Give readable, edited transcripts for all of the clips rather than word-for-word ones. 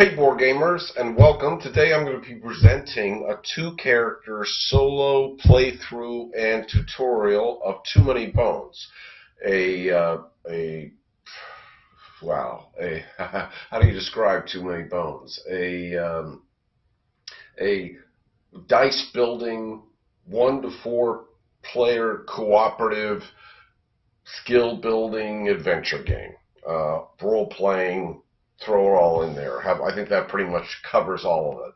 Hey board gamers, and welcome. Today I'm going to be presenting a two-character solo playthrough and tutorial of Too Many Bones. How do you describe Too Many Bones? A dice building 1 to 4 player cooperative skill building adventure game. Role playing. Throw it all in there. I think that pretty much covers all of it.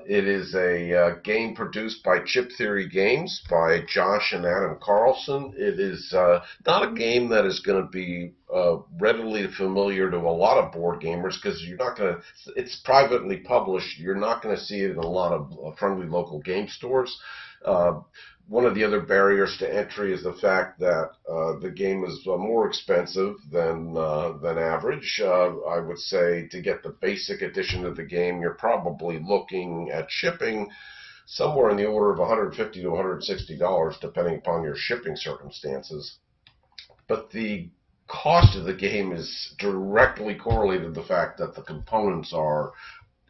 It is a game produced by Chip Theory Games by Josh and Adam Carlson. It is not a game that is going to be readily familiar to a lot of board gamers because you're not going to. It's privately published. You're not going to see it in a lot of friendly local game stores. One of the other barriers to entry is the fact that the game is more expensive than average. I would say to get the basic edition of the game, you're probably looking at shipping somewhere in the order of $150 to $160, depending upon your shipping circumstances. But the cost of the game is directly correlated to the fact that the components are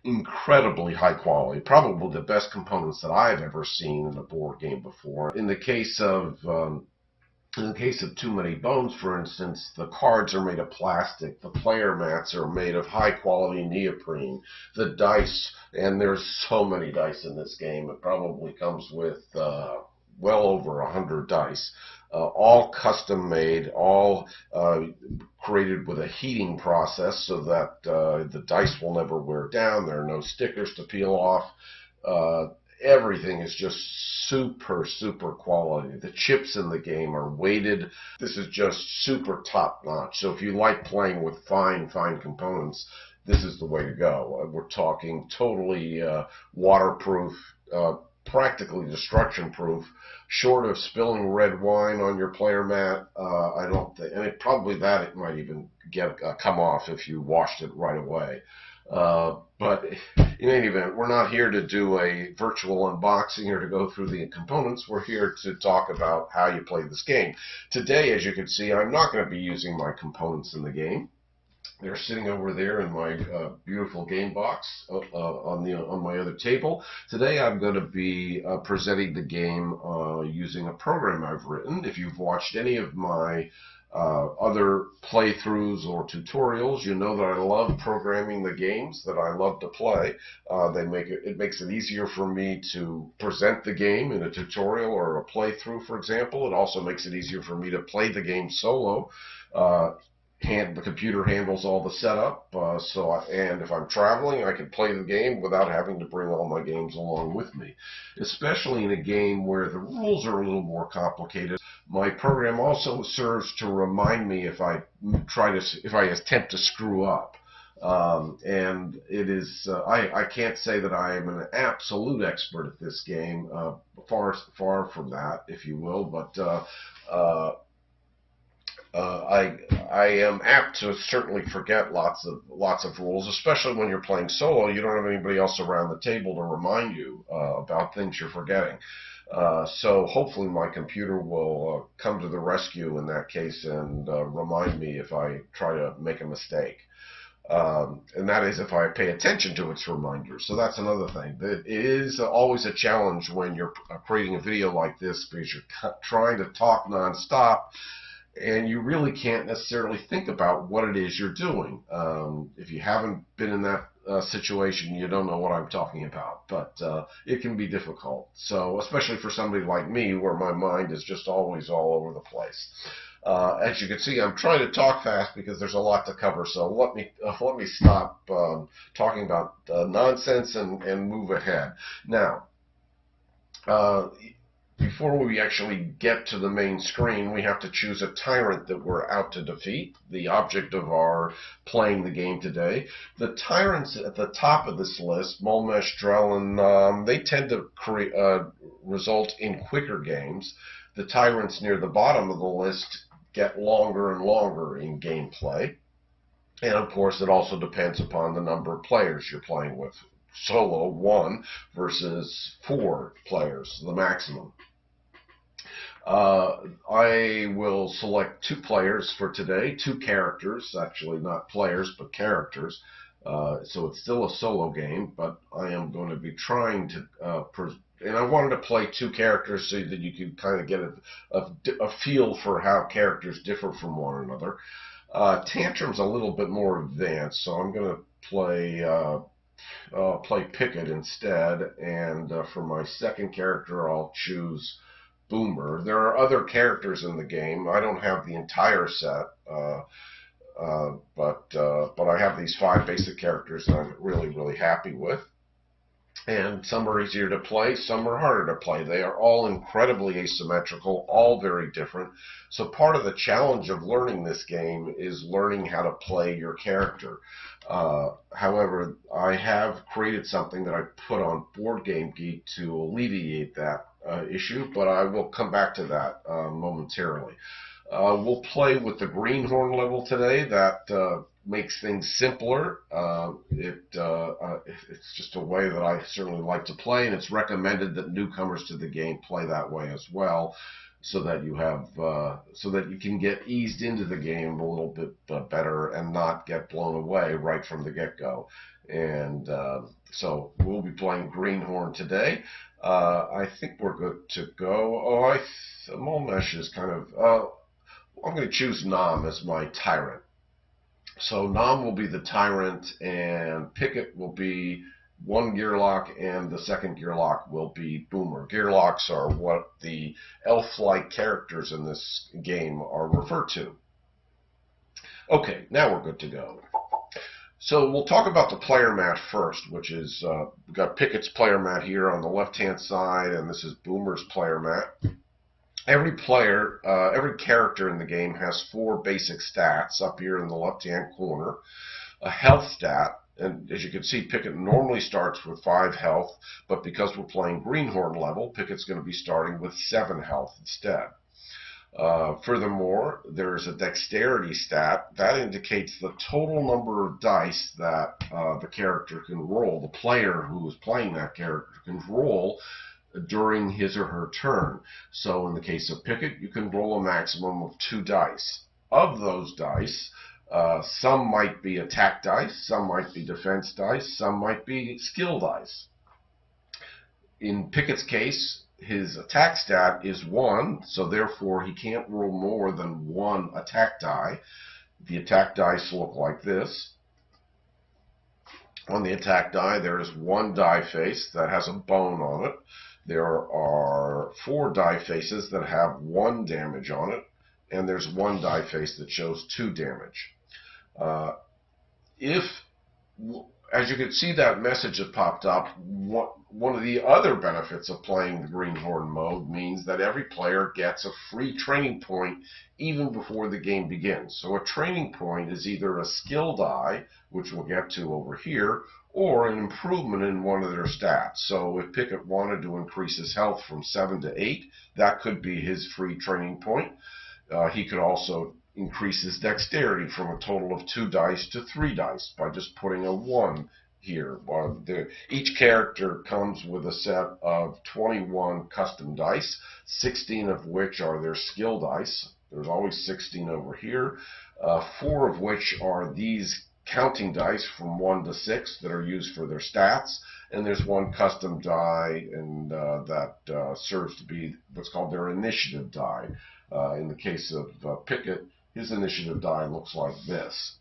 incredibly high quality, probably the best components that I've ever seen in a board game before. In the case of Too Many Bones, for instance, the cards are made of plastic, the player mats are made of high quality neoprene, the dice, and there's so many dice in this game, it probably comes with well over 100 dice. All custom made, all created with a heating process so that the dice will never wear down. There are no stickers to peel off. Everything is just super quality. The chips in the game are weighted. This is just super top notch. So if you like playing with fine components, this is the way to go. We're talking totally waterproof, practically destruction proof, short of spilling red wine on your player mat. I don't think, and it might even come off if you washed it right away. But in any event, we're not here to do a virtual unboxing or to go through the components. We're here to talk about how you play this game. Today, as you can see, I'm not going to be using my components in the game. They're sitting over there in my beautiful game box on my other table. Today I'm going to be presenting the game using a program I've written. If you've watched any of my other playthroughs or tutorials, you know that I love programming the games that I love to play. It makes it easier for me to present the game in a tutorial or a playthrough, for example. It also makes it easier for me to play the game solo. The computer handles all the setup, and if I'm traveling, I can play the game without having to bring all my games along with me. Especially in a game where the rules are a little more complicated, my program also serves to remind me if I attempt to screw up. And it is, I can't say that I am an absolute expert at this game, far from that, if you will, but I am apt to certainly forget lots of rules, especially when you're playing solo. You don't have anybody else around the table to remind you about things you're forgetting. So hopefully my computer will come to the rescue in that case and remind me if I try to make a mistake. And that is if I pay attention to its reminders. So that's another thing. It is always a challenge when you're creating a video like this because you're trying to talk nonstop, and you really can't necessarily think about what it is you're doing. If you haven't been in that situation, you don't know what I'm talking about. But it can be difficult. So, especially for somebody like me, where my mind is just always all over the place. As you can see, I'm trying to talk fast because there's a lot to cover. So let me stop talking about nonsense and move ahead. Now, before we actually get to the main screen, we have to choose a tyrant that we're out to defeat, the object of our playing the game today. The tyrants at the top of this list, Molmesh, Drellin, they tend to result in quicker games. The tyrants near the bottom of the list get longer and longer in gameplay. And of course, it also depends upon the number of players you're playing with. Solo, 1 versus 4 players, the maximum. I will select 2 players for today, 2 characters, actually not players, but characters. So it's still a solo game, but I am going to be trying to, and I wanted to play two characters so that you could kind of get a feel for how characters differ from one another. Tantrum's a little bit more advanced, so I'm going to play Picket instead, and for my second character, I'll choose Boomer. There are other characters in the game. I don't have the entire set. But I have these 5 basic characters that I'm really happy with. And some are easier to play, some are harder to play. They are all incredibly asymmetrical, all very different. So part of the challenge of learning this game is learning how to play your character. However, I have created something that I put on Board Game Geek to alleviate that issue, but I will come back to that momentarily. We'll play with the greenhorn level today. That makes things simpler. It's just a way that I certainly like to play, and it's recommended that newcomers to the game play that way as well, so that you can get eased into the game a little bit better and not get blown away right from the get-go. And so we'll be playing greenhorn today. I think we're good to go. Molmesh is kind of. I'm going to choose Nam as my Tyrant. So Nam will be the Tyrant, and Picket will be one Gearloc, and the second Gearloc will be Boomer. Gearlocs are what the elf-like characters in this game are referred to. Okay, now we're good to go. So we'll talk about the player mat first, which is, we've got Picket's player mat here on the left-hand side, and this is Boomer's player mat. Every player, every character in the game has 4 basic stats up here in the left-hand corner. A health stat, and as you can see, Picket normally starts with 5 health, but because we're playing greenhorn level, Picket's going to be starting with 7 health instead. Furthermore, there's a dexterity stat. That indicates the total number of dice that the character can roll. The player who is playing that character can roll during his or her turn. So in the case of Picket, you can roll a maximum of 2 dice. Of those dice, some might be attack dice, some might be defense dice, some might be skill dice. In Picket's case, his attack stat is 1, so therefore he can't roll more than 1 attack die. The attack dice look like this. On the attack die, there is 1 die face that has a bone on it. There are 4 die faces that have 1 damage on it, and there's 1 die face that shows 2 damage. As you can see, that message that popped up, one of the other benefits of playing the greenhorn mode means that every player gets a free training point even before the game begins. So a training point is either a skill die, which we'll get to over here, or an improvement in one of their stats. So if Picket wanted to increase his health from 7 to 8, that could be his free training point. He could also increase his dexterity from a total of 2 dice to 3 dice by just putting a 1 here. Each character comes with a set of 21 custom dice, 16 of which are their skill dice. There's always 16 over here, 4 of which are these counting dice from 1 to 6 that are used for their stats, and there's 1 custom die, and that serves to be what's called their initiative die. In the case of Picket, his initiative die looks like this.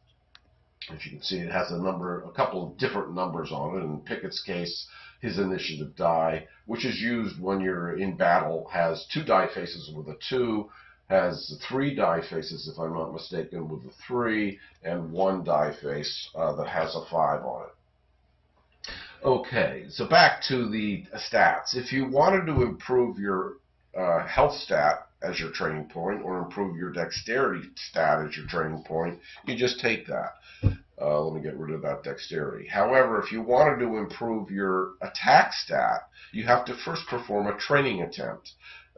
As you can see, it has a couple of different numbers on it. In Picket's case, his initiative die, which is used when you're in battle, has 2 die faces with a 2, has 3 die faces, if I'm not mistaken, with a 3, and 1 die face that has a 5 on it. Okay, so back to the stats. If you wanted to improve your health stat as your training point, or improve your dexterity stat as your training point, you just take that. Let me get rid of that dexterity. However, if you wanted to improve your attack stat, you have to first perform a training attempt.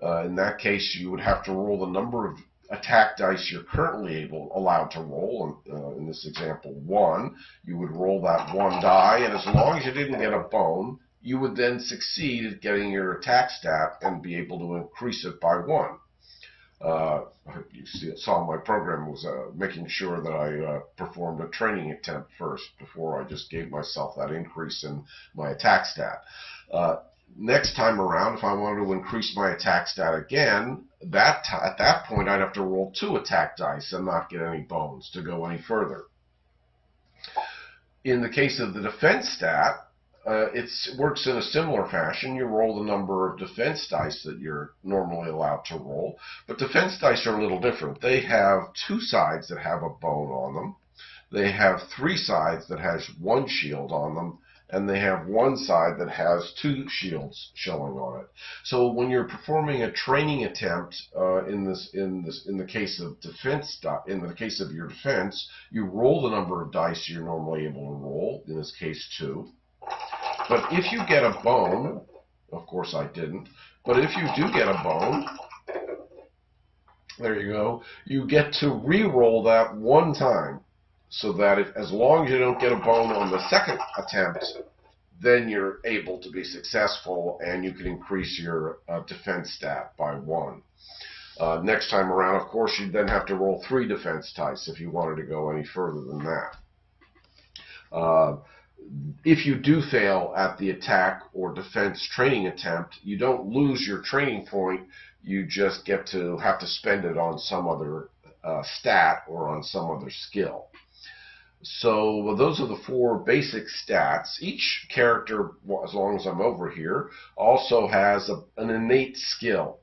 In that case, you would have to roll the number of attack dice you're currently allowed to roll. In this example, 1. You would roll that 1 die, and as long as you didn't get a bone, you would then succeed at getting your attack stat and be able to increase it by 1. You saw my program was making sure that I performed a training attempt first before I just gave myself that increase in my attack stat. Next time around, if I wanted to increase my attack stat again, at that point I'd have to roll 2 attack dice and not get any bones to go any further. In the case of the defense stat, it works in a similar fashion. You roll the number of defense dice that you're normally allowed to roll, but defense dice are a little different. They have 2 sides that have a bone on them. They have 3 sides that has 1 shield on them, and they have 1 side that has 2 shields showing on it. So when you're performing a training attempt in the case of defense, in the case of your defense, you roll the number of dice you're normally able to roll. In this case, 2. But if you get a bone, of course I didn't, but if you do get a bone, there you go, you get to re-roll that 1 time, so that as long as you don't get a bone on the second attempt, then you're able to be successful and you can increase your defense stat by 1. Next time around, of course, you'd then have to roll 3 defense dice if you wanted to go any further than that. If you do fail at the attack or defense training attempt, you don't lose your training point. You just have to spend it on some other stat or on some other skill. So those are the 4 basic stats. Each character, as long as I'm over here, also has an innate skill.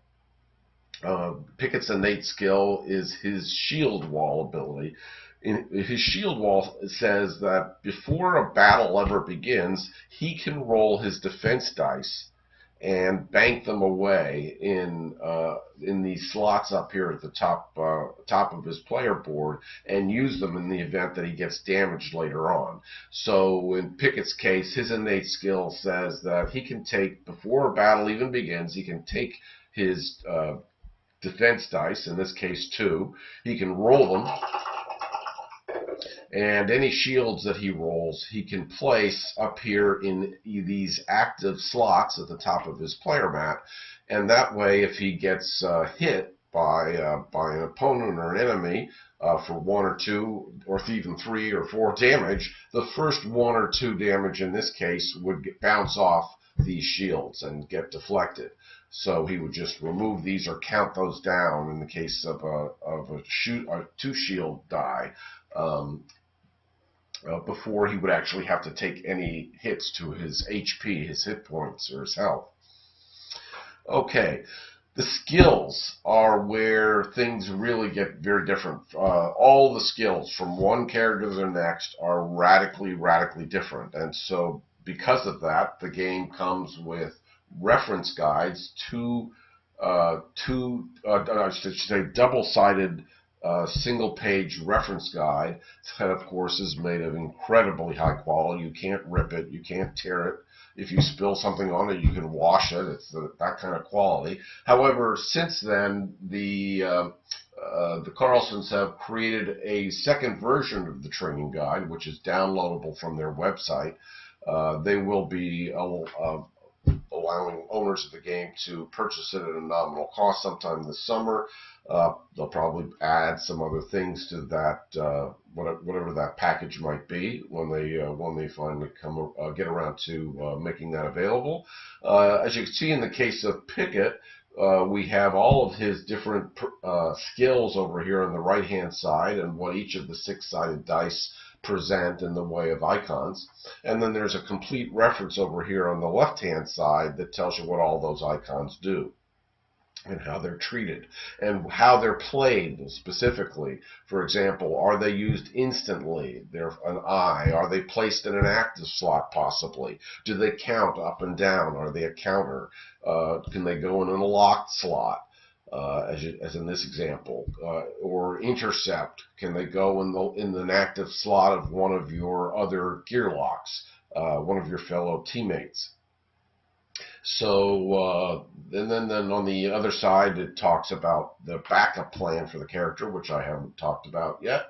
Pickett's innate skill is his shield wall ability. His shield wall says that before a battle ever begins, he can roll his defense dice and bank them away in these slots up here at the top of his player board and use them in the event that he gets damaged later on. So in Pickett's case, his innate skill says that he can take, before a battle even begins, he can take his defense dice, in this case 2, he can roll them, and any shields that he rolls, he can place up here in these active slots at the top of his player mat. And that way, if he gets hit by an opponent or an enemy for 1 or 2, or even 3 or 4 damage, the first 1 or 2 damage in this case would bounce off these shields and get deflected. So he would just remove these or count those down in the case of a 2 shield die. Before he would actually have to take any hits to his HP, his hit points, or his health. Okay, the skills are where things really get very different. All the skills from one character to the next are radically douerent. And so because of that, the game comes with reference guides to double-sided single-page reference guide that, of course, is made of incredibly high quality. You can't rip it. You can't tear it. If you spill something on it, you can wash it. It's that kind of quality. However, since then, the Carlsons have created a second version of the training guide, which is downloadable from their website. They will be allowing owners of the game to purchase it at a nominal cost sometime this summer. They'll probably add some other things to that, whatever that package might be, when they finally get around to making that available. As you can see in the case of Pickett, we have all of his different skills over here on the right-hand side and what each of the 6-sided dice present in the way of icons. And then there's a complete reference over here on the left-hand side that tells you what all those icons do and how they're treated and how they're played specifically. For example, are they used instantly? They're an eye. Are they placed in an active slot possibly? Do they count up and down? Are they a counter? Can they go in a locked slot? As in this example, or intercept? Can they go in an active slot of one of your other Gearlocs, one of your fellow teammates? So, and then on the other side, it talks about the backup plan for the character, which I haven't talked about yet.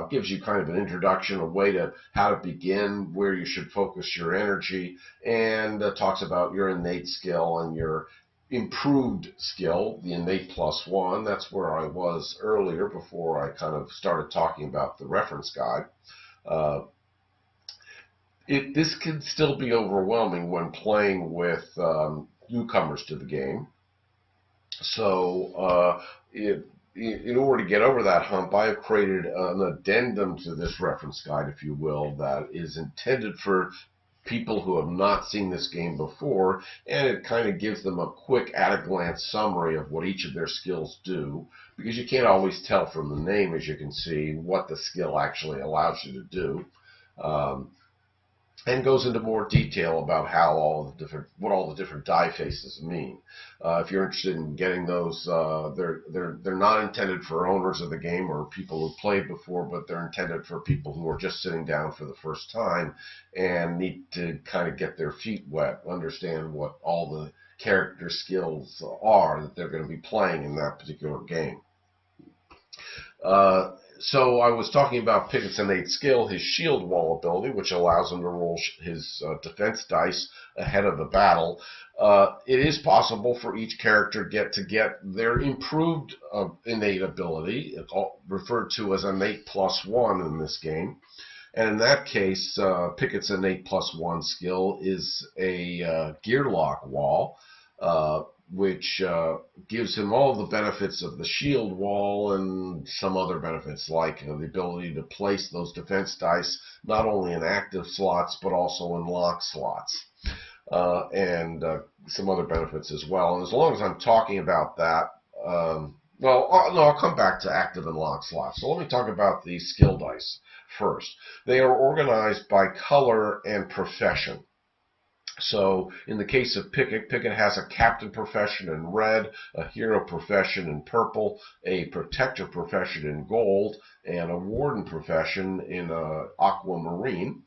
Gives you kind of an introduction, a way to how to begin, where you should focus your energy, and talks about your innate skill and your improved skill, the innate +1. That's where I was earlier before I kind of started talking about the reference guide. This can still be overwhelming when playing with newcomers to the game. So in order to get over that hump, I have created an addendum to this reference guide, if you will, that is intended for people who have not seen this game before, and it kind of gives them a quick at-a-glance summary of what each of their skills do, because you can't always tell from the name, as you can see, what the skill actually allows you to do. And goes into more detail about how what all the different die faces mean. If you're interested in getting those, they're not intended for owners of the game or people who played before, but they're intended for people who are just sitting down for the first time and need to kind of get their feet wet, understand what all the character skills are that they're going to be playing in that particular game. So I was talking about Picket's innate skill, his shield wall ability, which allows him to roll his defense dice ahead of the battle. It is possible for each character to get their improved innate ability, referred to as innate +1 in this game. And in that case, Picket's innate +1 skill is a Gearloc wall, which gives him all the benefits of the shield wall and some other benefits, like the ability to place those defense dice not only in active slots but also in lock slots, and some other benefits as well. And as long as I'm talking about that, I'll come back to active and lock slots. So let me talk about the skill dice first. They are organized by color and profession. So in the case of Picket has a captain profession in red, a hero profession in purple, a protector profession in gold, and a warden profession in aquamarine.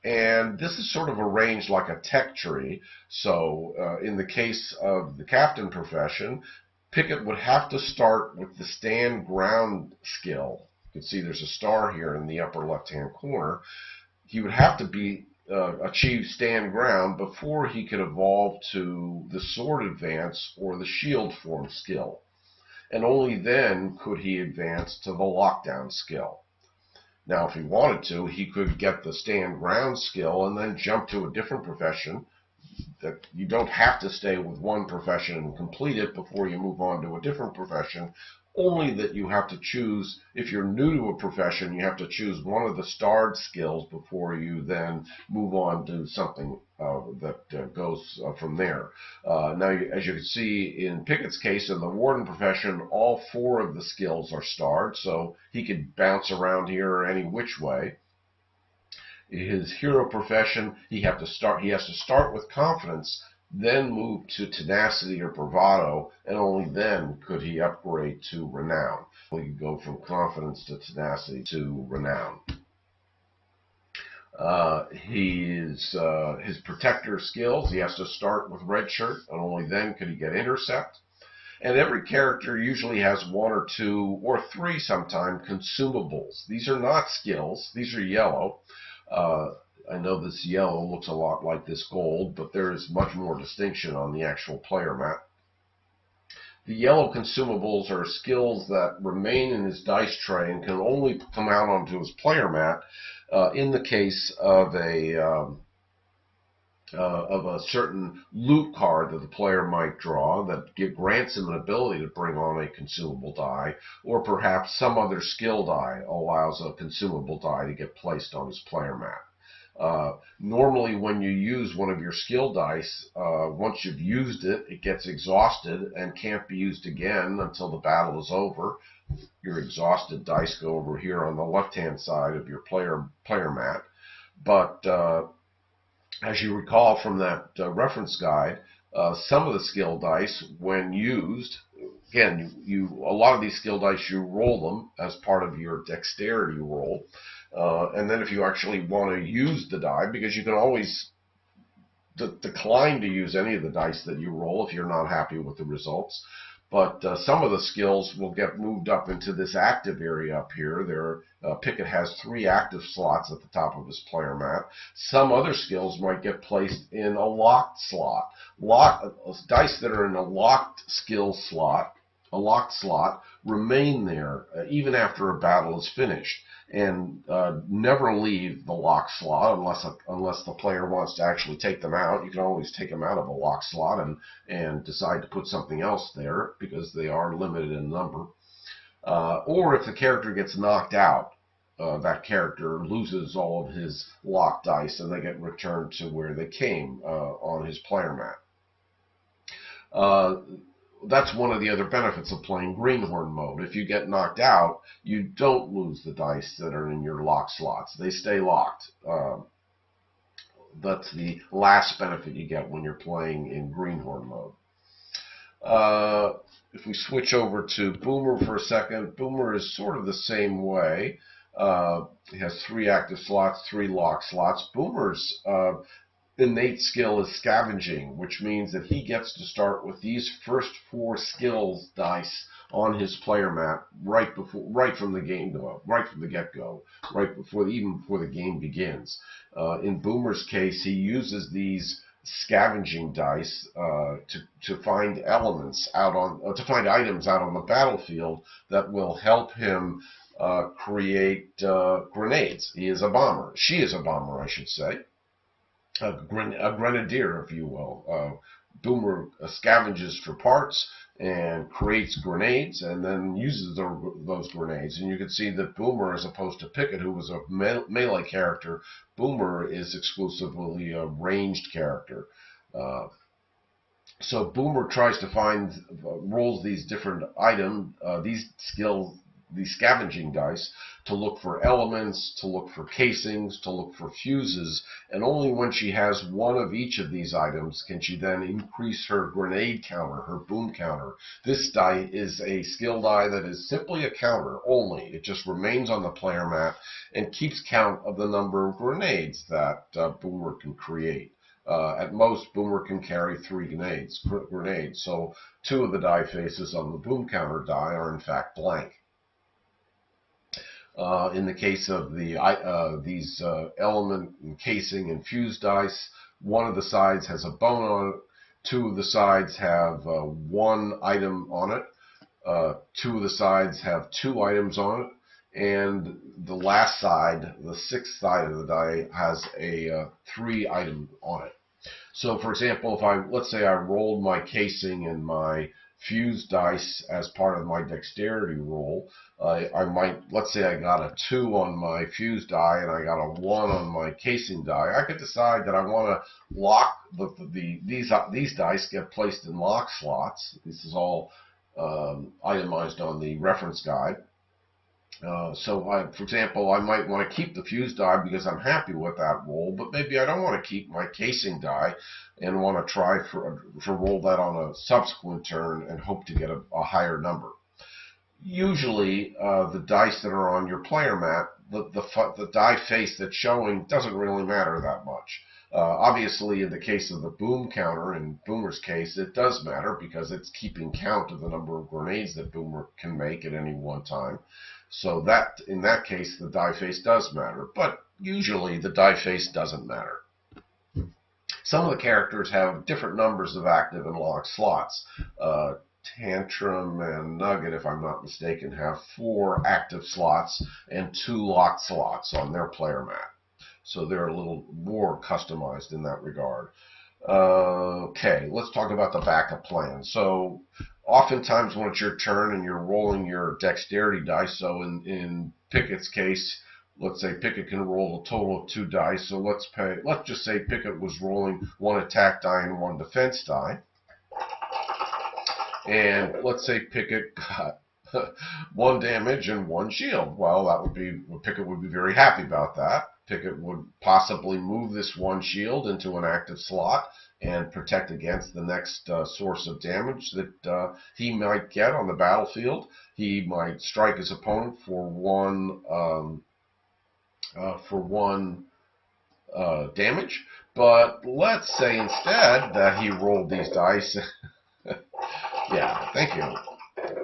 And this is sort of arranged like a tech tree. So in the case of the captain profession, Picket would have to start with the stand ground skill. You can see there's a star here in the upper left-hand corner. He would have to achieve stand ground before he could evolve to the sword advance or the shield form skill. And only then could he advance to the lockdown skill. Now, if he wanted to, he could get the stand ground skill and then jump to a different profession. That you don't have to stay with one profession and complete it before you move on to a different profession. Only that you have to choose, if you're new to a profession, you have to choose one of the starred skills before you then move on to something that goes from there. Now, as you can see in Picket's case, in the warden profession, all 4 of the skills are starred, so he could bounce around here any which way. His hero profession, he has to start with confidence, then move to tenacity or bravado, and only then could he upgrade to renown. He could go from confidence to tenacity to renown. His protector skills, he has to start with red shirt, and only then could he get intercept. And every character usually has 1 or 2 or 3 sometimes consumables. These are not skills, these are yellow. I know this yellow looks a lot like this gold, but there is much more distinction on the actual player mat. The yellow consumables are skills that remain in his dice tray and can only come out onto his player mat in the case of a certain loot card that the player might draw that grants him an ability to bring on a consumable die, or perhaps some other skill die allows a consumable die to get placed on his player mat. Normally when you use one of your skill dice, once you've used it, it gets exhausted and can't be used again until the battle is over. Your exhausted dice go over here on the left-hand side of your player mat. But as you recall from that reference guide, some of the skill dice, when used, again, a lot of these skill dice, you roll them as part of your dexterity roll. And then if you actually want to use the die, because you can always decline to use any of the dice that you roll if you're not happy with the results. But some of the skills will get moved up into this active area up here. Picket has 3 active slots at the top of his player mat. Some other skills might get placed in a locked slot. Dice that are in a locked skill slot, a locked slot, remain there even after a battle is finished, and never leave the lock slot unless the player wants to actually take them out. You can always take them out of a lock slot and decide to put something else there because they are limited in number. Or if the character gets knocked out, that character loses all of his locked dice and they get returned to where they came on his player mat. That's one of the other benefits of playing Greenhorn mode. If you get knocked out, you don't lose the dice that are in your lock slots. They stay locked. That's the last benefit you get when you're playing in Greenhorn mode. If we switch over to Boomer for a second, Boomer is sort of the same way. He has 3 active slots, 3 lock slots. Boomer's innate skill is scavenging, which means that he gets to start with these first 4 skills dice on his player mat right from the get-go, even before the game begins. In Boomer's case, he uses these scavenging dice to find items out on the battlefield that will help him create grenades. He is a bomber. She is a bomber, I should say. A grenadier, if you will. Boomer scavenges for parts and creates grenades and then uses those grenades. And you can see that Boomer, as opposed to Picket, who was a melee character, Boomer is exclusively a ranged character. So Boomer tries to rolls these different items, these scavenging dice, to look for elements, to look for casings, to look for fuses, and only when she has one of each of these items can she then increase her grenade counter, her boom counter. This die is a skill die that is simply a counter only. It just remains on the player mat and keeps count of the number of grenades that Boomer can create. At most, Boomer can carry 3 grenades, so 2 of the die faces on the boom counter die are in fact blank. In the case of these element and casing and fuse dice, one of the sides has a bone on it, 2 of the sides have 1 item on it, 2 of the sides have 2 items on it, and the last side, the 6th side of the die, has a 3 item on it. So, for example, let's say I rolled my casing and my fuse dice as part of my dexterity roll, let's say I got a 2 on my fuse die and I got a 1 on my casing die. I could decide that I want to lock these dice get placed in lock slots. This is all itemized on the reference guide. For example, I might want to keep the fuse die because I'm happy with that roll, but maybe I don't want to keep my casing die and want to try for roll that on a subsequent turn and hope to get a higher number. Usually, the dice that are on your player mat, the die face that's showing doesn't really matter that much. Obviously, in the case of the boom counter, in Boomer's case, it does matter because it's keeping count of the number of grenades that Boomer can make at any one time. So in that case, the die face does matter, but usually the die face doesn't matter. Some of the characters have different numbers of active and locked slots. Tantrum and Nugget, if I'm not mistaken, have 4 active slots and 2 locked slots on their player mat. So they're a little more customized in that regard. Okay, let's talk about the backup plan. So oftentimes when it's your turn and you're rolling your dexterity dice, so in Picket's case, let's say Picket can roll a total of 2 dice. So let's just say Picket was rolling 1 attack die and 1 defense die. And let's say Picket got 1 damage and 1 shield. Well, Picket would be very happy about that. Picket would possibly move this 1 shield into an active slot and protect against the next source of damage that he might get on the battlefield. He might strike his opponent for 1 damage. But let's say instead that he rolled these dice. Yeah, thank you.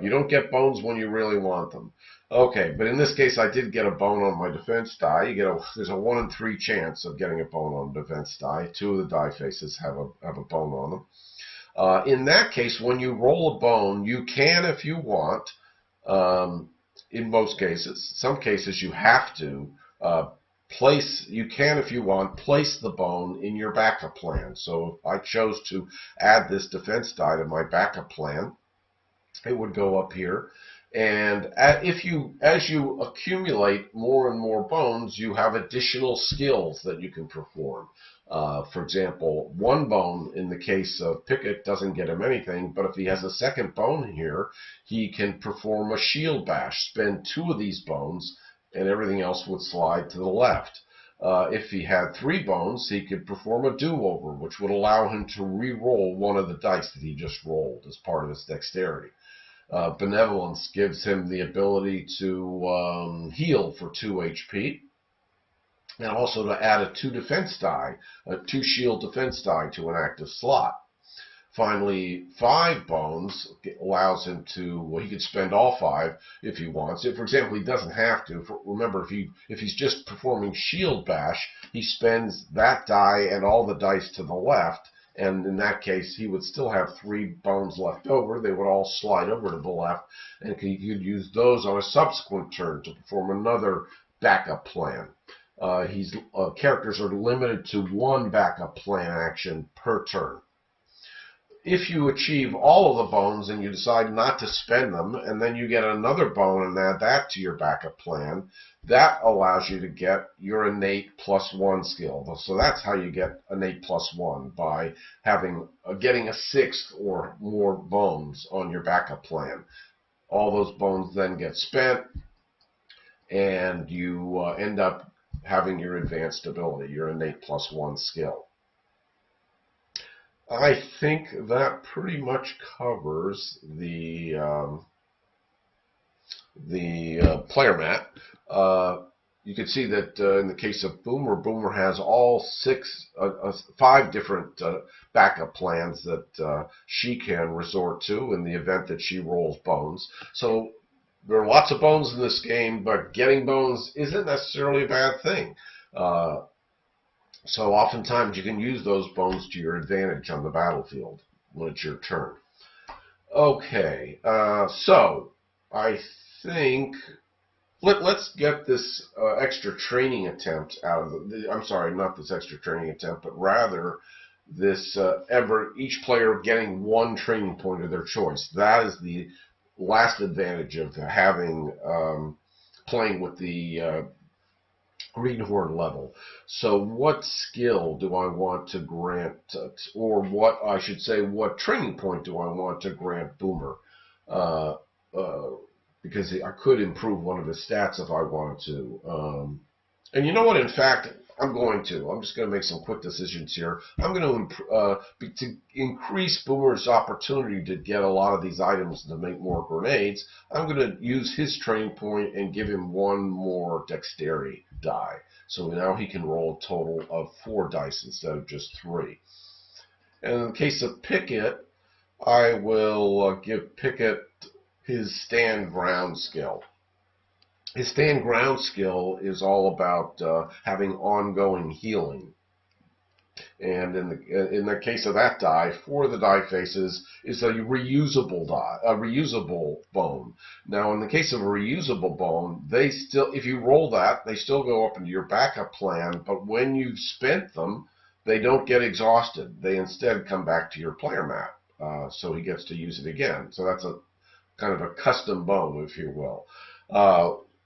You don't get bones when you really want them. Okay, but in this case, I did get a bone on my defense die. There's a 1 in 3 chance of getting a bone on a defense die. 2 of the die faces have a bone on them. In that case, when you roll a bone, you can, if you want, in most cases, some cases you have to, you can, if you want, place the bone in your backup plan. So if I chose to add this defense die to my backup plan, it would go up here. And as you accumulate more and more bones, you have additional skills that you can perform. For example, 1 bone in the case of Picket doesn't get him anything, but if he has a second bone here, he can perform a shield bash, spend 2 of these bones, and everything else would slide to the left. If he had 3 bones, he could perform a do-over, which would allow him to re-roll 1 of the dice that he just rolled as part of his dexterity. Benevolence gives him the ability to heal for 2 HP, and also to add a 2 defense die, a 2 shield defense die to an active slot. Finally, 5 bones allows him to, well, he could spend all 5 if he wants. For example, he doesn't have to. Remember, if he's just performing shield bash, he spends that die and all the dice to the left, and in that case, he would still have 3 bones left over. They would all slide over to the left, and he could use those on a subsequent turn to perform another backup plan. Characters are limited to 1 backup plan action per turn. If you achieve all of the bones and you decide not to spend them, and then you get another bone and add that to your backup plan, that allows you to get your innate +1 skill. So that's how you get innate +1, by getting a 6th or more bones on your backup plan. All those bones then get spent, and you end up having your advanced ability, your innate +1 skill. I think that pretty much covers the player mat. You can see that in the case of Boomer has all 5 different backup plans that she can resort to in the event that she rolls bones. So there are lots of bones in this game, but getting bones isn't necessarily a bad thing. So oftentimes you can use those bones to your advantage on the battlefield when it's your turn. Okay, so I think let's get this extra training attempt out of I'm sorry, not this extra training attempt, but rather this each player getting 1 training point of their choice. That is the last advantage of having playing with the greenhorn level. So what skill do I want to grant, or what training point do I want to grant Boomer? Because I could improve one of his stats if I wanted to. And you know what? In fact, I'm just going to make some quick decisions here. I'm going to increase Boomer's opportunity to get a lot of these items to make more grenades. I'm going to use his training point and give him 1 more dexterity die. So now he can roll a total of 4 dice instead of just 3. And in the case of Picket, I will give Picket his stand ground skill. His stand ground skill is all about having ongoing healing. And in the case of that die, 4 of the die faces is a reusable bone. Now, in the case of a reusable bone, if you roll that, they still go up into your backup plan. But when you've spent them, they don't get exhausted. They instead come back to your player mat, so he gets to use it again. So that's a kind of a custom bone, if you will.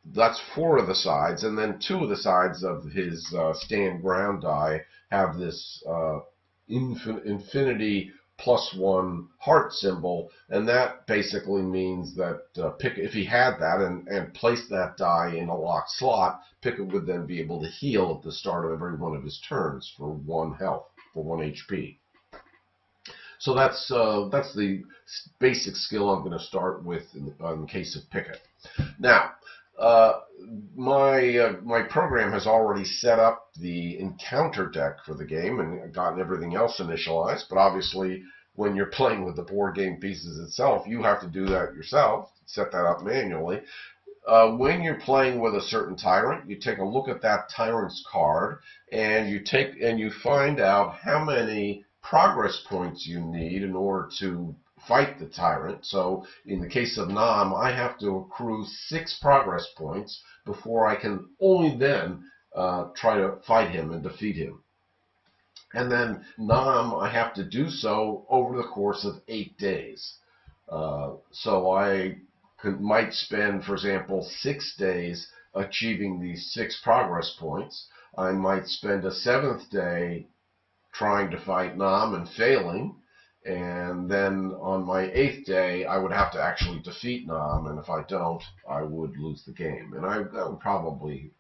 That's 4 of the sides, and then 2 of the sides of his stand ground die have this infinity +1 heart symbol, and that basically means that if he had that and placed that die in a locked slot, Picket would then be able to heal at the start of every one of his turns for 1 health, for 1 HP. So that's the basic skill I'm going to start with in the case of Picket. Now, my program has already set up the encounter deck for the game and gotten everything else initialized, but obviously when you're playing with the board game pieces itself, you have to do that yourself, set that up manually. When you're playing with a certain tyrant, you take a look at that tyrant's card, and you find out how many progress points you need in order to fight the tyrant. So in the case of Nam, I have to accrue 6 progress points before I can only then try to fight him and defeat him. And then Nam, I have to do so over the course of 8 days. So I might spend, for example, 6 days achieving these 6 progress points. I might spend a 7th day trying to fight Nam and failing, and then on my 8th day, I would have to actually defeat Nam, and if I don't, I would lose the game. And that would probably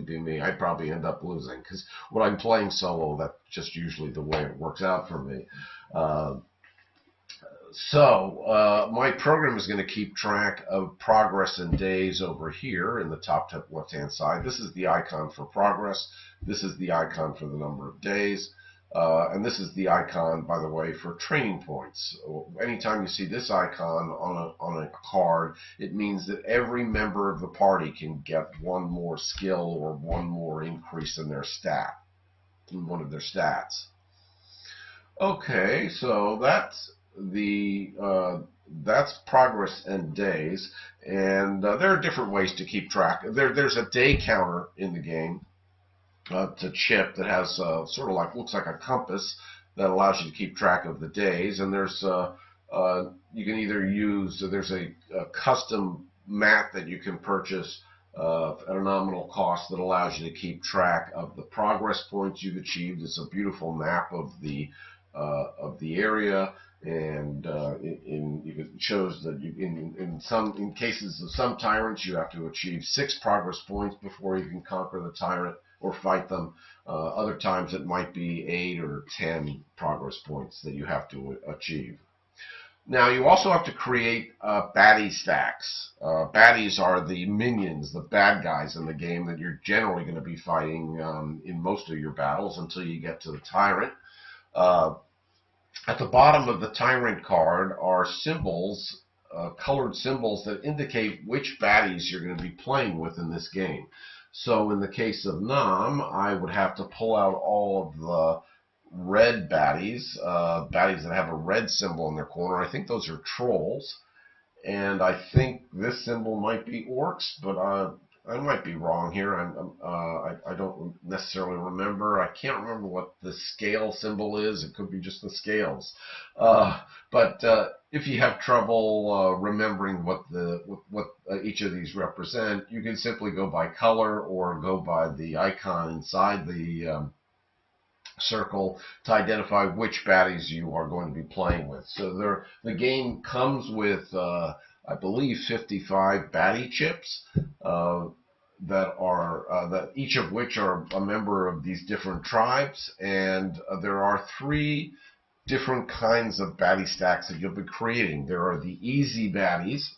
be me. I'd probably end up losing, because when I'm playing solo, that's just usually the way it works out for me. So my program is going to keep track of progress and days over here in the top left-hand side. This is the icon for progress. This is the icon for the number of days. And this is the icon, by the way, for training points. Anytime you see this icon on a card, it means that every member of the party can get 1 more skill or 1 more increase in their stat, in one of their stats. Okay, so that's progress and days, and there are different ways to keep track. There's a day counter in the game. To chip that has sort of looks like a compass that allows you to keep track of the days, and there's you can either use there's a custom mat that you can purchase at a nominal cost that allows you to keep track of the progress points you've achieved. It's a beautiful map of the area, and it shows that in cases of some tyrants you have to achieve 6 progress points before you can conquer the tyrant or fight them. Other times it might be 8 or 10 progress points that you have to achieve. Now you also have to create baddie stacks. Baddies are the minions, the bad guys in the game that you're generally going to be fighting in most of your battles until you get to the tyrant. At the bottom of the tyrant card are symbols, colored symbols that indicate which baddies you're going to be playing with in this game. So in the case of Nam, I would have to pull out all of the red baddies, baddies that have a red symbol in their corner. I think those are trolls, and I think this symbol might be orcs, but I might be wrong here. I don't necessarily remember. I can't remember what the scale symbol is. It could be just the scales. But if you have trouble remembering what each of these represent, you can simply go by color or go by the icon inside the circle to identify which baddies you are going to be playing with. So the game comes with I believe 55 baddie chips that each of which are a member of these different tribes, and there are 3 different kinds of baddie stacks that you'll be creating. There are the easy baddies,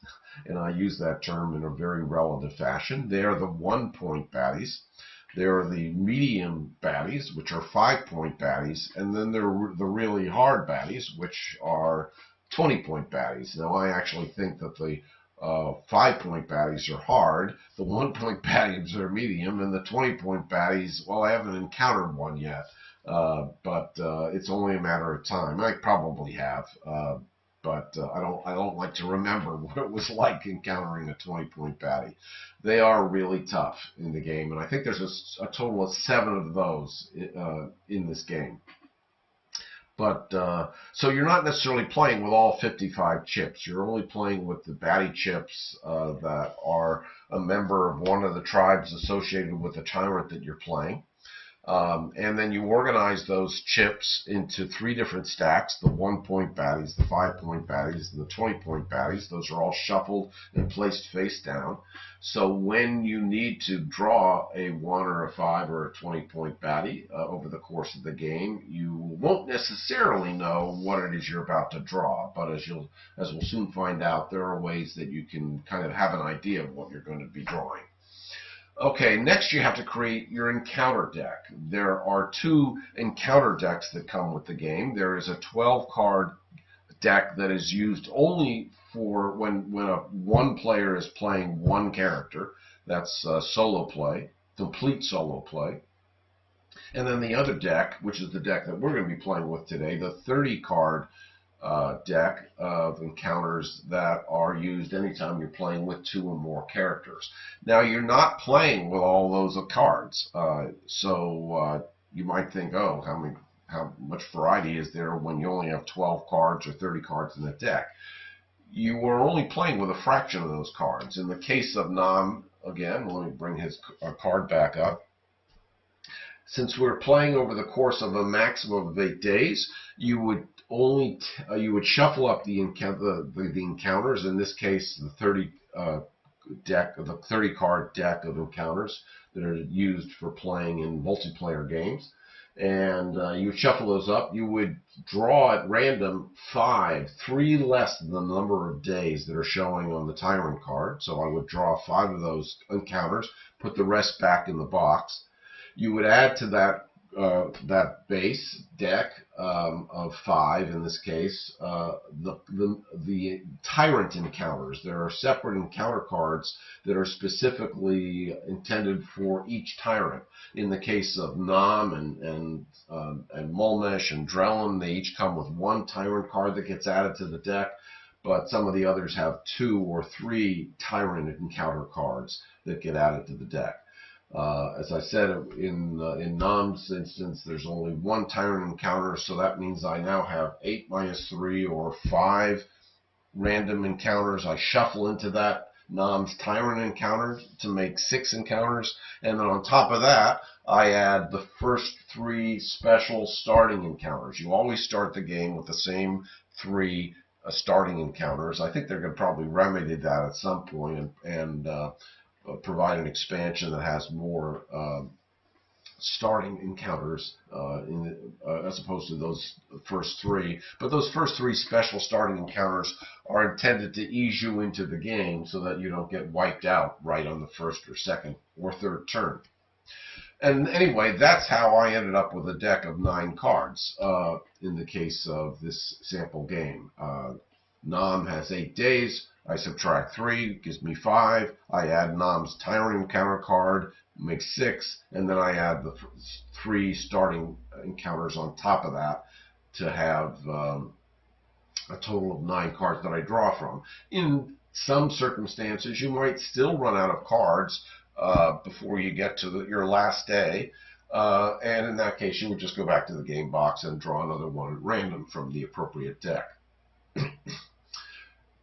and I use that term in a very relative fashion. They are the 1-point baddies. There are the medium baddies, which are 5-point baddies, and then there are the really hard baddies, which are 20-point baddies. Now, I actually think that the 5-point baddies are hard, the 1-point baddies are medium, and the 20-point baddies, well, I haven't encountered one yet, but it's only a matter of time. I probably have, but I don't like to remember what it was like encountering a 20-point baddie. They are really tough in the game, and I think there's a total of 7 of those in this game. But so you're not necessarily playing with all 55 chips. You're only playing with the baddie chips that are a member of one of the tribes associated with the tyrant that you're playing. And then you organize those chips into 3 different stacks: the 1-point baddies, the 5-point baddies, and the 20-point baddies. Those are all shuffled and placed face down. So when you need to draw a 1 or a 5 or a 20-point baddie over the course of the game, you won't necessarily know what it is you're about to draw. But as we'll soon find out, there are ways that you can kind of have an idea of what you're going to be drawing. Okay, next you have to create your encounter deck. There are 2 encounter decks that come with the game. There is a 12-card deck that is used only for when one player is playing one character. That's solo play, complete solo play. And then the other deck, which is the deck that we're going to be playing with today, the 30-card deck of encounters that are used anytime you're playing with 2 or more characters. Now, you're not playing with all those cards, so you might think, oh, how much variety is there when you only have 12 cards or 30 cards in a deck? You are only playing with a fraction of those cards. In the case of Nam, again, let me bring his card back up. Since we're playing over the course of a maximum of 8 days, you would only you would shuffle up the encounters. In this case, the 30 card deck of encounters that are used for playing in multiplayer games, and you would shuffle those up. You would draw at random 5, 3 less than the number of days that are showing on the Tyrant card. So I would draw 5 of those encounters, put the rest back in the box. You would add to that base deck of 5, in this case, the Tyrant encounters. There are separate encounter cards that are specifically intended for each Tyrant. In the case of Nam and Mulnesh and Drellin, they each come with 1 Tyrant card that gets added to the deck, but some of the others have 2 or 3 Tyrant encounter cards that get added to the deck. As I said, in Nam's instance, there's only 1 Tyrant encounter, so that means I now have 8 minus 3 or 5 random encounters. I shuffle into that Nam's Tyrant encounter to make 6 encounters, and then on top of that, I add the first 3 special starting encounters. You always start the game with the same 3 starting encounters. I think they're going to probably remedy that at some point and provide an expansion that has more starting encounters as opposed to those first 3. But those first 3 special starting encounters are intended to ease you into the game so that you don't get wiped out right on the first or second or third turn. And anyway, that's how I ended up with a deck of 9 cards in the case of this sample game. Nam has 8 days. I subtract 3, gives me 5. I add Nam's Tyrant encounter card, makes 6, and then I add the 3 starting encounters on top of that to have a total of 9 cards that I draw from. In some circumstances, you might still run out of cards before you get to your last day, and in that case, you would just go back to the game box and draw another one at random from the appropriate deck.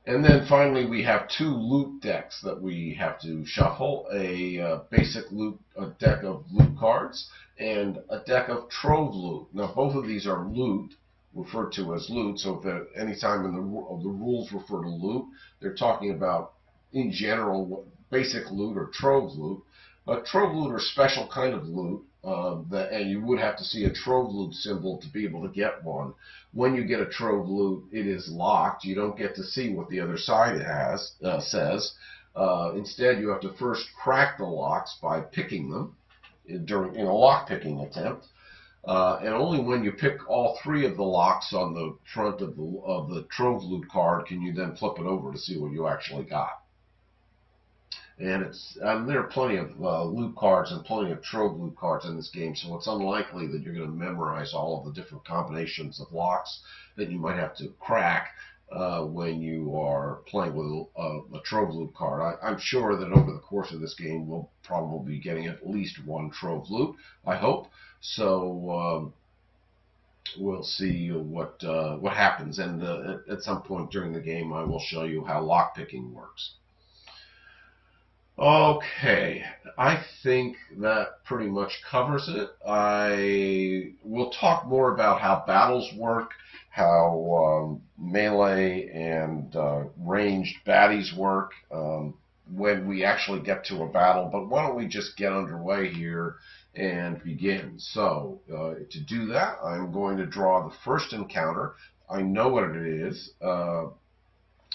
And then finally, we have 2 loot decks that we have to shuffle, a basic loot, a deck of loot cards, and a deck of Trove loot. Now, both of these are loot, referred to as loot, so if any time in the rules refer to loot, they're talking about, in general, basic loot or Trove loot. But Trove loot are a special kind of loot, and you would have to see a Trove loot symbol to be able to get one. When you get a Trove loot, it is locked. You don't get to see what the other side says. Instead, you have to first crack the locks by picking them in a lockpicking attempt. And only when you pick all 3 of the locks on the front of the Trove loot card can you then flip it over to see what you actually got. And there are plenty of loot cards and plenty of Trove loot cards in this game, so it's unlikely that you're going to memorize all of the different combinations of locks that you might have to crack when you are playing with a Trove loot card. I'm sure that over the course of this game, we'll probably be getting at least 1 Trove loot, I hope. So we'll see what happens, and at some point during the game, I will show you how lockpicking works. Okay, I think that pretty much covers it. I will talk more about how battles work, how melee and ranged baddies work when we actually get to a battle, but why don't we just get underway here and begin. So, to do that, I'm going to draw the first encounter. I know what it is,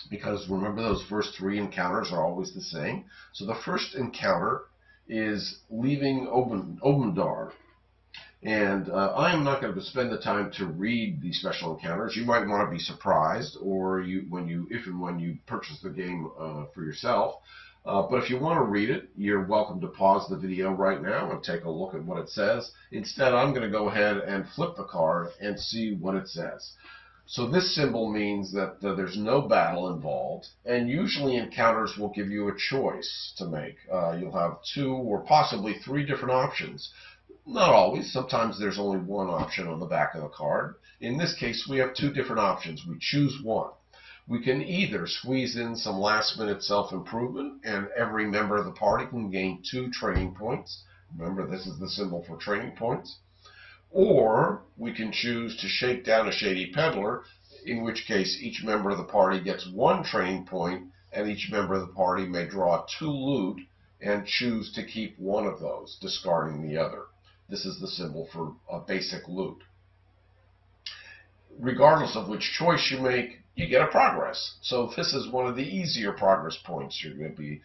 because remember those first 3 encounters are always the same. So the first encounter is leaving Obendar. And I am not going to spend the time to read these special encounters. You might want to be surprised, or if and when you purchase the game for yourself. But if you want to read it, you're welcome to pause the video right now and take a look at what it says. Instead, I'm going to go ahead and flip the card and see what it says. So this symbol means that there's no battle involved, and usually encounters will give you a choice to make. You'll have 2 or possibly 3 different options. Not always. Sometimes there's only one option on the back of the card. In this case, we have 2 different options. We choose one. We can either squeeze in some last-minute self-improvement, and every member of the party can gain 2 training points. Remember, this is the symbol for training points. Or we can choose to shake down a shady peddler, in which case each member of the party gets 1 training point, and each member of the party may draw 2 loot and choose to keep one of those, discarding the other. This is the symbol for a basic loot. Regardless of which choice you make, you get a progress. So this is one of the easier progress points you're going to be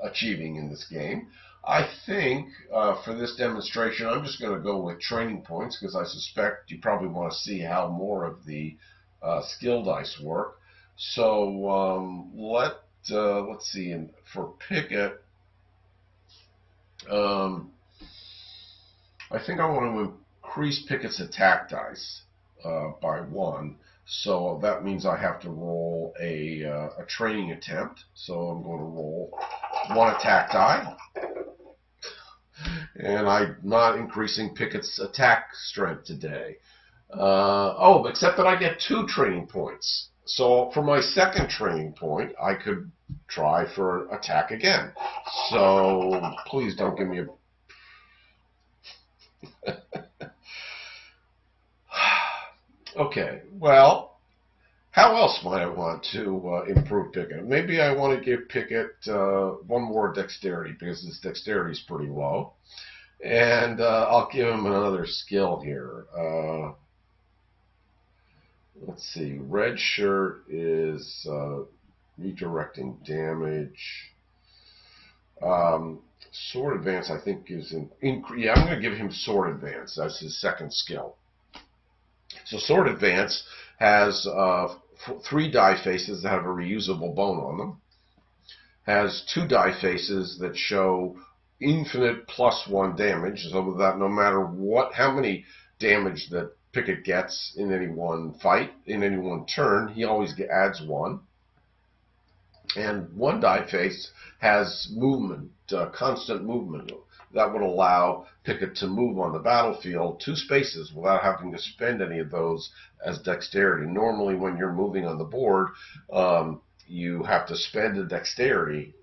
achieving in this game. I think for this demonstration, I'm just going to go with training points because I suspect you probably want to see how more of the skill dice work. So let's see. For Picket, I think I want to increase Picket's attack dice by 1. So that means I have to roll a training attempt. So I'm going to roll 1 attack die. And I'm not increasing Picket's attack strength today. Except that I get 2 training points. So for my second training point, I could try for attack again. So please don't give me a... Okay, well, how else might I want to improve Picket? Maybe I want to give Picket 1 more dexterity because his dexterity is pretty low. And I'll give him another skill here. Let's see, red shirt is redirecting damage. Sword advance, I think, is I'm going to give him sword advance. That's his second skill. So sword advance has 3 die faces that have a reusable bone on them. Has 2 die faces that show infinite +1 damage, so that no matter how many damage that Picket gets in any one fight, in any one turn, he always adds 1. And 1 die face has movement, constant movement. That would allow Picket to move on the battlefield 2 spaces without having to spend any of those as dexterity. Normally, when you're moving on the board, you have to spend a dexterity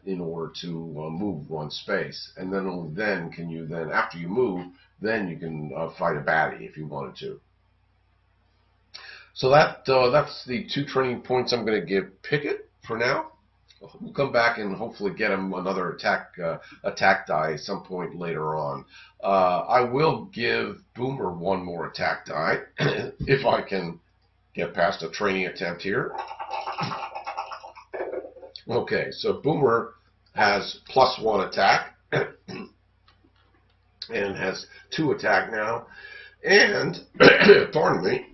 in order to move 1 space. And then only then can you after you move, then you can fight a baddie if you wanted to. So that's the 2 training points I'm going to give Picket for now. We'll come back and hopefully get him another attack die at some point later on. I will give Boomer 1 more attack die if I can get past a training attempt here. Okay, so Boomer has +1 attack and has 2 attack now. And, pardon me,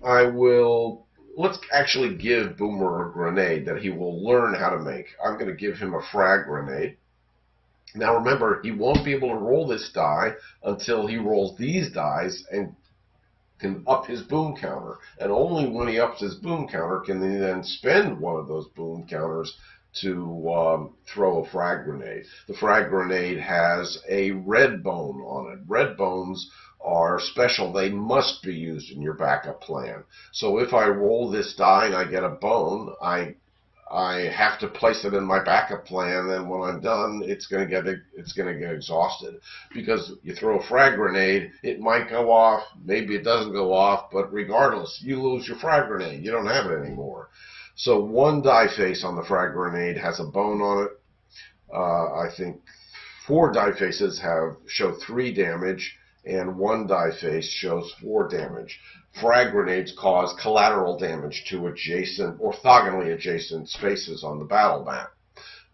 let's actually give Boomer a grenade that he will learn how to make. I'm going to give him a frag grenade. Now remember, he won't be able to roll this die until he rolls these dies and can up his boom counter. And only when he ups his boom counter can he then spend 1 of those boom counters to throw a frag grenade. The frag grenade has a red bone on it. Red bones are special. They must be used in your backup plan. So if I roll this die and I get a bone, I have to place it in my backup plan, and when I'm done, it's going to get exhausted. Because you throw a frag grenade, it might go off, maybe it doesn't go off, but regardless, you lose your frag grenade. You don't have it anymore. So 1 die face on the frag grenade has a bone on it. I think 4 die faces show 3 damage, and 1 die face shows 4 damage. Frag grenades cause collateral damage to orthogonally adjacent spaces on the battle map.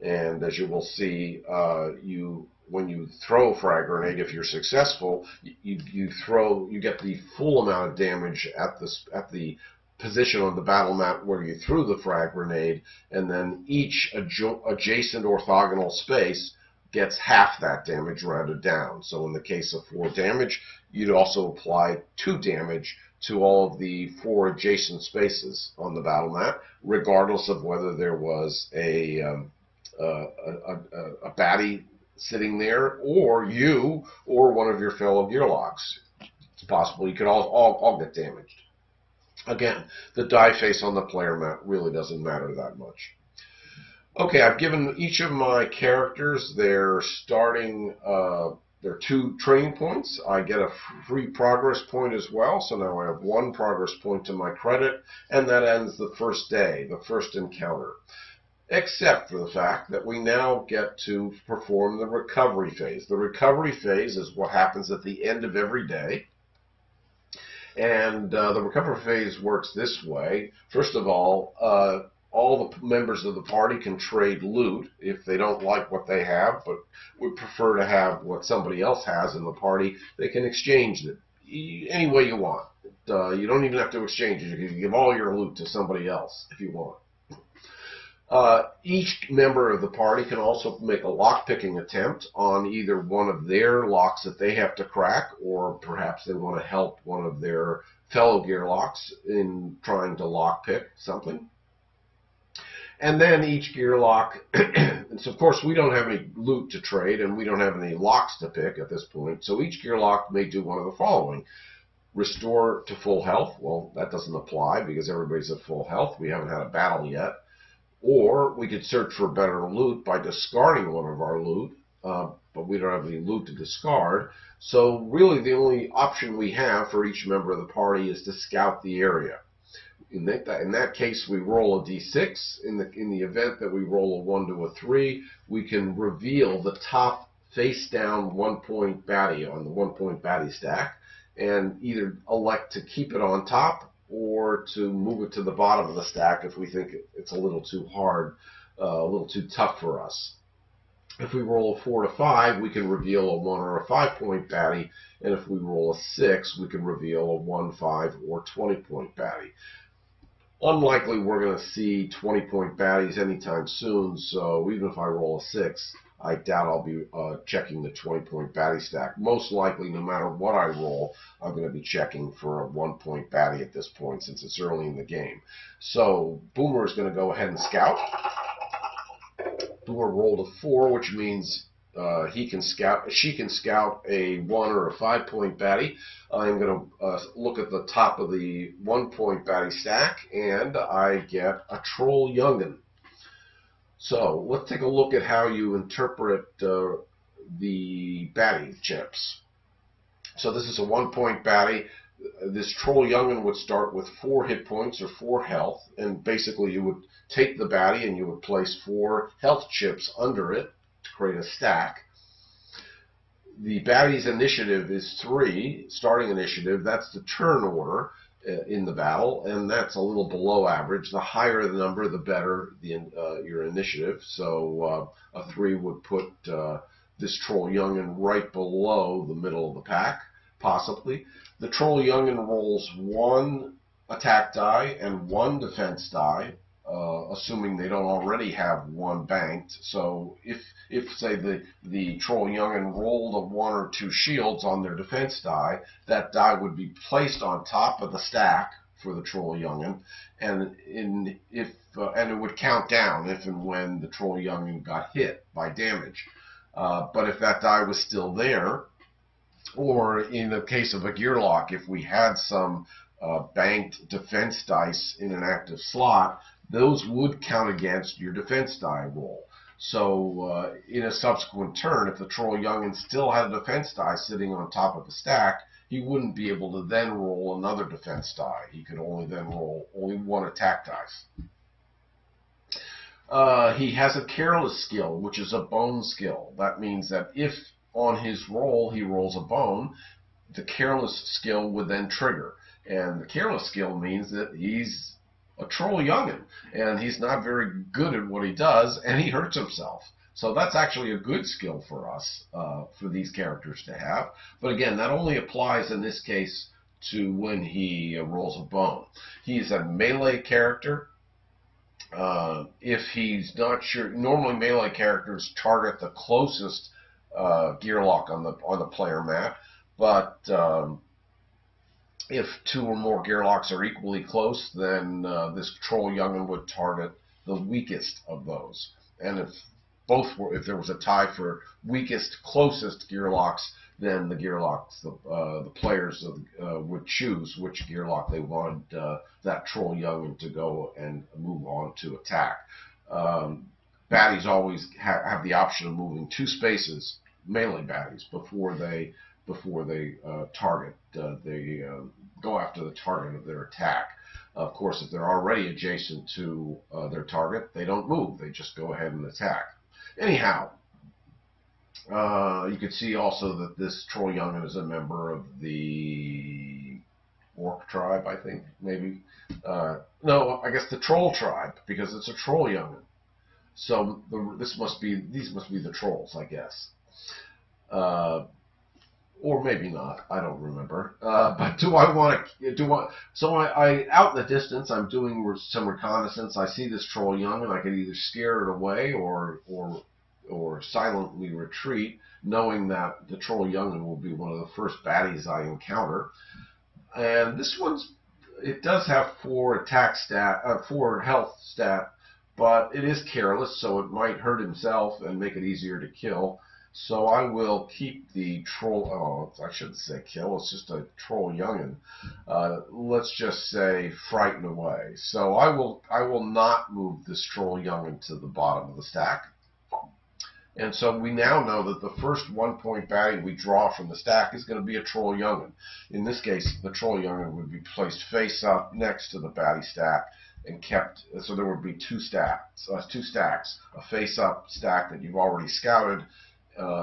And as you will see, when you throw a frag grenade, if you're successful, you get the full amount of damage at the position on the battle map where you threw the frag grenade, and then each adjacent orthogonal space gets half that damage rounded down. So in the case of 4 damage, you'd also apply 2 damage to all of the 4 adjacent spaces on the battle map, regardless of whether there was a baddie sitting there, or you, or one of your fellow Gearlocs. It's possible you could all get damaged. Again, the die face on the player map really doesn't matter that much. Okay, I've given each of my characters their starting, their 2 training points. I get a free progress point as well, so now I have 1 progress point to my credit, and that ends the first day, the first encounter. Except for the fact that we now get to perform the recovery phase. The recovery phase is what happens at the end of every day. And the recovery phase works this way. First of all the members of the party can trade loot if they don't like what they have, but would prefer to have what somebody else has in the party. They can exchange it any way you want. You don't even have to exchange it. You can give all your loot to somebody else if you want. Each member of the party can also make a lockpicking attempt on either one of their locks that they have to crack, or perhaps they want to help one of their fellow Gearlocs in trying to lockpick something. And then each Gearloc, and so of course we don't have any loot to trade, and we don't have any locks to pick at this point, so each Gearloc may do one of the following. Restore to full health. Well, that doesn't apply because everybody's at full health. We haven't had a battle yet. Or we could search for better loot by discarding one of our loot, but we don't have any loot to discard. So really the only option we have for each member of the party is to scout the area. In that case, we roll a d6. In the event that we roll a 1 to a 3, we can reveal the top face-down 1-point baddie on the 1-point baddie stack, and either elect to keep it on top or to move it to the bottom of the stack if we think it's a little too hard, a little too tough for us. If we roll a 4 to 5, we can reveal a 1 or a 5-point baddie, and if we roll a 6, we can reveal a 1, 5, or 20-point baddie. Unlikely we're going to see 20-point baddies anytime soon, so even if I roll a 6, I doubt I'll be checking the 20-point baddie stack. Most likely, no matter what I roll, I'm going to be checking for a 1-point baddie at this point, since it's early in the game. So Boomer is going to go ahead and scout. Boomer rolled a 4, which means she can scout a 1 or a 5-point baddie. I'm going to look at the top of the 1-point baddie stack, and I get a Troll Young'un. So let's take a look at how you interpret the baddie chips. So this is a 1-point baddie. This Troll Young'un would start with 4 hit points or 4 health, and basically you would take the baddie and you would place 4 health chips under it to create a stack. The baddie's initiative is 3, starting initiative. That's the turn order in the battle, and that's a little below average. The higher the number, the better your initiative. So a 3 would put this Troll Young'un right below the middle of the pack, possibly. The Troll Young'un rolls 1 attack die and 1 defense die, assuming they don't already have 1 banked. So if say the Troll Young'un rolled a 1 or 2 shields on their defense die, that die would be placed on top of the stack for the Troll Young'un, and it would count down if and when the Troll Young'un got hit by damage. But if that die was still there, or in the case of a Gearloc, if we had some banked defense dice in an active slot, those would count against your defense die roll. So in a subsequent turn, if the Troll Young'un still had a defense die sitting on top of the stack, he wouldn't be able to then roll another defense die. He could only then roll only 1 attack dice. He has a careless skill, which is a bone skill. That means that if on his roll he rolls a bone, the careless skill would then trigger. And the careless skill means that he's a Troll Young'un, and he's not very good at what he does, and he hurts himself. So that's actually a good skill for us, for these characters to have. But again, that only applies in this case to when he rolls a bone. He's a melee character. If he's not sure, normally melee characters target the closest Gearloc on the player map, but if 2 or more Gearlocs are equally close, then this Troll Young'un would target the weakest of those. And if there was a tie for weakest, closest Gearlocs, then the Gearlocs, the players would choose which Gearloc they wanted that Troll Young'un to go and move on to attack. Baddies always have the option of moving 2 spaces, melee baddies, before they target. They go after the target of their attack. Of course, if they're already adjacent to their target, they don't move. They just go ahead and attack. Anyhow, you can see also that this Troll Young'un is a member of the Orc tribe, I think, maybe. No, I guess the Troll tribe, because it's a Troll Young'un. So these must be the trolls, I guess. Or maybe not. I don't remember. But do I want to? So I out in the distance. I'm doing some reconnaissance. I see this Troll Young'un. I can either scare it away or silently retreat, knowing that the Troll Young'un will be one of the first baddies I encounter. And this it does have 4 attack stat, 4 health stat, but it is careless, so it might hurt himself and make it easier to kill. So I will keep the Troll, I shouldn't say kill, it's just a Troll Young'un. Let's just say frighten away. So I will not move this Troll Young'un to the bottom of the stack. And so we now know that the first 1-point baddie we draw from the stack is going to be a Troll Young'un. In this case, the Troll Young'un would be placed face up next to the baddie stack and kept, so there would be 2 stacks, a face up stack that you've already scouted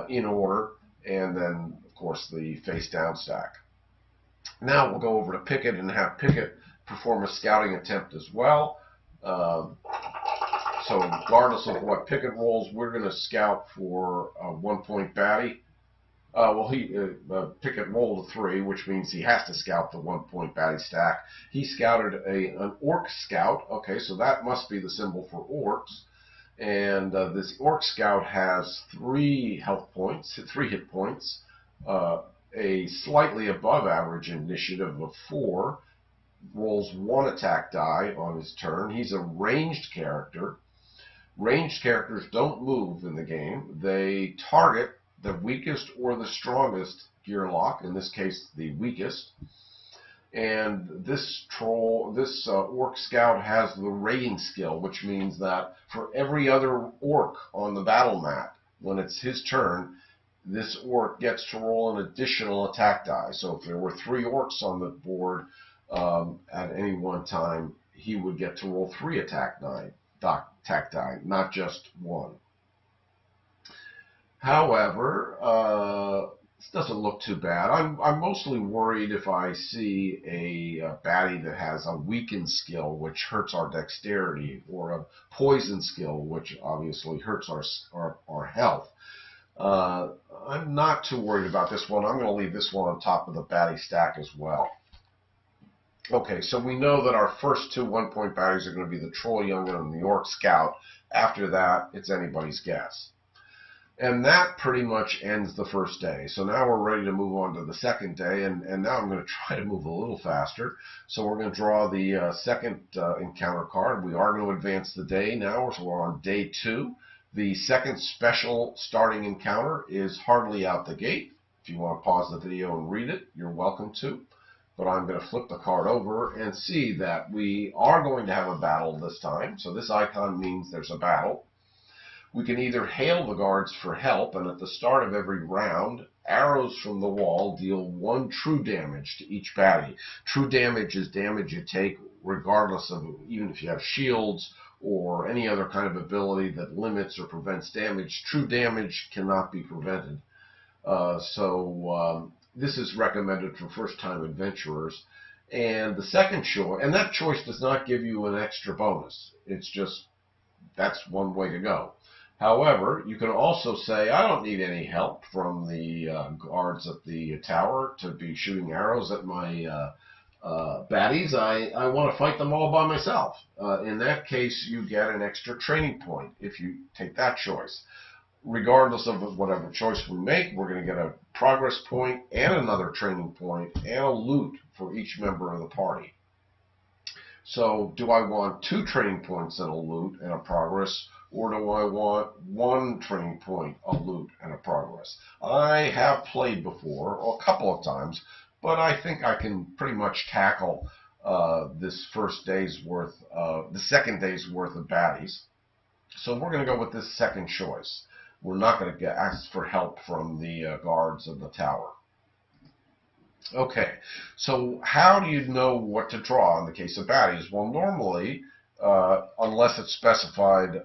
in order, and then, of course, the face down stack. Now we'll go over to Picket and have Picket perform a scouting attempt as well. So regardless of what Picket rolls, we're going to scout for a 1-point baddie. Picket rolled a 3, which means he has to scout the 1-point baddie stack. He scouted an Orc Scout. Okay, so that must be the symbol for Orcs. And this Orc Scout has 3 hit points, a slightly above average initiative of 4, rolls 1 attack die on his turn. He's a ranged character. Ranged characters don't move in the game. They target the weakest or the strongest Gearloc, in this case the weakest. And this Orc Scout has the raiding skill, which means that for every other Orc on the battle map, when it's his turn, this Orc gets to roll an additional attack die. So if there were 3 Orcs on the board at any one time, he would get to roll 3 attack die, not just 1. However, this doesn't look too bad. I'm mostly worried if I see a baddie that has a weakened skill, which hurts our dexterity, or a poison skill, which obviously hurts our health. I'm not too worried about this one. I'm going to leave this one on top of the baddie stack as well. Okay, so we know that our first 2 1-point baddies are going to be the Troll Young'un and the Orc Scout. After that, it's anybody's guess. And that pretty much ends the first day. So now we're ready to move on to the second day, and now I'm going to try to move a little faster. So we're going to draw the second encounter card. We are going to advance the day now, so we're on day 2. The second special starting encounter is hardly out the gate. If you want to pause the video and read it, you're welcome to. But I'm going to flip the card over and see that we are going to have a battle this time. So this icon means there's a battle. We can either hail the guards for help, and at the start of every round, arrows from the wall deal 1 true damage to each baddie. True damage is damage you take regardless of, even if you have shields or any other kind of ability that limits or prevents damage. True damage cannot be prevented. This is recommended for first-time adventurers. And the second choice, and that choice does not give you an extra bonus. It's just, that's one way to go. However, you can also say, I don't need any help from the guards at the tower to be shooting arrows at my baddies. I want to fight them all by myself. In that case, you get an extra training point if you take that choice. Regardless of whatever choice we make, we're going to get a progress point and another training point and a loot for each member of the party. So do I want 2 training points and a loot and a progress, or do I want 1 training point, a loot, and a progress? I have played before, a couple of times, but I think I can pretty much tackle this first day's worth, the second day's worth of baddies. So we're going to go with this second choice. We're not going to ask for help from the guards of the tower. Okay, so how do you know what to draw in the case of baddies? Well, normally, unless it's specified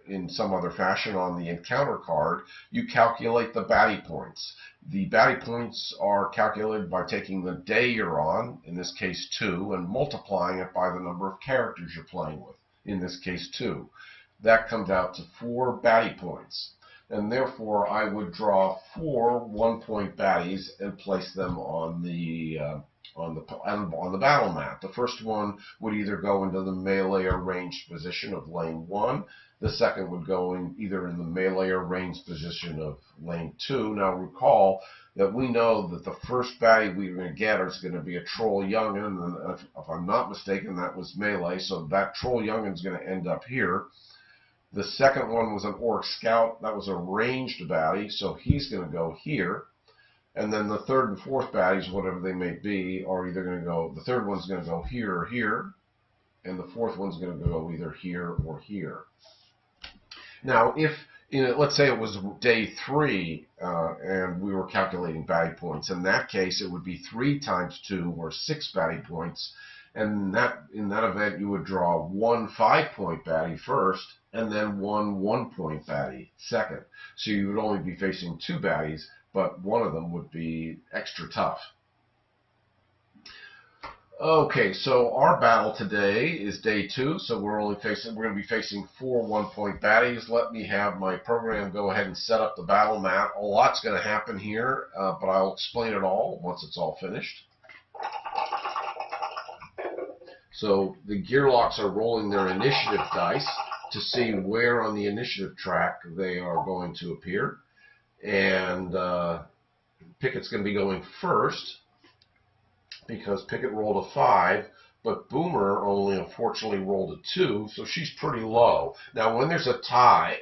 in some other fashion on the encounter card, you calculate the baddie points. The baddie points are calculated by taking the day you're on, in this case 2, and multiplying it by the number of characters you're playing with, in this case 2. That comes out to 4 baddie points. And therefore, I would draw 4 1-point baddies and place them on the battle map. The first one would either go into the melee or ranged position of lane 1. The second would go in either in the melee or ranged position of lane 2. Now recall that we know that the first baddie we're going to get is going to be a troll youngin, and if I'm not mistaken, that was melee. So that troll youngin is going to end up here. The second one was an orc scout. That was a ranged baddie, so he's going to go here. And then the third and fourth baddies, whatever they may be, are either going to go, the third one's going to go here or here, and the fourth one's going to go either here or here. Now, if, let's say it was day 3, and we were calculating baddie points, in that case, it would be 3 times 2, or 6 baddie points. And in that event, you would draw 1 5-point baddie first, and then 1 1-point baddie second. So you would only be facing 2 baddies, but one of them would be extra tough. Okay, so our battle today is day 2, so we're going to be facing 4 1-point baddies. Let me have my program go ahead and set up the battle map. A lot's going to happen here, but I'll explain it all once it's all finished. So the Gearlocs are rolling their initiative dice to see where on the initiative track they are going to appear. And Picket's going to be going first because Picket rolled a 5, but Boomer only unfortunately rolled a 2, so she's pretty low. Now, when there's a tie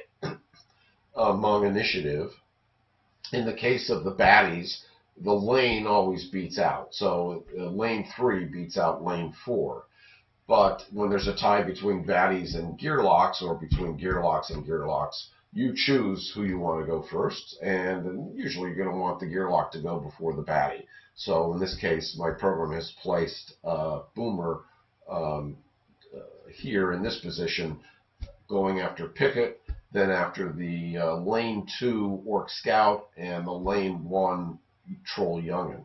among initiative, in the case of the baddies, the lane always beats out. So lane 3 beats out lane 4. But when there's a tie between baddies and Gearlocs, or between Gearlocs and Gearlocs, you choose who you want to go first, and usually you're going to want the Gearloc to go before the baddie. So in this case, my program has placed Boomer here in this position, going after Picket, then after the lane 2 Orc Scout, and the lane 1 Troll Youngin.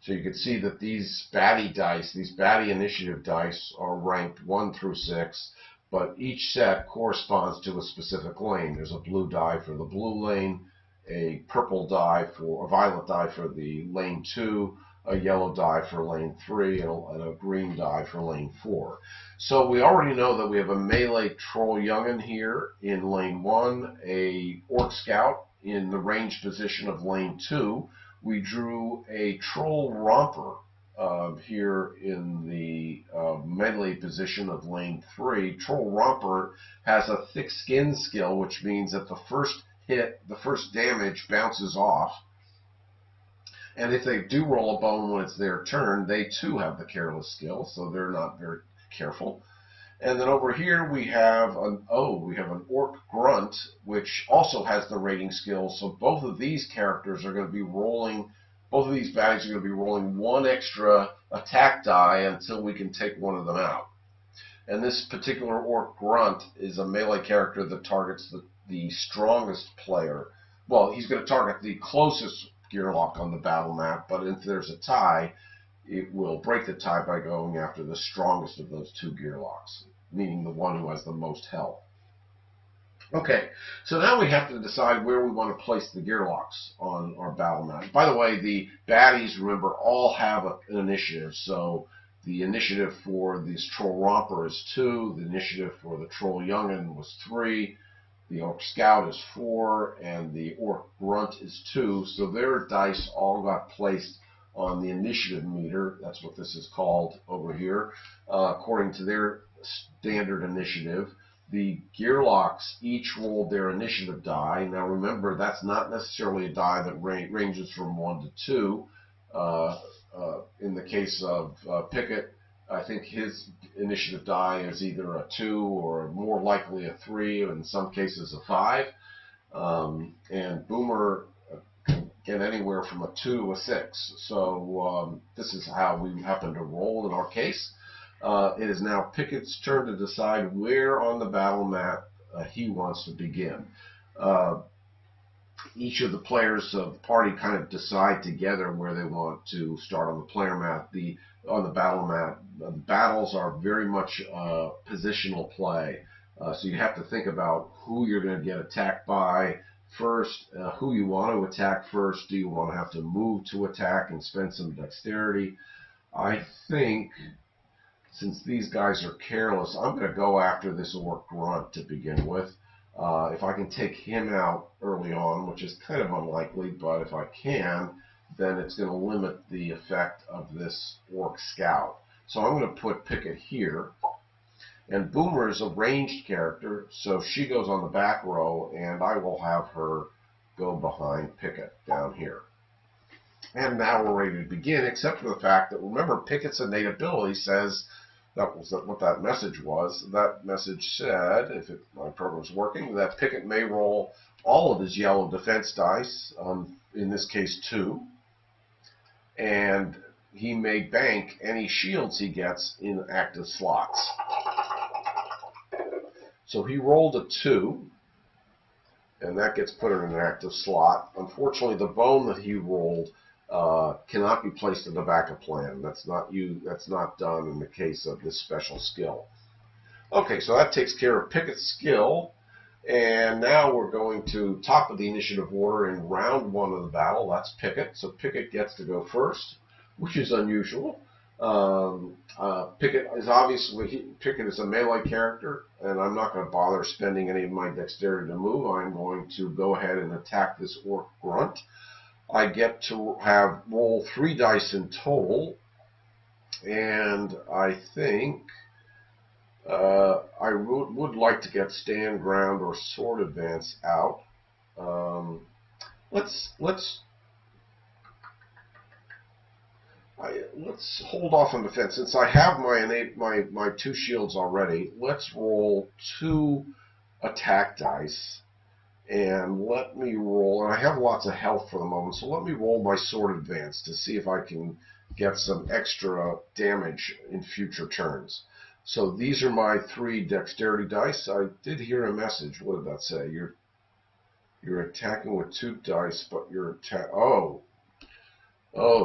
So you can see that these baddie dice, these baddie initiative dice, are ranked 1 through 6, but each set corresponds to a specific lane. There's a blue die for the blue lane, a purple die for, a violet die for the lane 2, a yellow die for lane 3, and a green die for lane 4. So we already know that we have a melee Troll Youngin here in lane 1, a Orc Scout in the ranged position of lane 2. We drew a Troll Romper here in the melee position of lane 3. Troll Romper has a thick skin skill, which means that the first hit, the first damage bounces off. And if they do roll a bone when it's their turn, they too have the careless skill, so they're not very careful. And then over here we have an Orc Grunt, which also has the rating skill. So both of these characters are going to be rolling, both of these baddies are going to be rolling 1 extra attack die until we can take one of them out. And this particular Orc Grunt is a melee character that targets the strongest player. Well, he's going to target the closest Gearloc on the battle map, but if there's a tie, it will break the tie by going after the strongest of those 2 Gearlocs, meaning the one who has the most health. Okay, so now we have to decide where we want to place the Gearlocs on our battle map. By the way, the baddies, remember, all have an initiative. So the initiative for this Troll Romper is 2, the initiative for the Troll Youngin was 3, the Orc Scout is 4, and the Orc Grunt is 2. So their dice all got placed on the initiative meter. That's what this is called over here, according to their standard initiative. The Gearlocs each rolled their initiative die. Now remember, that's not necessarily a die that ranges from 1 to 2. In the case of Picket, I think his initiative die is either a 2 or more likely a 3, or in some cases a 5. And Boomer can get anywhere from a 2 to a 6. So this is how we happen to roll in our case. It is now Picket's turn to decide where on the battle map he wants to begin. Each of the players of the party kind of decide together where they want to start on the player map, on the battle map. The battles are very much positional play, so you have to think about who you're going to get attacked by first, who you want to attack first. Do you want to have to move to attack and spend some dexterity? I think, since these guys are careless, I'm going to go after this Orc Grunt to begin with. If I can take him out early on, which is kind of unlikely, but if I can, then it's going to limit the effect of this Orc Scout. So I'm going to put Picket here. And Boomer is a ranged character, so she goes on the back row, and I will have her go behind Picket down here. And now we're ready to begin, except for the fact that, remember, Picket's innate ability says, that was what that message was. That message said, if my program's working, that Picket may roll all of his yellow defense dice, in this case 2, and he may bank any shields he gets in active slots. So he rolled a 2, and that gets put in an active slot. Unfortunately, the bone that he rolled cannot be placed in the backup plan. That's not done in the case of this special skill. Okay, so that takes care of Picket's skill, and now we're going to top of the initiative order in round 1 of the battle. That's Picket, so Picket gets to go first, which is unusual. Picket is a melee character, and I'm not going to bother spending any of my dexterity to move. I'm going to go ahead and attack this Orc Grunt. I get to roll 3 dice in total, and I think I would like to get stand ground or sword advance out. Let's hold off on defense. Since I have my 2 shields already, let's roll 2 attack dice. And let me roll, and I have lots of health for the moment, so let me roll my sword advance to see if I can get some extra damage in future turns. So these are my 3 dexterity dice. I did hear a message. What did that say? You're attacking with 2 dice, but you're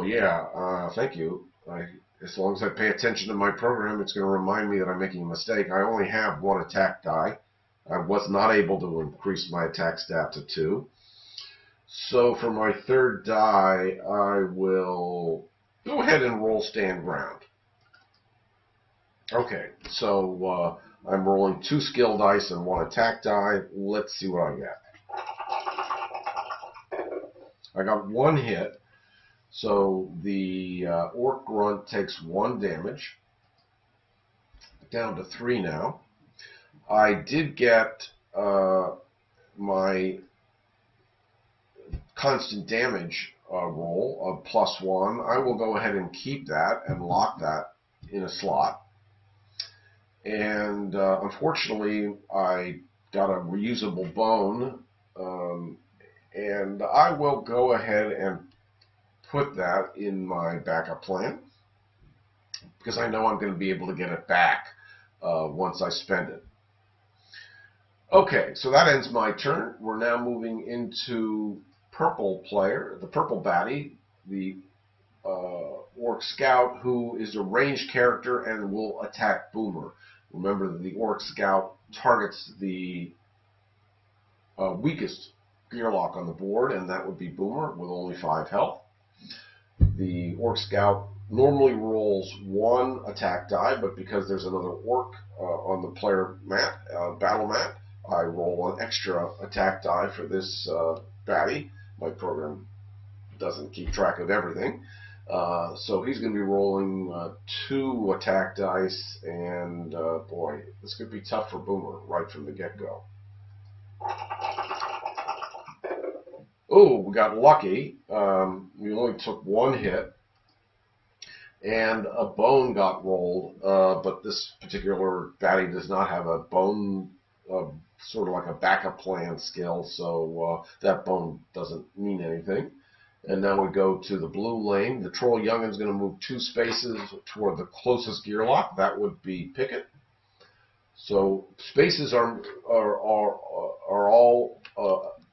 yeah. Thank you. As long as I pay attention to my program, it's going to remind me that I'm making a mistake. I only have 1 attack die. I was not able to increase my attack stat to 2. So for my 3rd die, I will go ahead and roll stand ground. Okay, so I'm rolling 2 skill dice and 1 attack die. Let's see what I get. I got 1 hit, so the Orc Grunt takes 1 damage. Down to 3 now. I did get my constant damage roll of +1. I will go ahead and keep that and lock that in a slot. And unfortunately, I got a reusable bone, and I will go ahead and put that in my backup plan, because I know I'm going to be able to get it back once I spend it. Okay, so that ends my turn. We're now moving into purple player, the purple baddie, the Orc Scout, who is a ranged character and will attack Boomer. Remember that the Orc Scout targets the weakest Gearloc on the board, and that would be Boomer with only 5 health. The Orc Scout normally rolls 1 attack die, but because there's another Orc on the player mat, battle mat, I roll an extra attack die for this baddie. My program doesn't keep track of everything. So he's going to be rolling 2 attack dice, and boy, this could be tough for Boomer right from the get-go. Oh, we got lucky. We only took 1 hit, and a bone got rolled, but this particular baddie does not have a bone, sort of like a backup plan skill, so that bone doesn't mean anything. And now we go to the blue lane. The Troll Youngin's going to move 2 spaces toward the closest Gearloc. That would be Picket. So spaces are all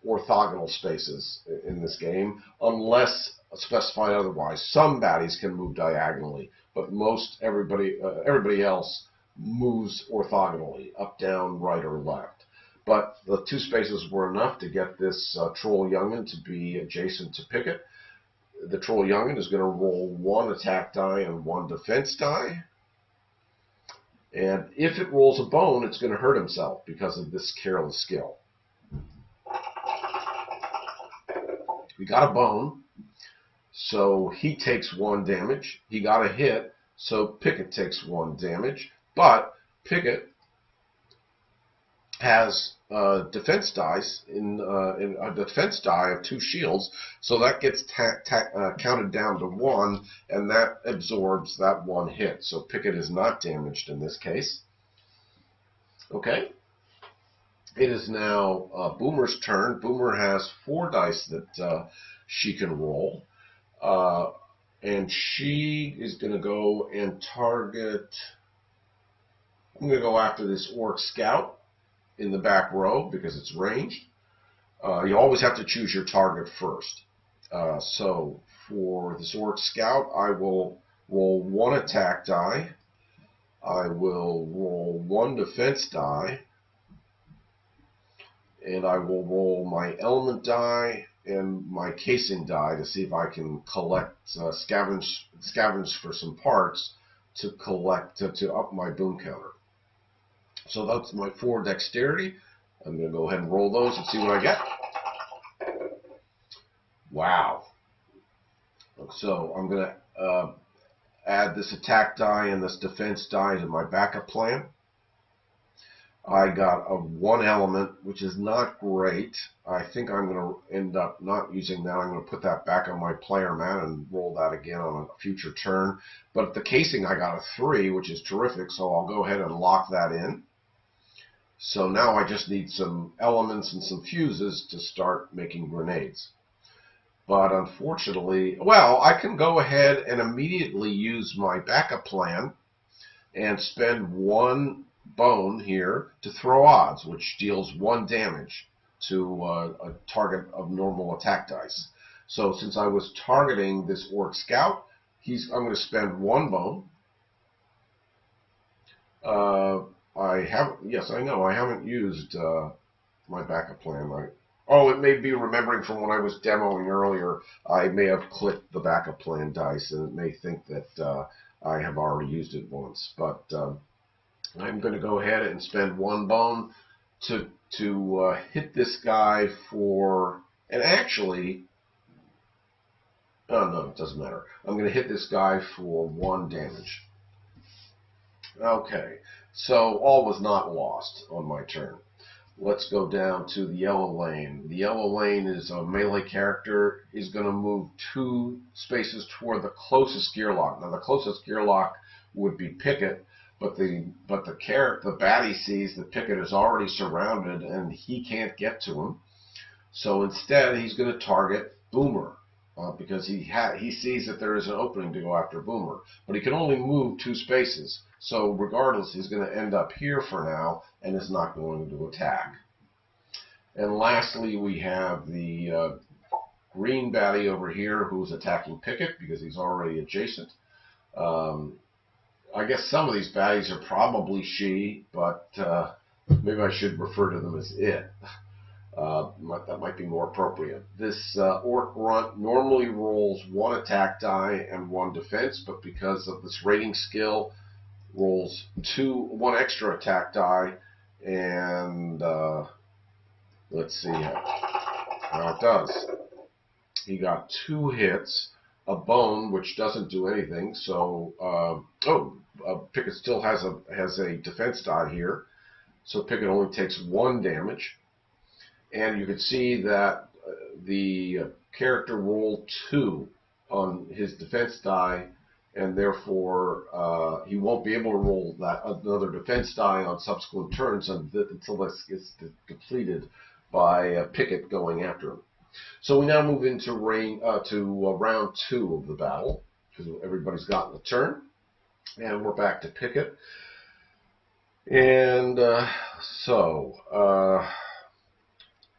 orthogonal spaces in this game, unless specified otherwise. Some baddies can move diagonally, but everybody else moves orthogonally, up, down, right, or left. But the 2 spaces were enough to get this Troll Youngin to be adjacent to Picket. The Troll Youngin is going to roll 1 attack die and 1 defense die. And if it rolls a bone, it's going to hurt himself because of this careless skill. We got a bone, so he takes 1 damage. He got a hit, so Picket takes 1 damage. But Picket has defense dice in a defense die of 2 shields, so that gets counted down to 1, and that absorbs that 1 hit. So Picket is not damaged in this case. Okay. It is now Boomer's turn. Boomer has 4 dice that she can roll, and she is going to go and target. I'm going to go after this Orc Scout in the back row because it's ranged. You always have to choose your target first. So for this Orc Scout, I will roll 1 attack die. I will roll 1 defense die. And I will roll my element die and my casing die to see if I can collect, scavenge for some parts to collect, to up my boom counter. So that's my 4 dexterity. I'm going to go ahead and roll those and see what I get. Wow. So I'm going to add this attack die and this defense die to my backup plan. I got a 1 element, which is not great. I think I'm going to end up not using that. I'm going to put that back on my player mat and roll that again on a future turn. But the casing, I got a 3, which is terrific, so I'll go ahead and lock that in. So now I just need some elements and some fuses to start making grenades. But unfortunately, well, I can go ahead and immediately use my backup plan and spend 1 bone here to throw odds, which deals 1 damage to a target of normal attack dice. So since I was targeting this Orc Scout, I'm going to spend 1 bone. I haven't used my backup plan. It may be remembering from when I was demoing earlier, I may have clicked the backup plan dice, and it may think that I have already used it once. But I'm going to go ahead and spend 1 bone to hit this guy for, and actually, oh no, it doesn't matter. I'm going to hit this guy for 1 damage. Okay, so all was not lost on my turn. Let's go down to the yellow lane. The yellow lane is a melee character. He's going to move 2 spaces toward the closest Gearloc. Now the closest Gearloc would be Picket, but the baddie sees that Picket is already surrounded and he can't get to him. So instead, he's going to target Boomer because he sees that there is an opening to go after Boomer. But he can only move 2 spaces. So regardless, he's going to end up here for now and is not going to attack. And lastly, we have the green baddie over here who's attacking Picket because he's already adjacent. I guess some of these baddies are probably she, but maybe I should refer to them as it. That might be more appropriate. This Orc Grunt normally rolls 1 attack die and 1 defense, but because of this rating skill, rolls 1 extra attack die, and let's see how it does. He got 2 hits, a bone, which doesn't do anything, so, Picket still has a defense die here, so Picket only takes 1 damage. And you can see that the character rolled 2 on his defense die, and therefore he won't be able to roll that another defense die on subsequent turns until this gets depleted by Picket going after him. So we now move into round 2 of the battle, because everybody's gotten a turn, and we're back to Picket. And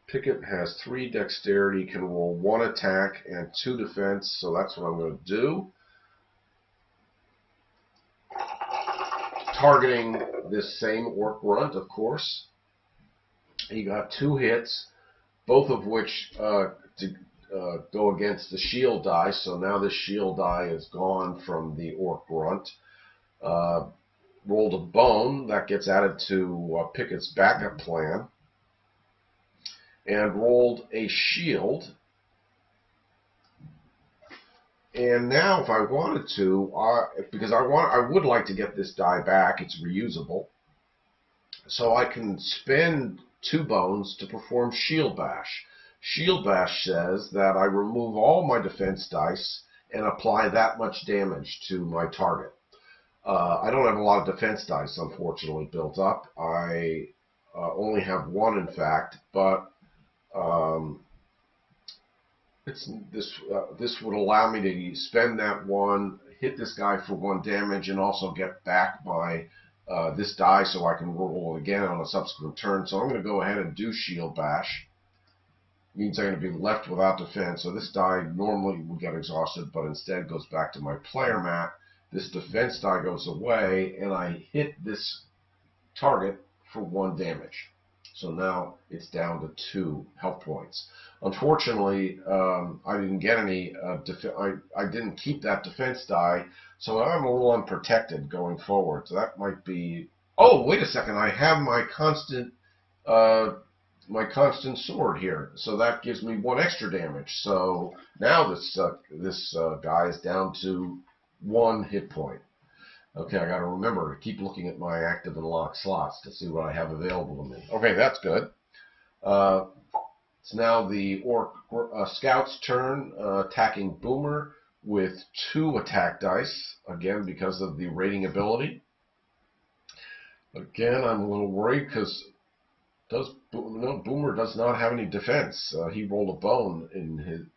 Picket has 3 dexterity, can roll 1 attack and 2 defense, so that's what I'm going to do. Targeting this same Orc Grunt, of course. He got 2 hits, both of which go against the shield die, so now this shield die is gone from the Orc Grunt. Rolled a bone, that gets added to Picket's backup plan. And rolled a shield. And now, if I wanted to, because I would like to get this die back, it's reusable. So I can spend 2 bones to perform Shield Bash. Shield Bash says that I remove all my defense dice and apply that much damage to my target. I don't have a lot of defense dice, unfortunately, built up. I only have 1, in fact, but this would allow me to spend that 1, hit this guy for 1 damage, and also get back my this die so I can roll it again on a subsequent turn. So I'm going to go ahead and do Shield Bash. Means I'm going to be left without defense. So this die normally would get exhausted, but instead goes back to my player mat. This defense die goes away, and I hit this target for 1 damage. So now it's down to 2 health points. Unfortunately, I didn't get any. I didn't keep that defense die, so I'm a little unprotected going forward. So that might be. Oh, wait a second! I have my constant sword here, so that gives me 1 extra damage. So now this guy is down to 1 hit point. Okay, I got to remember to keep looking at my active and locked slots to see what I have available to me. Okay, that's good. It's now the Orc Scout's turn, attacking Boomer with 2 attack dice, again because of the rating ability. Again, I'm a little worried because Boomer does not have any defense. He rolled a bone in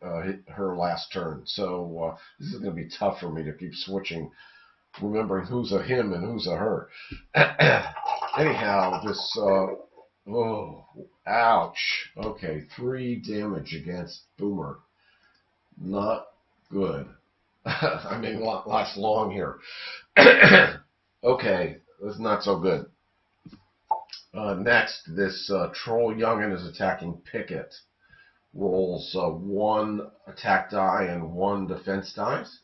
her last turn, so this is going to be tough for me to keep switching, remembering who's a him and who's a her. Anyhow, this, ouch. Okay, 3 damage against Boomer. Not good. I mean, last long here. Okay, that's not so good. Next, this Troll Youngin is attacking Picket. Rolls 1 attack die and 1 defense dice.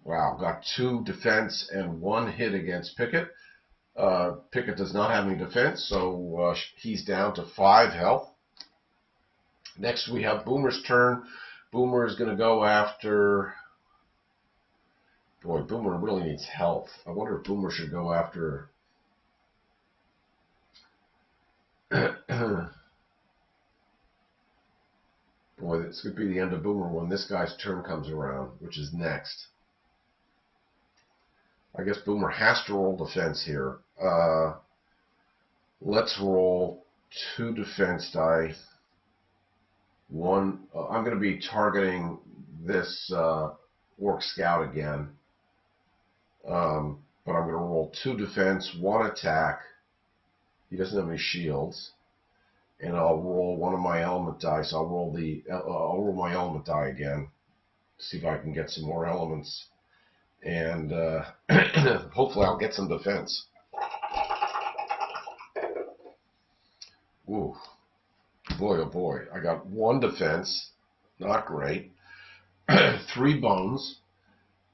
Wow, got 2 defense and 1 hit against Picket. Picket does not have any defense, so he's down to 5 health. Next, we have Boomer's turn. Boomer is going to go after... Boy, Boomer really needs health. I wonder if Boomer should go after... Boy, this could be the end of Boomer when this guy's turn comes around, which is next. I guess Boomer has to roll defense here. Let's roll 2 defense die. 1. I'm going to be targeting this Orc Scout again. But I'm going to roll 2 defense, 1 attack. He doesn't have any shields. And I'll roll one of my element dice. I'll roll my element die again. See if I can get some more elements. And hopefully I'll get some defense. Ooh, boy, oh boy. I got 1 defense. Not great. 3 bones.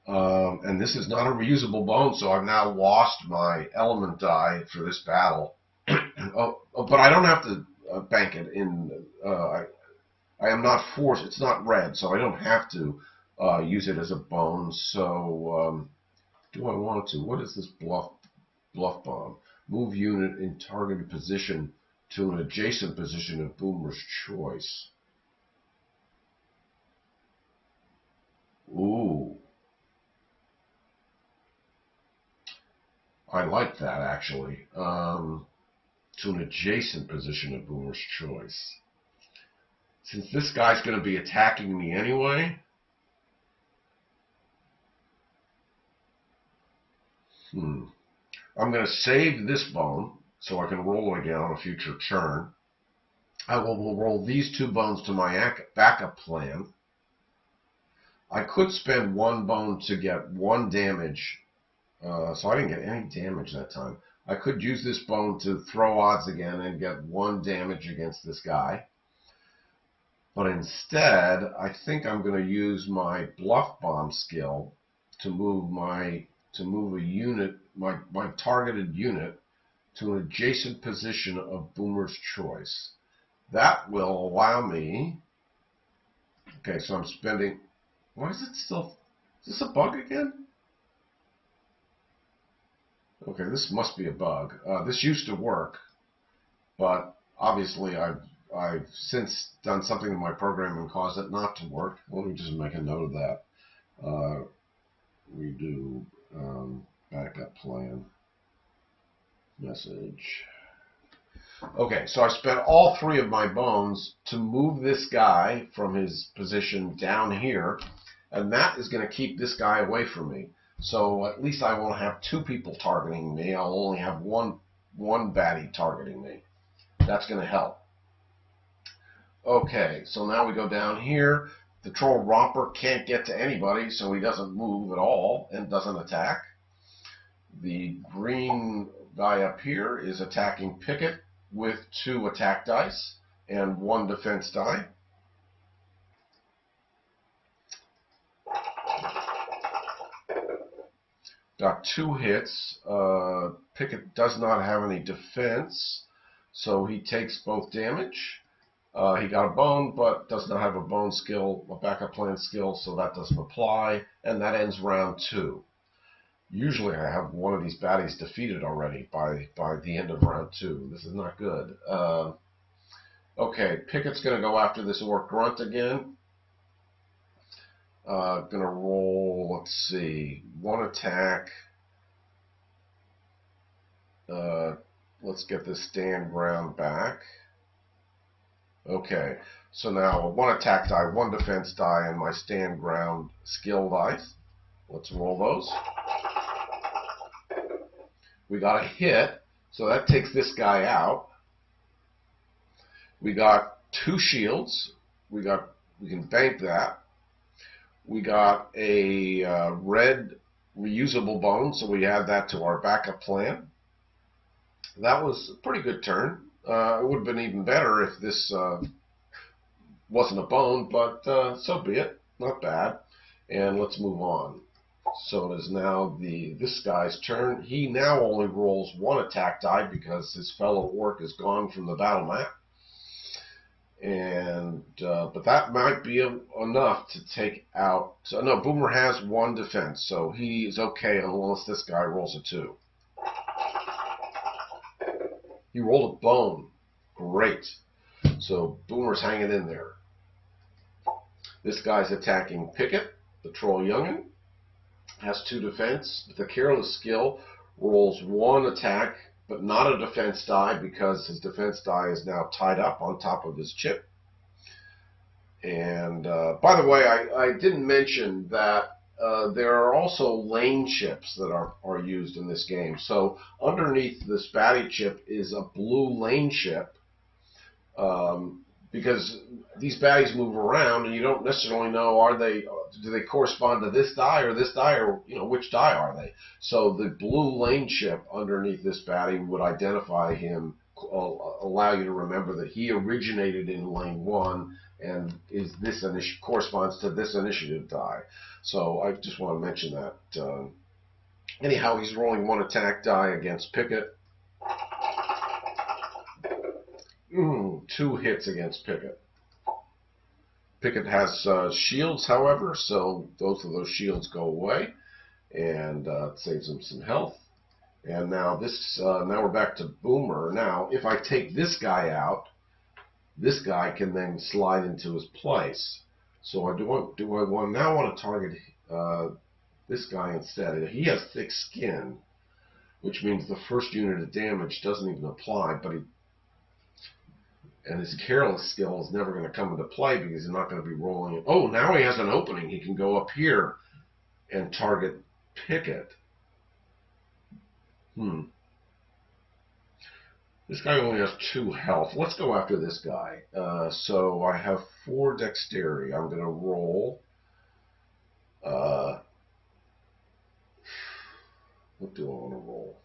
And this is not a reusable bone, so I've now lost my element die for this battle. But I don't have to bank it in. I am not forced. It's not red, so I don't have to use it as a bone. So do I want to? What is this bluff bomb? Move unit in targeted position to an adjacent position of Boomer's choice. Ooh. I like that, actually. To an adjacent position of Boomer's choice. Since this guy's going to be attacking me anyway, I'm going to save this bone so I can roll it again on a future turn. I will roll these 2 bones to my backup plan. I could spend 1 bone to get 1 damage, so I didn't get any damage that time. I could use this bone to throw odds again and get 1 damage against this guy. But instead, I think I'm going to use my bluff bomb skill to move a unit, my targeted unit, to an adjacent position of Boomer's choice. That will allow me. Okay, so I'm spending. Why is it still? Is this a bug again? Okay, this must be a bug. This used to work, but obviously I've since done something in my program and caused it not to work. Let me just make a note of that. Redo backup plan message. Okay, so I spent all 3 of my bones to move this guy from his position down here, and that is going to keep this guy away from me. So at least I won't have 2 people targeting me. I'll only have one baddie targeting me. That's going to help. Okay, so now we go down here. The troll romper can't get to anybody, so he doesn't move at all and doesn't attack. The green guy up here is attacking Picket with 2 attack dice and 1 defense die. Got 2 hits. Picket does not have any defense, so he takes both damage. He got a bone, but does not have a bone skill, a backup plan skill, so that doesn't apply, and that ends round 2. Usually I have one of these baddies defeated already by the end of round 2. This is not good. Okay, Picket's going to go after this Orc Grunt again. Going to roll, let's see, 1 attack. Let's get this stand ground back. Okay, so now 1 attack die, 1 defense die, and my stand ground skill dice. Let's roll those. We got a hit, so that takes this guy out. We got 2 shields. We can bank that. We got a red reusable bone, so we add that to our backup plan. That was a pretty good turn. It would have been even better if this wasn't a bone, but so be it. Not bad. And let's move on. So it is now this guy's turn. He now only rolls 1 attack die because his fellow orc is gone from the battle map. And but that might be enough to take out. So no, Boomer has 1 defense, so he is okay unless this guy rolls a 2. He rolled a bone. Great. So Boomer's hanging in there. This guy's attacking Picket, the troll youngin. Has 2 defense. With a careless skill, rolls 1 attack, but not a defense die because his defense die is now tied up on top of his chip. And by the way, I didn't mention that there are also lane chips that are used in this game. So underneath this baddie chip is a blue lane chip because these baddies move around and you don't necessarily know do they correspond to this die or which die are they. So the blue lane chip underneath this baddie would identify him allow you to remember that he originated in lane 1 and corresponds to this initiative die. So I just want to mention that. Anyhow, he's rolling 1 attack die against Picket. 2 hits against Picket. Picket has shields, however, so both of those shields go away, and it saves him some health. And now now we're back to Boomer. Now, if I take this guy out, this guy can then slide into his place. So I want to target this guy instead. He has thick skin, which means the first unit of damage doesn't even apply, and his careless skill is never going to come into play because he's not going to be rolling it. Oh, now he has an opening. He can go up here and target Picket. This guy only has 2 health. Let's go after this guy. So I have 4 dexterity. I'm going to roll. What do I want to roll?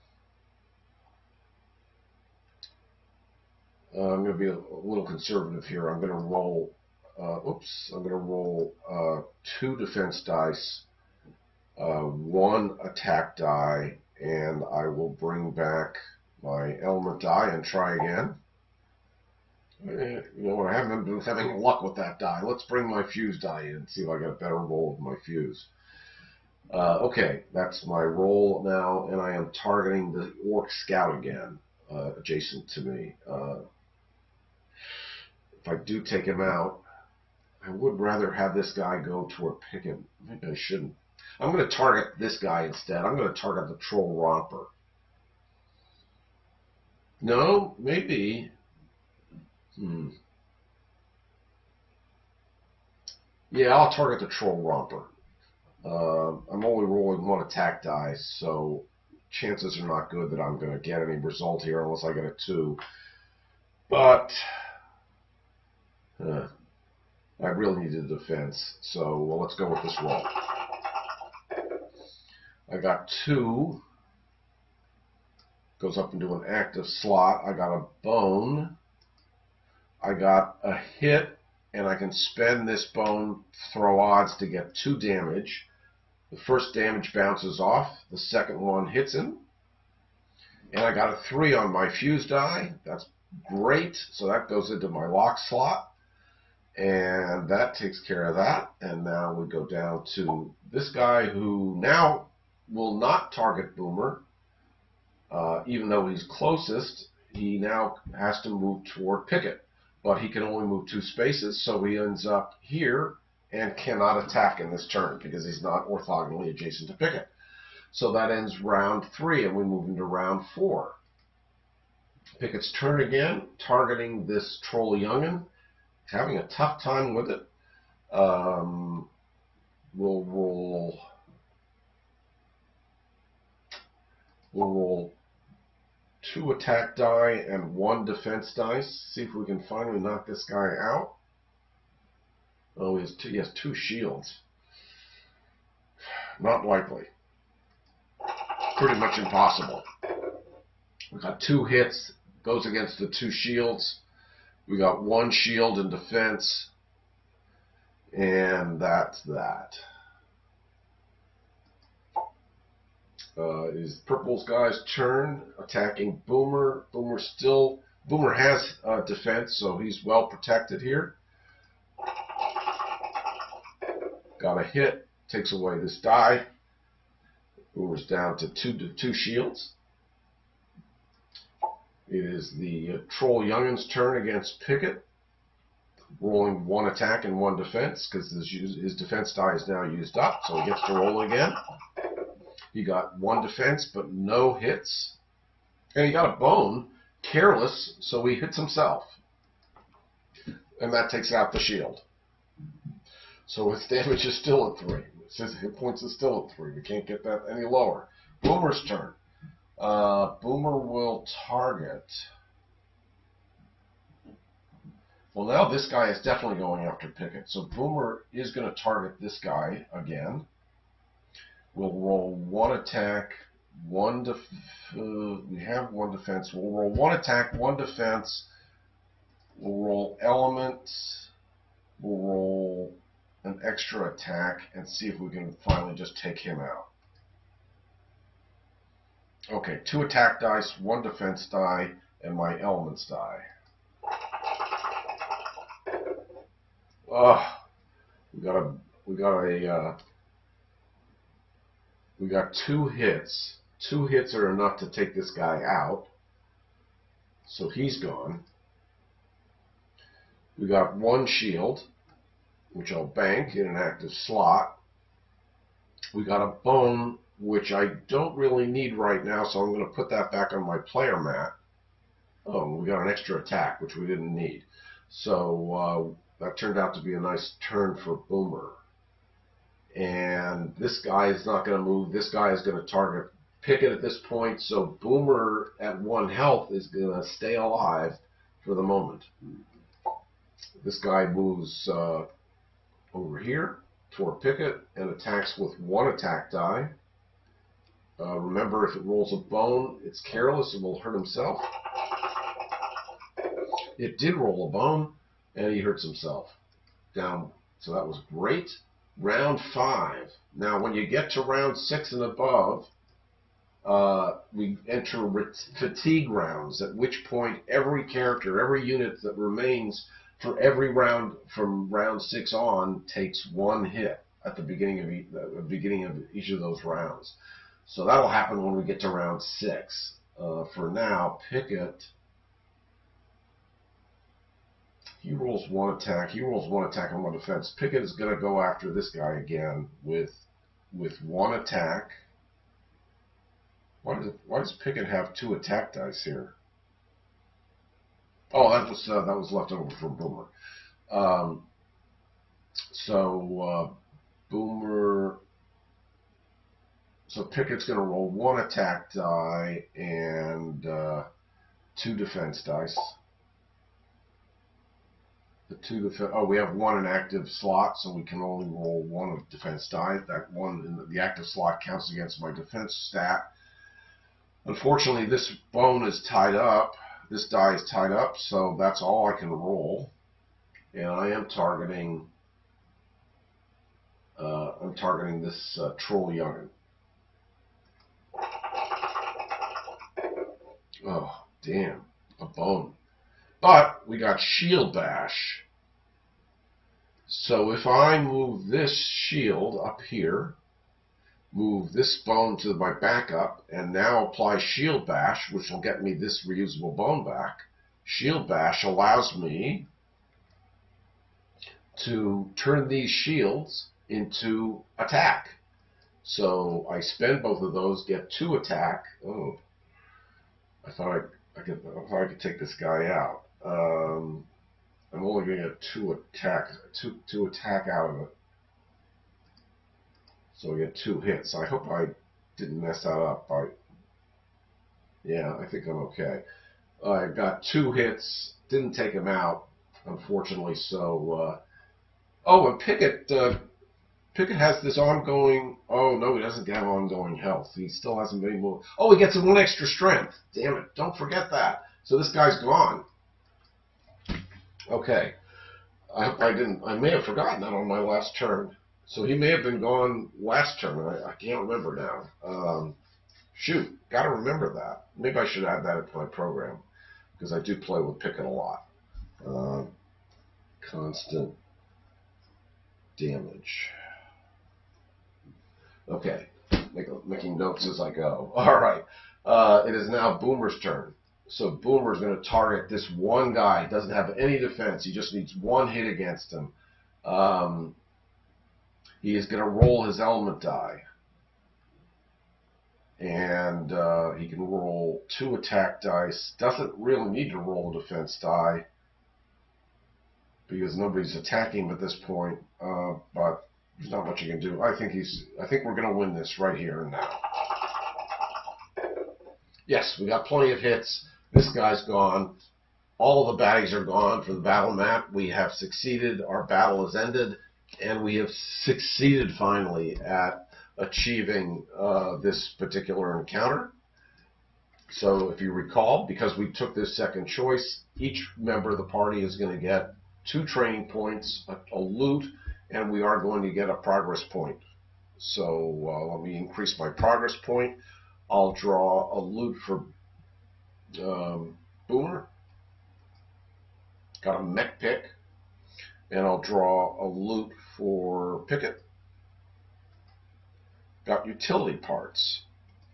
I'm going to be a little conservative here. I'm going to roll. I'm going to roll 2 defense dice, 1 attack die, and I will bring back my element die and try again. You know what? I haven't been having luck with that die. Let's bring my fuse die in and see if I get a better roll with my fuse. Okay, that's my roll now, and I am targeting the Orc Scout again, adjacent to me. If I do take him out, I would rather have this guy go toward Picket. Maybe I shouldn't. I'm going to target this guy instead. I'm going to target the Troll Romper. No, maybe. Yeah, I'll target the Troll Romper. I'm only rolling 1 attack die, so chances are not good that I'm going to get any result here unless I get a 2. But I really need a defense, so let's go with this roll. I got 2. Goes up into an active slot. I got a bone. I got a hit, and I can spend this bone throw odds to get 2 damage. The first damage bounces off. The second one hits him. And I got a 3 on my fuse die. That's great. So that goes into my lock slot. And that takes care of that. And now we go down to this guy who now will not target Boomer. Even though he's closest, he now has to move toward Picket. But he can only move 2 spaces, so he ends up here and cannot attack in this turn because he's not orthogonally adjacent to Picket. So that ends round 3, and we move into round 4. Picket's turn again, targeting this Troll Youngin, having a tough time with it. We'll roll 2 attack die and 1 defense dice. See if we can finally knock this guy out. Oh, he has 2 shields. Not likely. Pretty much impossible. We got 2 hits. Goes against the 2 shields. We got 1 shield in defense. And that's that. Is Purple's guy's turn, attacking Boomer. Boomer has defense, so he's well protected here. Got a hit, takes away this die. Boomer's down to 2 shields. It is the Troll Youngin's turn against Picket, rolling 1 attack and 1 defense because his defense die is now used up, so he gets to roll again. He got 1 defense, but no hits. And he got a bone, careless, so he hits himself. And that takes out the shield. So his damage is still at 3. His hit points is still at 3. We can't get that any lower. Boomer's turn. Boomer will target. Well, now this guy is definitely going after Picket. So Boomer is going to target this guy again. We'll roll 1 attack we have one defense. We'll roll one attack, one defense. We'll roll elements. We'll roll an extra attack and see if we can finally just take him out. Okay, 2 attack dice, 1 defense die, and my elements die. We got 2 hits. 2 hits are enough to take this guy out. So he's gone. We got 1 shield, which I'll bank in an active slot. We got a bone, which I don't really need right now, so I'm going to put that back on my player mat. Oh, we got an extra attack, which we didn't need. So that turned out to be a nice turn for Boomer. And this guy is not going to move. This guy is going to target Picket at this point, so Boomer at 1 health is going to stay alive for the moment. This guy moves over here toward Picket and attacks with 1 attack die. Remember, if it rolls a bone, it's careless, it will hurt himself. It did roll a bone, and he hurts himself. Down, so that was great. Round 5. Now, when you get to round 6 and above, we enter fatigue rounds, at which point every character, every unit that remains for every round from round 6 on takes 1 hit at the beginning of each of those rounds. So that'll happen when we get to round 6. For now, Picket, he rolls 1 attack. He rolls 1 attack and 1 defense. Picket is going to go after this guy again with 1 attack. Why does Picket have 2 attack dice here? Oh, that was left over from Boomer. Boomer. So Picket's going to roll 1 attack die and 2 defense dice. We have 1 in active slot, so we can only roll 1 of defense die. That 1 in the active slot counts against my defense stat. Unfortunately, this bone is tied up. This die is tied up, so that's all I can roll. And I am targeting. I'm targeting this troll youngin. Oh, damn, a bone. But we got shield bash. So if I move this shield up here, move this bone to my backup, and now apply shield bash, which will get me this reusable bone back. Shield bash allows me to turn these shields into attack. So I spend both of those, get 2 attack. Oh, I thought I could take this guy out. I'm only going to get 2 attack out of it. So we get 2 hits. I hope I didn't mess that up. Yeah, I think I'm okay. I got 2 hits. Didn't take him out, unfortunately. So, oh, and Picket has this ongoing. Oh no, he doesn't have ongoing health. He still hasn't been able. Oh, he gets 1 extra strength. Damn it! Don't forget that. So this guy's gone. Okay. I may have forgotten that on my last turn. So he may have been gone last turn. I can't remember now. Shoot, got to remember that. Maybe I should add that into my program, because I do play with Picket a lot. Constant damage. Okay, making notes as I go. All right, it is now Boomer's turn. So Boomer's going to target this 1 guy. He doesn't have any defense. He just needs 1 hit against him. He is going to roll his element die. And he can roll 2 attack dice. Doesn't really need to roll a defense die, because nobody's attacking him at this point. But there's not much you can do. I think we're going to win this right here and now. Yes, we got plenty of hits. This guy's gone. All of the baddies are gone from the battle map. We have succeeded. Our battle has ended. And we have succeeded finally at achieving this particular encounter. So if you recall, because we took this second choice, each member of the party is going to get 2 training points, a loot, and we are going to get a progress point. So let me increase my progress point. I'll draw a loot for Boomer. Got a mech pick. And I'll draw a loot for Picket. Got utility parts.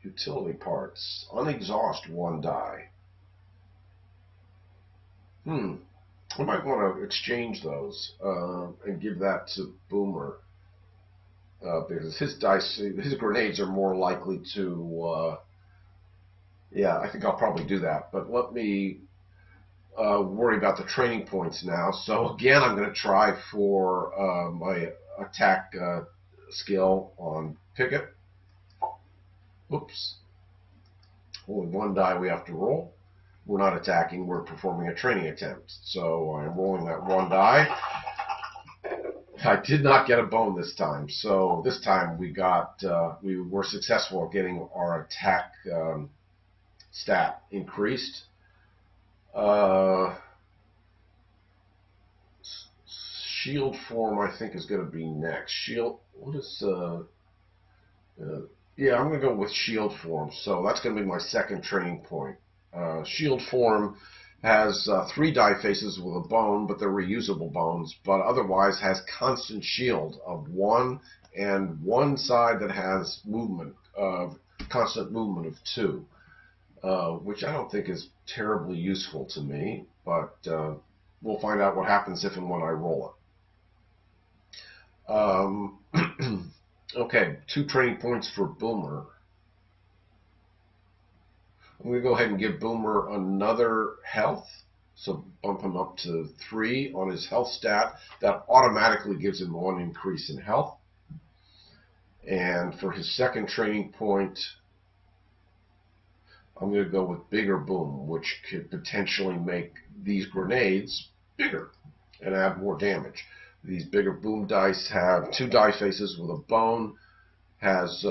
Utility parts. Unexhaust 1 die. I might want to exchange those and give that to Boomer. Because his grenades are more likely to, yeah, I think I'll probably do that. But let me worry about the training points now. So again, I'm going to try for my attack skill on Picket. Oops. Only 1 die we have to roll. We're not attacking, we're performing a training attempt. So I'm rolling that 1 die. I did not get a bone this time, so this time we were successful at getting our attack stat increased. Shield form, I think, is going to be next. Shield, what is yeah, I'm going to go with shield form, so that's going to be my second training point. Shield form has 3 die faces with a bone, but they're reusable bones, but otherwise has constant shield of 1 and 1 side that has movement, constant movement of 2, which I don't think is terribly useful to me, but we'll find out what happens if and when I roll it. Okay, 2 training points for Boomer. I'm going to go ahead and give Boomer another health, so bump him up to 3 on his health stat. That automatically gives him 1 increase in health. And for his second training point, I'm going to go with Bigger Boom, which could potentially make these grenades bigger and add more damage. These Bigger Boom dice have 2 die faces with a bone, has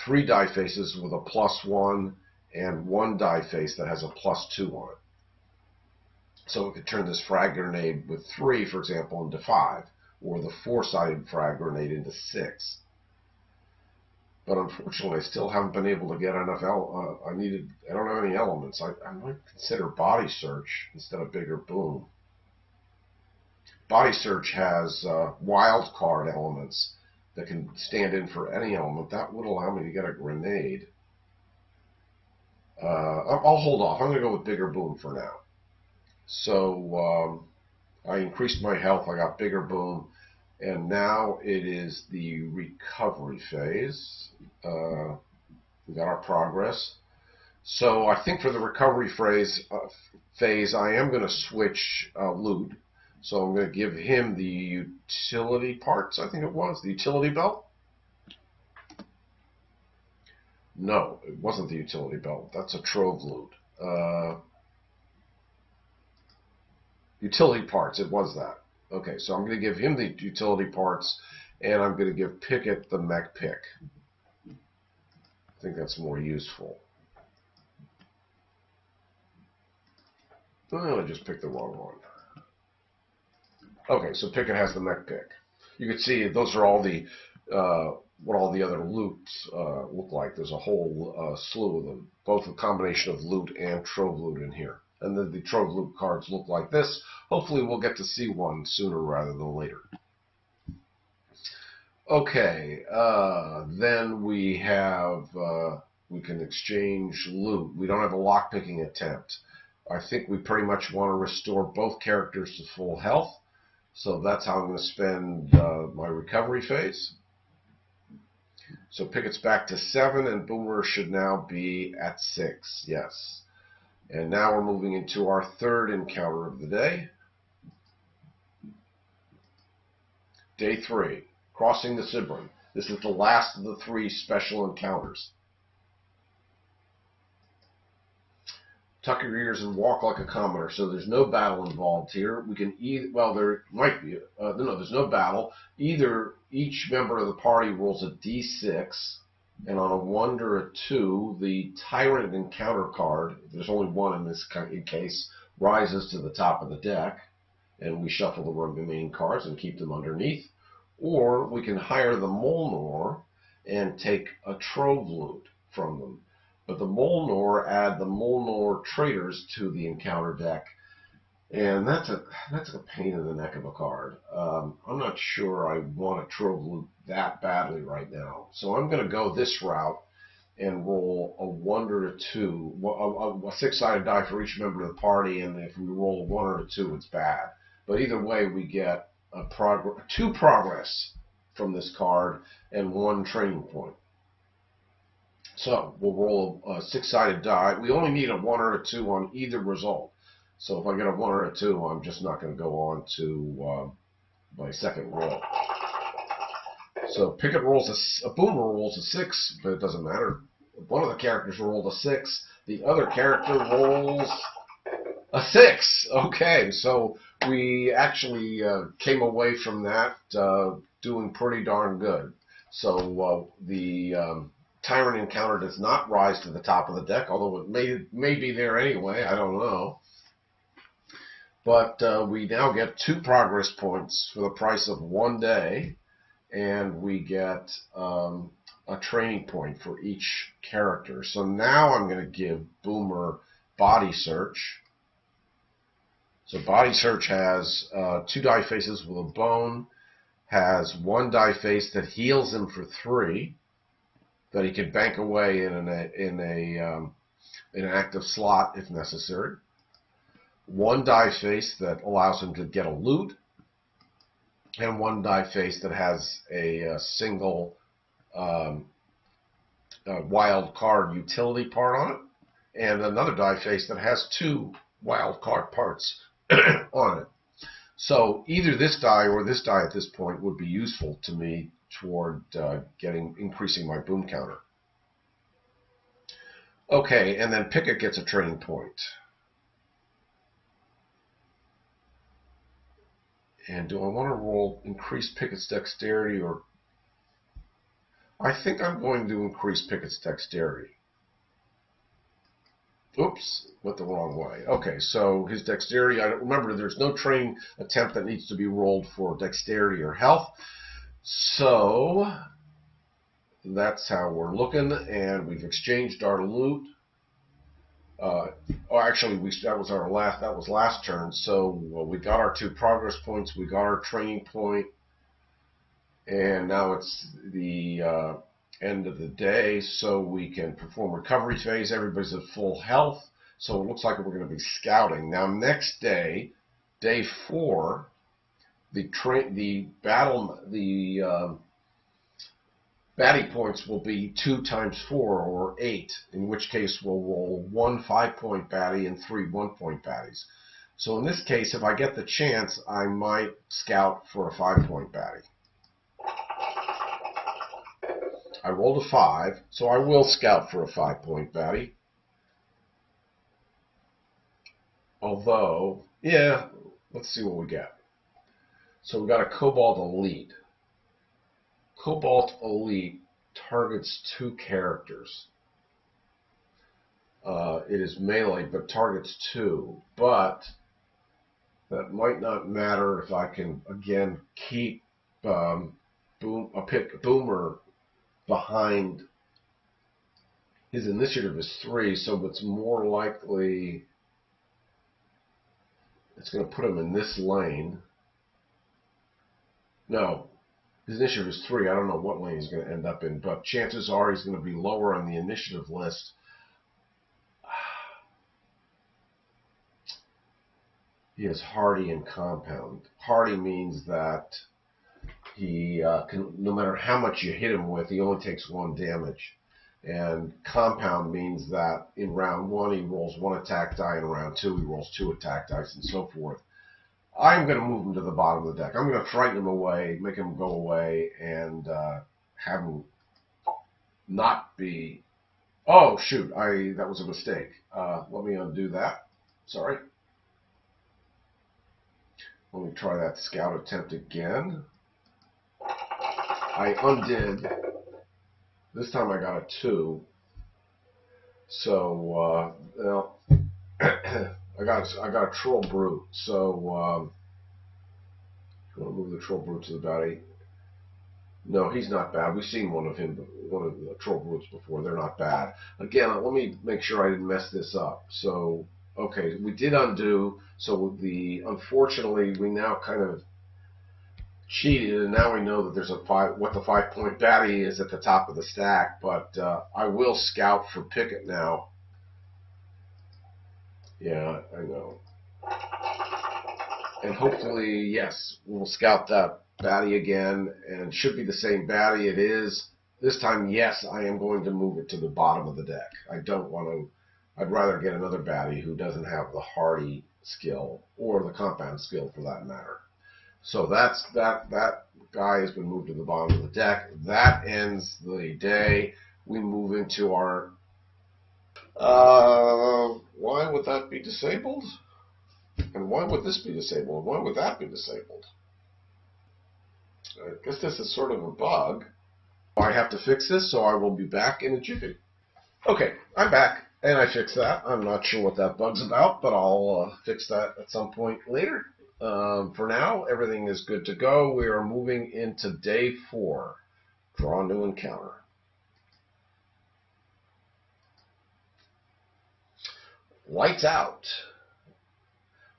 3 die faces with a +1, and 1 die face that has a +2 on it. So we could turn this frag grenade with 3, for example, into 5, or the 4-sided frag grenade into 6. But unfortunately, I still haven't been able to get enough. I don't have any elements. I might consider Body Search instead of Bigger Boom. Body Search has wild card elements that can stand in for any element. That would allow me to get a grenade. I'll hold off. I'm going to go with Bigger Boom for now. So I increased my health. I got Bigger Boom. And now it is the recovery phase. We got our progress. So I think for the recovery phase, I am going to switch loot. So I'm going to give him the utility parts, I think it was, the utility belt. No, it wasn't the utility belt. That's a Trove loot. Utility parts, it was that. Okay, so I'm going to give him the utility parts, and I'm going to give Picket the mech pick. I think that's more useful. Oh, I just picked the wrong one. Okay, so Picket has the mech pick. You can see those are all the what all the other loots look like. There's a whole slew of them, both a combination of loot and Trove loot in here. And then the Trove loot cards look like this. Hopefully we'll get to see one sooner rather than later. Okay, then we have, we can exchange loot. We don't have a lockpicking attempt. I think we pretty much want to restore both characters to full health. So that's how I'm going to spend my recovery phase. So Picket's back to 7, and Boomer should now be at 6. Yes. And now we're moving into our third encounter of the day. Day 3, crossing the Sibrin. This is the last of the 3 special encounters. tuck your ears and walk like a commoner. So there's no battle involved here. We can either, well, there might be, no, there's no battle. Either each member of the party rolls a d6, and on a 1 or a 2, the Tyrant encounter card, there's only one in this case, rises to the top of the deck, and we shuffle the remaining cards and keep them underneath. Or we can hire the Molnor and take a Trove loot from them. But the Molnor add the Molnor traders to the encounter deck, and that's a pain in the neck of a card. I'm not sure I want a Trove loot that badly right now, so I'm going to go this route and roll a 1 or a 2, a 6-sided die for each member of the party, and if we roll a 1 or a 2, it's bad. But either way, we get 2 progress from this card and 1 training point. So we'll roll a 6-sided die. We only need a 1 or a 2 on either result. So if I get a 1 or a 2, I'm just not going to go on to my second roll. So Picket rolls a Boomer rolls a 6, but it doesn't matter. One of the characters rolled a 6. The other character rolls a 6. Okay, so we actually came away from that doing pretty darn good. So the Tyrant encounter does not rise to the top of the deck, although it may be there anyway. I don't know. But we now get 2 progress points for the price of 1 day, and we get a training point for each character. So now I'm going to give Boomer Body Search. So Body Search has 2 die faces with a bone, has 1 die face that heals him for 3, that he can bank away in an active slot if necessary. 1 die face that allows him to get a loot, and 1 die face that has a single wild card utility part on it, and another die face that has 2 wild card parts on it. So either this die or this die at this point would be useful to me toward increasing my boom counter. Okay, and then Picket gets a training point. And do I want to roll increase Picket's dexterity, or I think I'm going to increase Picket's dexterity. Oops, went the wrong way. Okay, so his dexterity, I don't remember, there's no training attempt that needs to be rolled for dexterity or health. So that's how we're looking, and we've exchanged our loot. Actually, that was last turn. So we got our 2 progress points, we got our training point, and now it's the end of the day, so we can perform recovery phase. Everybody's at full health, so it looks like we're going to be scouting. Now, next day, day 4, the Baddie points will be 2 times 4, or 8, in which case we'll roll 1 5-point Baddie and 3 1-point Baddies. So in this case, if I get the chance, I might scout for a 5-point Baddie. I rolled a 5, so I will scout for a 5-point Baddie. Although, yeah, let's see what we get. So we got a Cobalt Elite. Cobalt Elite targets 2 characters. It is melee, but targets 2. But that might not matter if I can, again, keep Boomer behind. His initiative is 3, so it's more likely it's going to put him in this lane. No. His initiative is 3. I don't know what lane he's going to end up in, but chances are he's going to be lower on the initiative list. He has Hardy and Compound. Hardy means that he can, no matter how much you hit him with, he only takes 1 damage. And Compound means that in round 1 he rolls 1 attack die, and in round 2 he rolls 2 attack dice, and so forth. I'm going to move him to the bottom of the deck. I'm going to frighten him away, make him go away, and have him not be Oh, shoot. That was a mistake. Let me undo that. Sorry. Let me try that scout attempt again. I undid. This time I got a 2. So, well, I got a Troll Brute. So, you want to move the Troll Brute to the Baddie? No, he's not bad. We've seen one of the Troll Brutes before. They're not bad. Again, let me make sure I didn't mess this up. So, okay, we did undo. So unfortunately, we now kind of cheated, and now we know that there's what the 5-point Baddie is at the top of the stack. But I will scout for Picket now. Yeah, I know. And hopefully, yes, we'll scout that Baddie again, and it should be the same Baddie. It is. This time, yes, I am going to move it to the bottom of the deck. I don't want to. I'd rather get another Baddie who doesn't have the hardy skill, or the compound skill for that matter. So that guy has been moved to the bottom of the deck. That ends the day. We move into our... why would that be disabled? And why would this be disabled? Why would that be disabled? I guess this is sort of a bug. I have to fix this, so I will be back in a jiffy. Okay, I'm back, and I fixed that. I'm not sure what that bug's about, but I'll fix that at some point later. For now, everything is good to go. We are moving into day 4. Draw a new encounter. Lights out.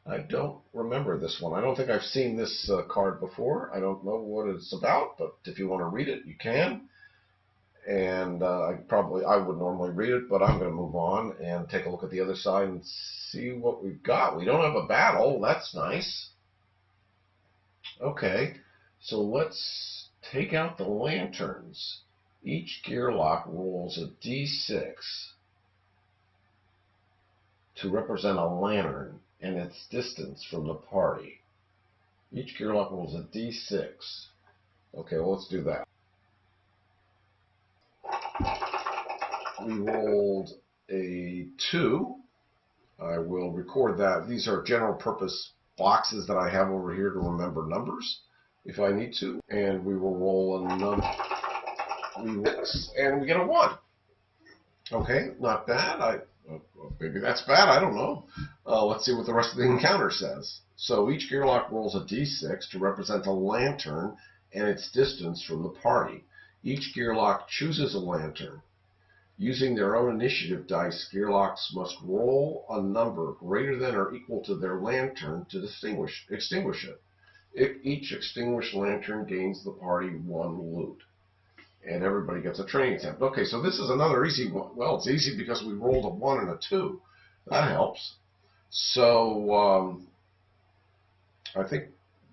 I don't remember this one. I don't think I've seen this card before. I don't know what it's about, but if you want to read it, you can. And I would normally read it, but I'm going to move on and take a look at the other side and see what we've got. We don't have a battle. That's nice. Okay, so let's take out the lanterns. Each Gearloc rolls a d6 to represent a lantern and its distance from the party. Each Gearloc rolls a d6. Okay, well, let's do that. We rolled a 2. I will record that. These are general purpose boxes that I have over here to remember numbers if I need to. And we will roll another. And we get a 1. Okay, not bad. Maybe that's bad. I don't know. Let's see what the rest of the encounter says. So each Gearloc rolls a d6 to represent a lantern and its distance from the party. Each Gearloc chooses a lantern. Using their own initiative dice, Gearlocs must roll a number greater than or equal to their lantern to extinguish it. Each extinguished lantern gains the party 1 loot. And everybody gets a training attempt. Okay, so this is another easy one. Well, it's easy because we rolled a 1 and a 2. That helps. So I think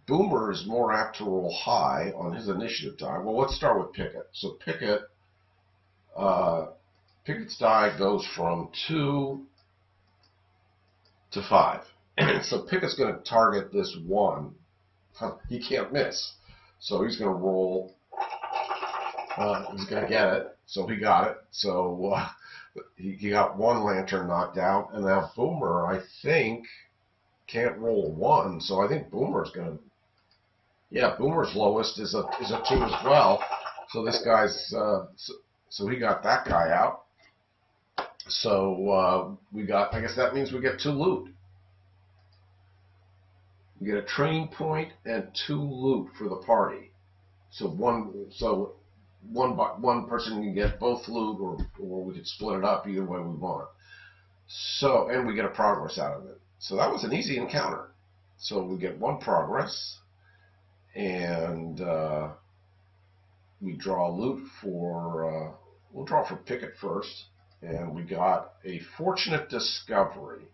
Boomer is more apt to roll high on his initiative die. Well, let's start with Picket. So Picket's die goes from 2 to 5. So Picket's going to target this 1. He can't miss. So he's going to roll. He's going to get it. So he got it. So he got 1 lantern knocked out. And now Boomer, I think, can't roll a 1. So I think Boomer's going to... Yeah, Boomer's lowest is a 2 as well. So this guy's... So he got that guy out. So we got... I guess that means we get 2 loot. We get a training point and 2 loot for the party. So one person can get both loot, or we could split it up either way we want. So, and we get a progress out of it. So that was an easy encounter. So we get 1 progress, and we draw loot for, we'll draw for Picket first, and we got a fortunate discovery,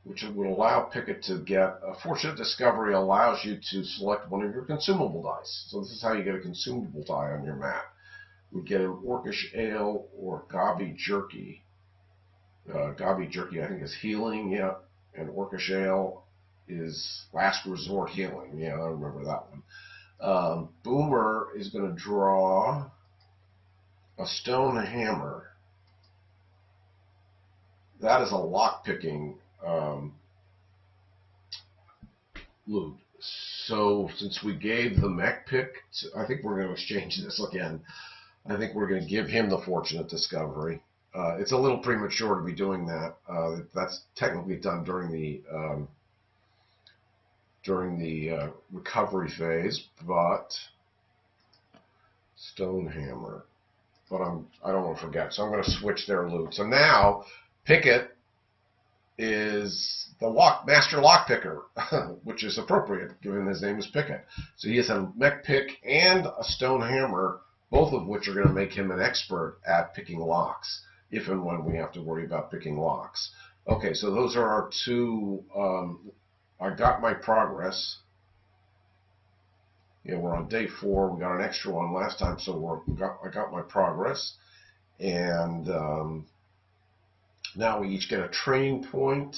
which would allow Picket to get a fortunate discovery. Allows you to select one of your consumable dice. So this is how you get a consumable die on your map. We get an Orcish Ale or Gobby Jerky. Gobby Jerky, I think, is healing, yeah, and Orcish Ale is last resort healing. Yeah, I remember that one. Boomer is going to draw a stone hammer. That is a lockpicking loot. So since we gave the mech pick, I think we're going to exchange this again. I think we're going to give him the fortunate discovery. It's a little premature to be doing that. That's technically done during the recovery phase, but stone hammer. But I don't want to forget, so I'm going to switch their loot. So now Picket is the master lockpicker, which is appropriate given his name is Picket. So he has a mech pick and a stone hammer, both of which are going to make him an expert at picking locks, if and when we have to worry about picking locks. Okay, so those are our two. I got my progress. Yeah, we're on day 4. We got an extra one last time, so I got my progress, and now we each get a training point.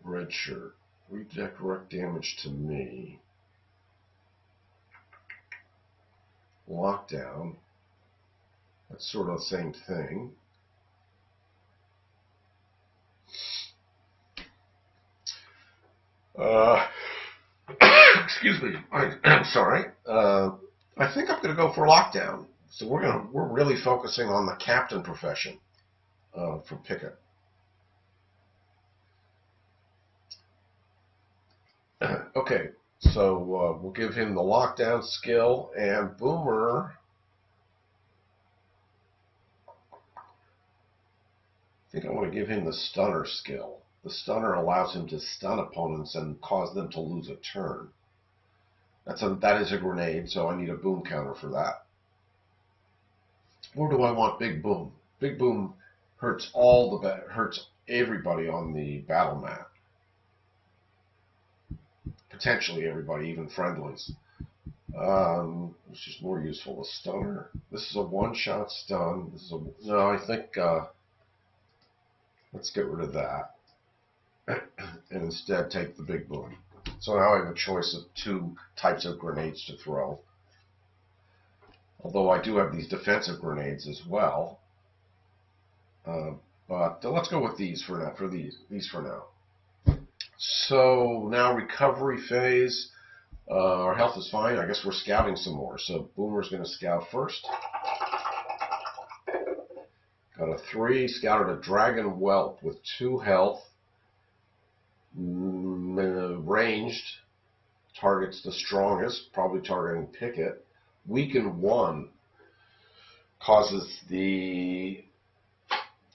Red shirt. Redirect damage to me. Lockdown. That's sort of the same thing. Excuse me. I'm sorry. I think I'm going to go for lockdown. So we're really focusing on the captain profession for Picket. Okay, so we'll give him the lockdown skill, and Boomer. I think I want to give him the stunner skill. The stunner allows him to stun opponents and cause them to lose a turn. That is a grenade, so I need a boom counter for that. Or do I want Big Boom? Big Boom hurts hurts everybody on the battle map. Potentially everybody, even friendlies. Which is more useful? The stunner. This is a one-shot stun. No, I think let's get rid of that and instead take the Big Boom. So now I have a choice of 2 types of grenades to throw. Although I do have these defensive grenades as well. But let's go with these for now. These for now. So now recovery phase. Our health is fine. I guess we're scouting some more. So Boomer's going to scout first. Got a 3. Scouted a dragon whelp with 2 health. Ranged. Targets the strongest. Probably targeting Picket. Weaken 1. Causes the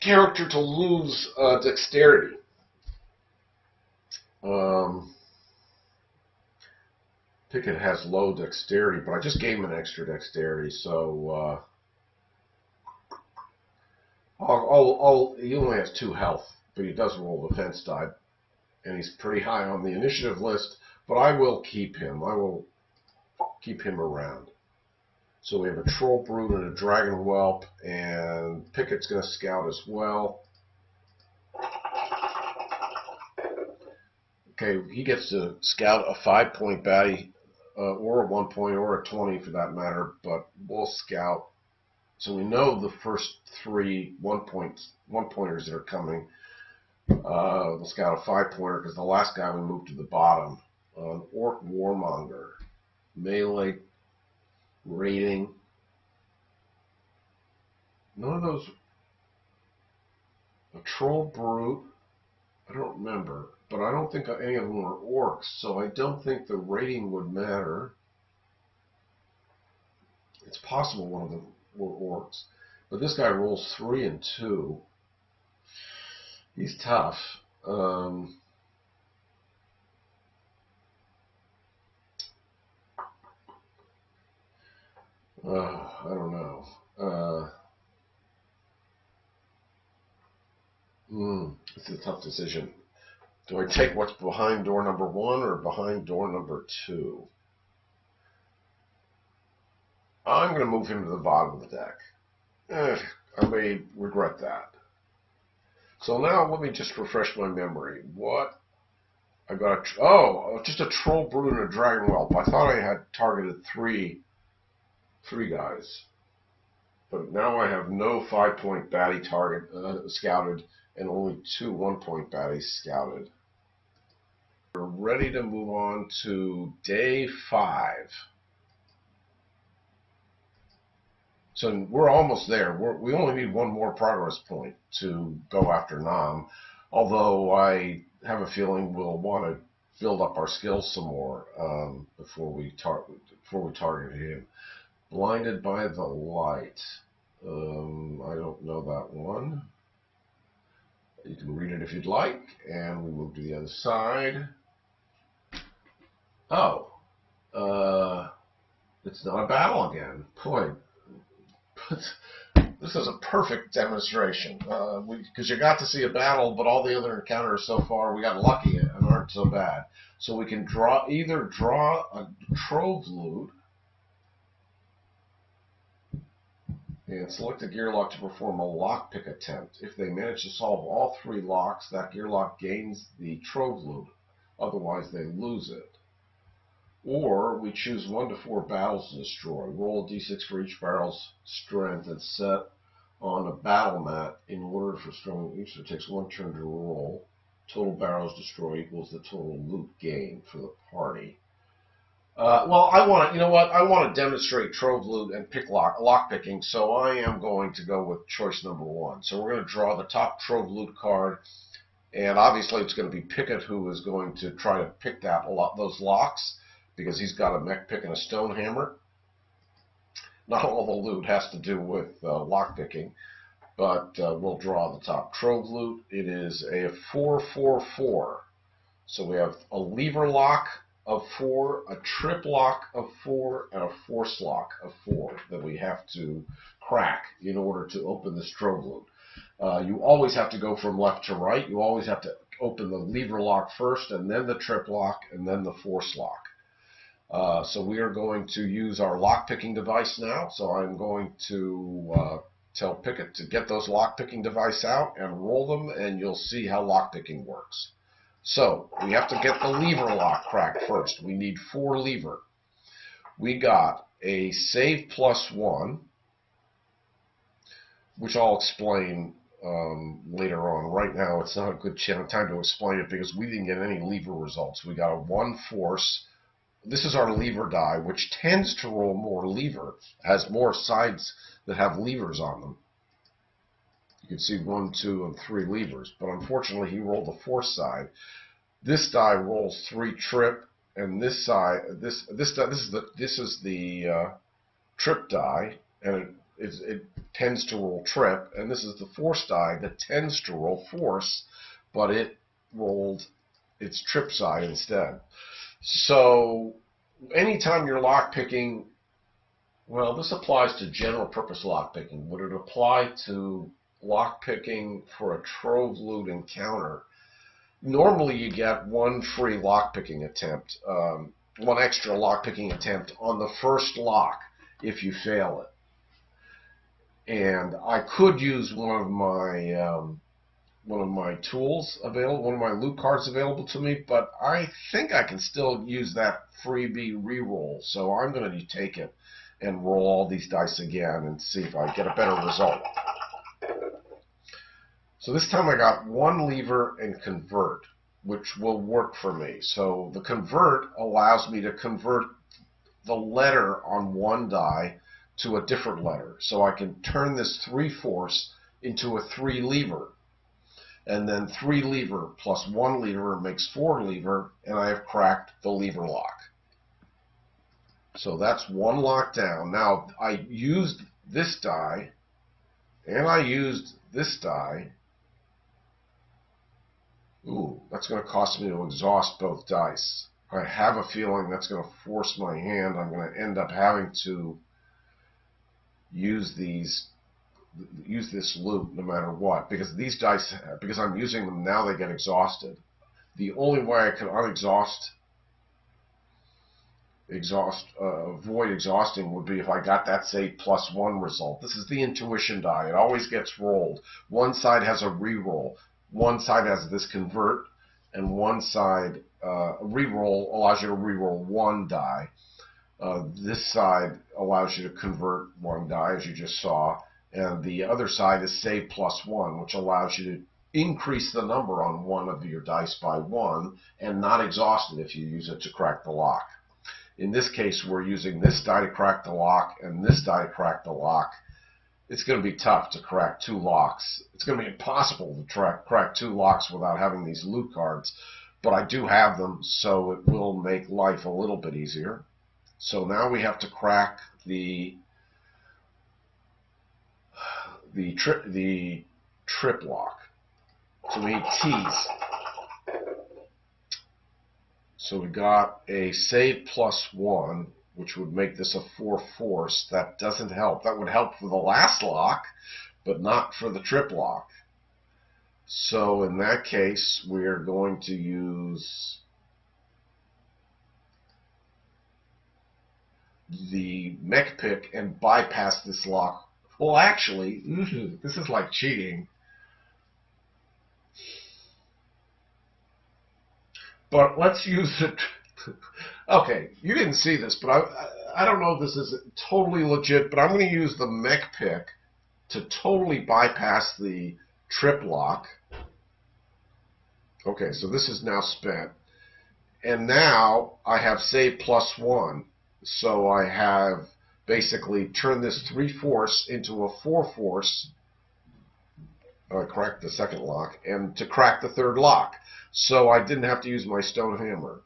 character to lose dexterity. Picket has low dexterity, but I just gave him an extra dexterity, so he only has 2 health, but he does roll defense die, and he's pretty high on the initiative list, but I will keep him. I will keep him around. So we have a troll brood and a dragon whelp, and Picket's going to scout as well. Okay, he gets to scout a 5-point baddie, or a 1-point, or a 20 for that matter, but we'll scout. So we know the first 3 one-pointers that are coming. We'll scout a 5-pointer because the last guy we moved to the bottom. Orc Warmonger. Melee rating. None of those. A troll brute. I don't remember. But I don't think any of them were orcs, so I don't think the rating would matter. It's possible one of them were orcs. But this guy rolls 3 and 2. He's tough. I don't know. It's a tough decision. Do I take what's behind door number 1 or behind door number 2? I'm going to move him to the bottom of the deck. I may regret that. So now let me just refresh my memory. What I got just a Troll Brood and a Dragon Whelp. I thought I had targeted three guys, but now I have no 5-point baddie scouted and only 2 1-point baddies scouted. We're ready to move on to day 5. So we're almost there. We only need 1 more progress point to go after Nam, although I have a feeling we'll want to build up our skills some more before we target him. Blinded by the light. I don't know that one. You can read it if you'd like, and we move to the other side. Oh, it's not a battle again. Boy, this is a perfect demonstration, because you got to see a battle, but all the other encounters so far, we got lucky and aren't so bad. So we can either draw a Trove loot and select a Gearloc to perform a lockpick attempt. If they manage to solve all 3 locks, that Gearloc gains the Trove loot. Otherwise, they lose it. Or we choose 1 to 4 battles to destroy. Roll a d6 for each barrel's strength and set on a battle mat in order for strong each. So it takes 1 turn to roll. Total barrels destroyed equals the total loot gain for the party. Well, I want to demonstrate Trove loot and lockpicking, so I am going to go with choice number 1. So we're going to draw the top Trove loot card, and obviously it's going to be Picket who is going to try to pick those locks, because he's got a mech pick and a stone hammer. Not all the loot has to do with lockpicking, but we'll draw the top Trove loot. It is a 4-4-4. So we have a lever lock of 4, a trip lock of 4, and a force lock of 4 that we have to crack in order to open this Trove loot. You always have to go from left to right. You always have to open the lever lock first, and then the trip lock, and then the force lock. So we are going to use our lockpicking device now. So I'm going to tell Picket to get those lockpicking device out and roll them, and you'll see how lockpicking works. So we have to get the lever lock cracked first. We need 4 lever. We got a save +1, which I'll explain later on. Right now, it's not a good time to explain it because we didn't get any lever results. We got a 1 force. This is our lever die, which tends to roll more lever, has more sides that have levers on them. You can see 1, 2, and 3 levers, but unfortunately he rolled the force side. This die rolls 3 trip, and this side, this is the trip die, and it tends to roll trip, and this is the force die that tends to roll force, but it rolled its trip side instead. So anytime you're lockpicking, well, this applies to general purpose lockpicking. Would it apply to lockpicking for a Trove loot encounter? Normally you get 1 free lockpicking attempt, 1 extra lockpicking attempt on the first lock if you fail it. And I could use one of my tools available, one of my loot cards available to me, but I think I can still use that freebie reroll. So I'm going to take it and roll all these dice again and see if I get a better result. So this time I got 1 lever and convert, which will work for me. So the convert allows me to convert the letter on 1 die to a different letter. So I can turn this 3 force into a 3 lever. And then 3 lever plus 1 lever makes 4 lever, and I have cracked the lever lock. So that's 1 lock down. Now I used this die, and I used this die. Ooh, that's going to cost me to exhaust both dice. I have a feeling that's going to force my hand. I'm going to end up having to use this loot no matter what, because these dice, because I'm using them now, they get exhausted. The only way I can avoid exhausting would be if I got that save +1 result. This is the intuition die. It always gets rolled. One side has a reroll. One side has this convert, and one side reroll allows you to reroll one die. This side allows you to convert one die, as you just saw, and the other side is save +1, which allows you to increase the number on one of your dice by 1 and not exhaust it if you use it to crack the lock. In this case, we're using this die to crack the lock and this die to crack the lock. It's going to be tough to crack 2 locks. It's going to be impossible to crack 2 locks without having these loot cards, but I do have them, so it will make life a little bit easier. So now we have to crack the trip lock. So we need T's. So we got a save +1, which would make this a 4 force. That doesn't help. That would help for the last lock, but not for the trip lock. So in that case, we're going to use the mech pick and bypass this lock. Well, actually, this is like cheating. But let's use it. Okay, you didn't see this, but I don't know if this is totally legit, but I'm going to use the mech pick to totally bypass the trip lock. Okay, so this is now spent. And now I have save +1. So I have basically turned this 3 force into a 4 force. I cracked the second lock, and to crack the third lock. So I didn't have to use my stone hammer.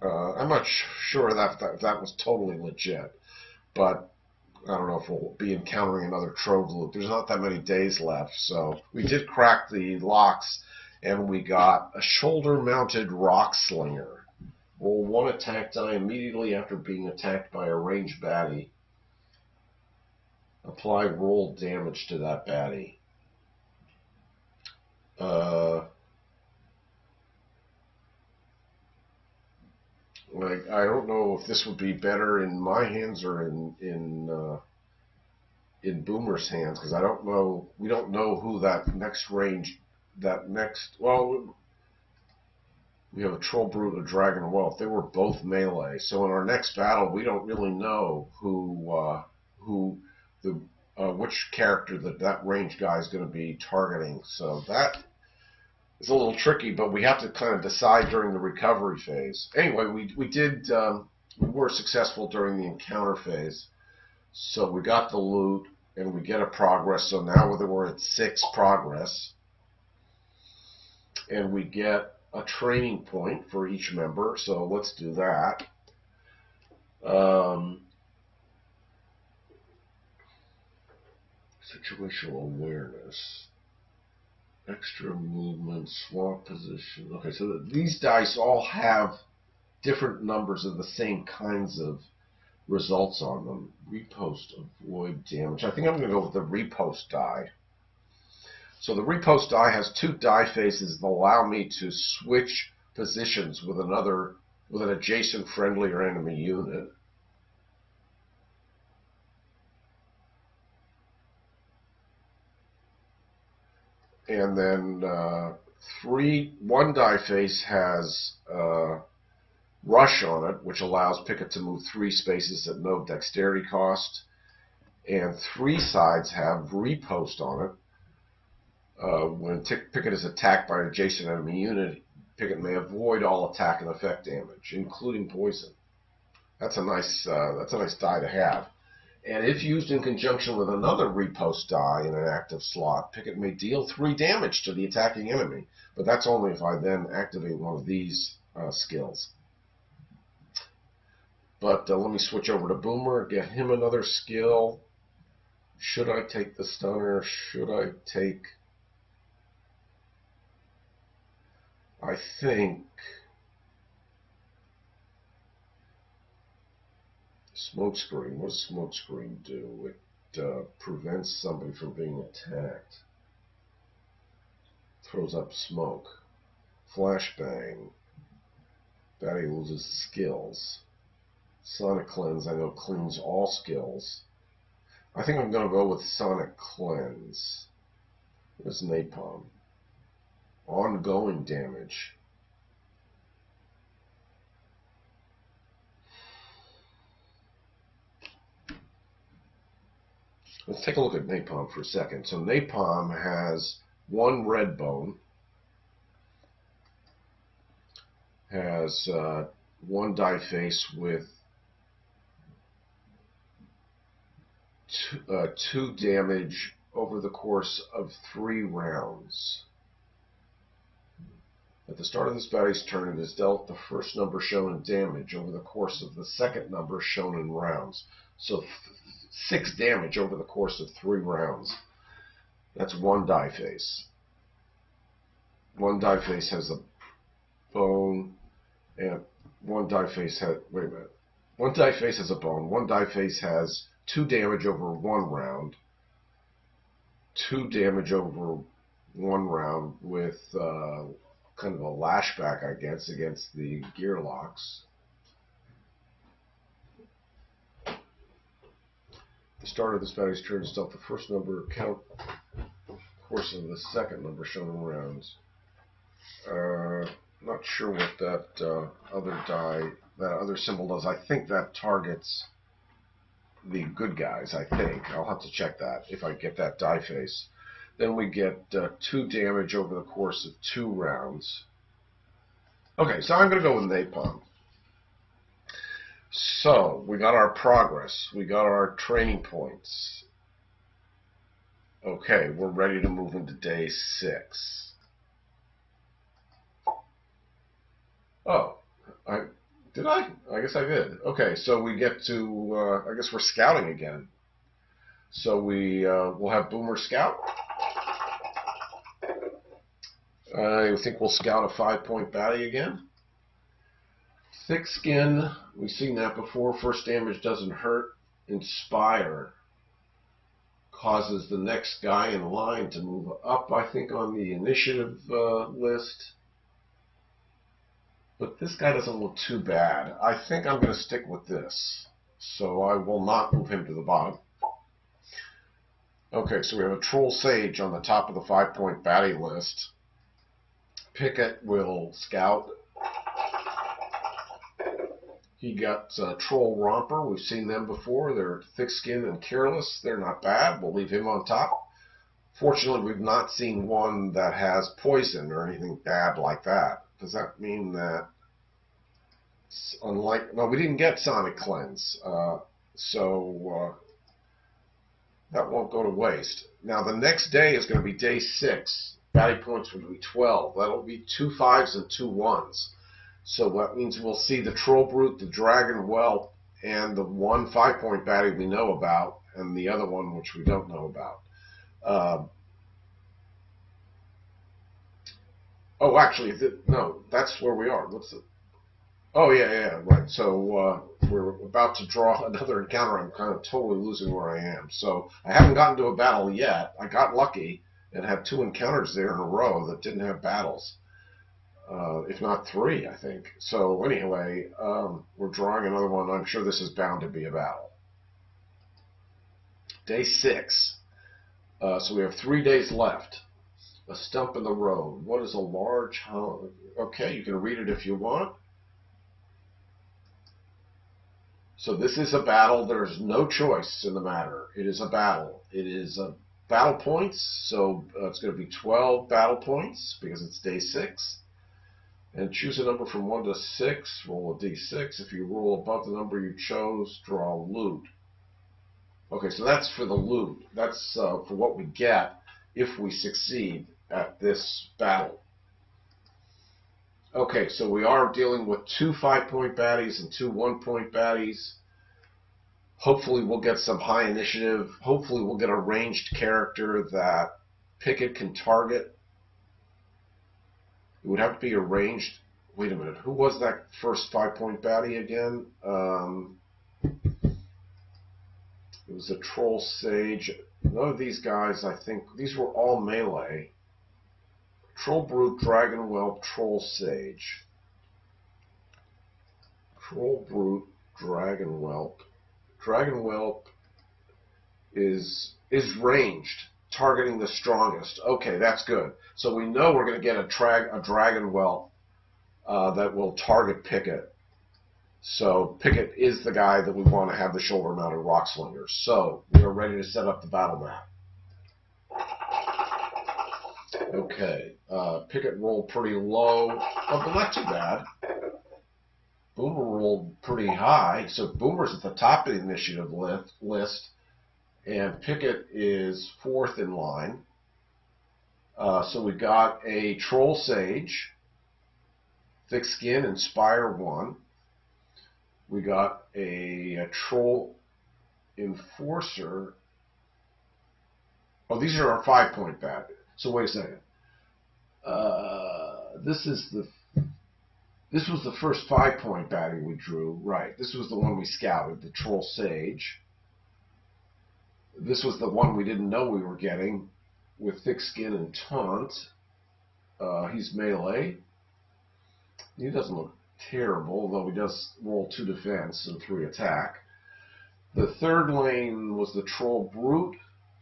I'm not sure that was totally legit, but I don't know if we'll be encountering another Trove loop. There's not that many days left, so we did crack the locks, and we got a shoulder-mounted rock slinger. Roll 1 attack die immediately after being attacked by a ranged baddie. Apply roll damage to that baddie. I don't know if this would be better in my hands or in Boomer's hands, because I don't know. We don't know who that next range. Well, we have a Troll Brute, a Dragon, and Wolf. They were both melee. So in our next battle, we don't really know which character that range guy is going to be targeting. So that is a little tricky, but we have to kind of decide during the recovery phase. Anyway, we were successful during the encounter phase. So we got the loot, and we get a progress. So now we're at 6 progress. And we get a training point for each member, so let's do that. Situational awareness, extra movement, swap position. Okay, so these dice all have different numbers of the same kinds of results on them. Repost, avoid damage. I think I'm going to go with the repost die. So the repost die has 2 die faces that allow me to switch positions with an adjacent friendly or enemy unit. And then 1 die face has rush on it, which allows Picket to move 3 spaces at no dexterity cost. And 3 sides have repost on it. When Picket is attacked by an adjacent enemy unit, Picket may avoid all attack and effect damage, including poison. That's a nice die to have. And if used in conjunction with another repost die in an active slot, Picket may deal 3 damage to the attacking enemy. But that's only if I then activate one of these skills. But let me switch over to Boomer, get him another skill. Should I take the stunner? Should I take... I think smokescreen. What does smokescreen do? It prevents somebody from being attacked. Throws up smoke. Flashbang. Baddie loses skills. Sonic Cleanse, I know, cleans all skills. I think I'm going to go with Sonic Cleanse. What is Napalm? Ongoing damage. Let's take a look at napalm for a second. So napalm has one red bone, has one die face with two damage over the course of 3 rounds. At the start of this baddie's turn, it is dealt the first number shown in damage over the course of the second number shown in rounds. So 6 damage over the course of 3 rounds. That's one die face. One die face has a bone, and one die face has, wait a minute. One die face has a bone, one die face has 2 damage over 1 round, 2 damage over 1 round with kind of a lashback, I guess, against the Gearlocs. The start of this baddie's turn is dealt the first number count course of the second number shown in rounds. Not sure what that other symbol does. I think that targets the good guys, I think. I'll have to check that if I get that die face. Then we get 2 damage over the course of 2 rounds. Okay, so I'm going to go with napalm. So, we got our progress. We got our training points. Okay, we're ready to move into day 6. Oh, did I? I guess I did. Okay, so we get to, I guess we're scouting again. So we'll have Boomer scout. I think we'll scout a 5-point baddie again. Thick skin, we've seen that before. First damage doesn't hurt. Inspire causes the next guy in line to move up, I think, on the initiative list. But this guy doesn't look too bad. I think I'm going to stick with this. So I will not move him to the bottom. Okay, so we have a Troll Sage on the top of the 5-point baddie list. Picket will scout. He got Troll Romper. We've seen them before. They're thick-skinned and careless. They're not bad. We'll leave him on top. Fortunately, we've not seen one that has poison or anything bad like that. Does that mean that, unlike, no, we didn't get Sonic Cleanse, so that won't go to waste. Now, the next day is going to be day 6. Baddie points will be 12. That'll be 2 5s and 2 1s. So that means we'll see the Troll Brute, the Dragon Whelp, and the one 5-point baddie we know about, and the other one which we don't know about. Oh, actually, no, that's where we are. What's it? Oh, yeah, right. So we're about to draw another encounter. I'm kind of totally losing where I am. So I haven't gotten to a battle yet. I got lucky and had 2 encounters there in a row that didn't have battles. If not 3, I think. So anyway, we're drawing another one. I'm sure this is bound to be a battle. Day 6. So we have 3 days left. A stump in the road. What is a large hollow? Okay, you can read it if you want. So this is a battle. There's no choice in the matter. It is a battle. It is battle points. So it's going to be 12 battle points because it's day 6. And choose a number from 1 to 6. Roll a d6. If you roll above the number you chose, draw loot. Okay, so that's for the loot. That's for what we get if we succeed at this battle. Okay, so we are dealing with 2 5-point baddies and 2 1-point baddies. Hopefully we'll get some high initiative. Hopefully we'll get a ranged character that Picket can target. It would have to be a ranged... Wait a minute, who was that first 5-point baddie again? It was a Troll Sage. None of these guys, I think, these were all melee. Troll Brute, Dragon Whelp, Troll Sage. Troll Brute, Dragon Whelp. Dragon Whelp is ranged, targeting the strongest. Okay, that's good. So we know we're going to get a Dragon Whelp that will target Picket. So Picket is the guy that we want to have the shoulder-mounted rock slingers. So we are ready to set up the battle map. Okay, Picket rolled pretty low, but not too bad. Boomer rolled pretty high, so Boomer's at the top of the initiative list, and Picket is 4th in line. So we got a Troll Sage, Thick Skin, Inspire 1. We got a Troll Enforcer. Oh, these are our 5-point bad. So wait a second. This was the first 5-point baddie we drew. Right. This was the one we scouted, the Troll Sage. This was the one we didn't know we were getting with Thick Skin and Taunt. He's melee. He doesn't look terrible, though he does roll 2 defense and 3 attack. The third lane was the Troll Brute,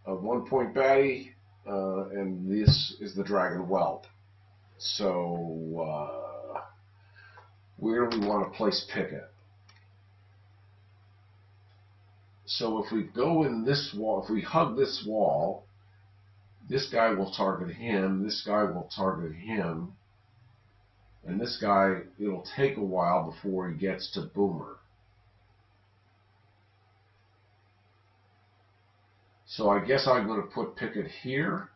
a 1-point baddie, and this is the Dragon Whelp. So, where do we want to place Picket? So if we go in this wall, if we hug this wall, this guy will target him, this guy will target him, and this guy, it'll take a while before he gets to Boomer. So I guess I'm going to put Picket here,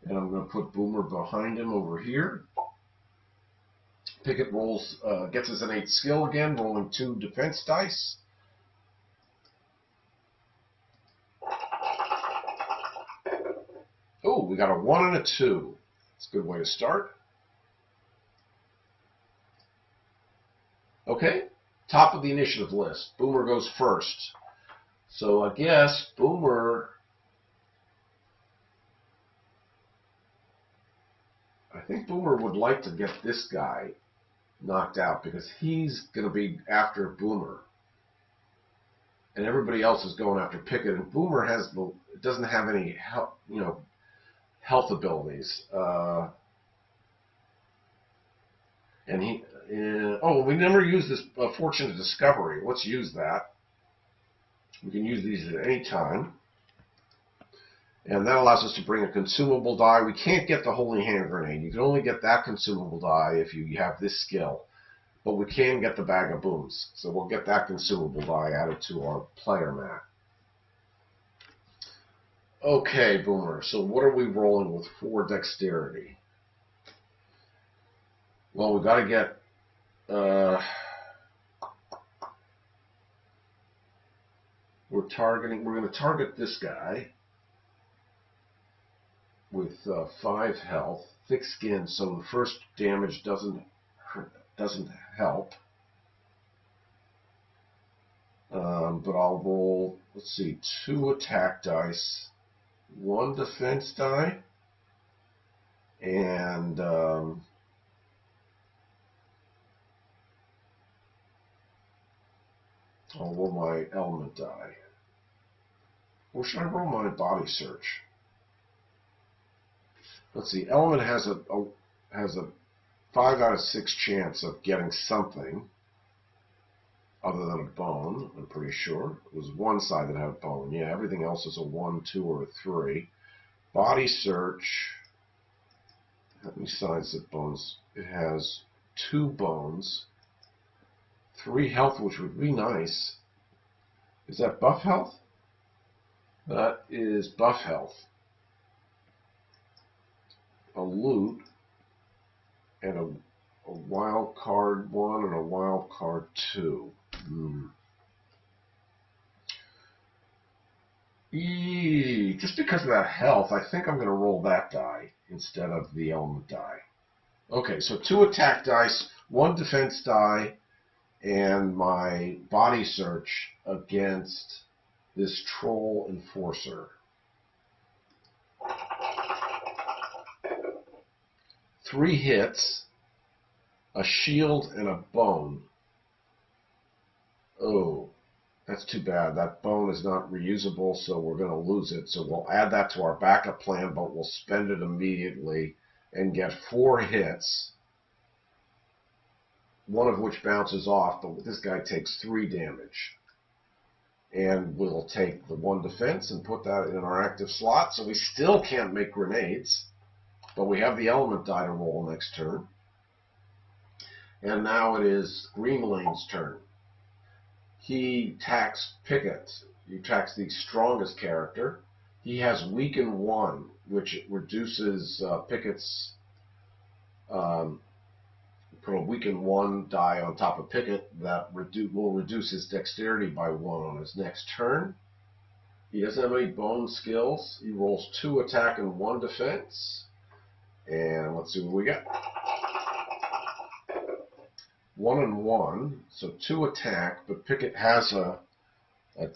and I'm going to put Boomer behind him over here. Picket rolls, gets his innate skill again, rolling 2 defense dice. Oh, we got a 1 and a 2. That's a good way to start. Okay, top of the initiative list. Boomer goes first. So I guess Boomer, I think Boomer would like to get this guy knocked out because he's going to be after Boomer. And everybody else is going after Picket. And Boomer doesn't have any health abilities. We never use this Fortune of Discovery. Let's use that. We can use these at any time. And that allows us to bring a consumable die. We can't get the Holy Hand Grenade. You can only get that consumable die if you have this skill. But we can get the Bag of Booms. So we'll get that consumable die added to our player mat. Okay, Boomer. So what are we rolling with for dexterity? Well, we've got to get... we're going to target this guy with 5 health, thick skin, so the first damage doesn't help. But I'll roll, let's see, 2 attack dice, 1 defense die, and I'll roll my element die. Or should I roll my body search? Let's see, element has a 5 out of 6 chance of getting something other than a bone, I'm pretty sure. It was one side that had a bone. Yeah, everything else is a 1, 2, or a 3. Body search, how many sides of bones? It has 2 bones, 3 health, which would be nice. Is that buff health? That is buff health. A loot, and a wild card 1 and a wild card 2. Just because of that health, I think I'm going to roll that die instead of the element die. Okay, so 2 attack dice, 1 defense die, and my body search against this Troll Enforcer. 3 hits, a shield, and a bone. Oh, that's too bad. That bone is not reusable, so we're going to lose it. So we'll add that to our backup plan, but we'll spend it immediately and get 4 hits one of which bounces off, but this guy takes 3 damage. And we'll take the 1 defense and put that in our active slot, so we still can't make grenades, but we have the element die to roll next turn. And now it is Green Lane's turn. He attacks Picket. He attacks the strongest character. He has Weaken 1, which reduces Picket's... put a Weaken 1 die on top of Picket that will reduce his dexterity by 1 on his next turn. He doesn't have any bone skills. He rolls 2 attack and 1 defense. And let's see what we got. 1 and 1, so 2 attack, but Picket has a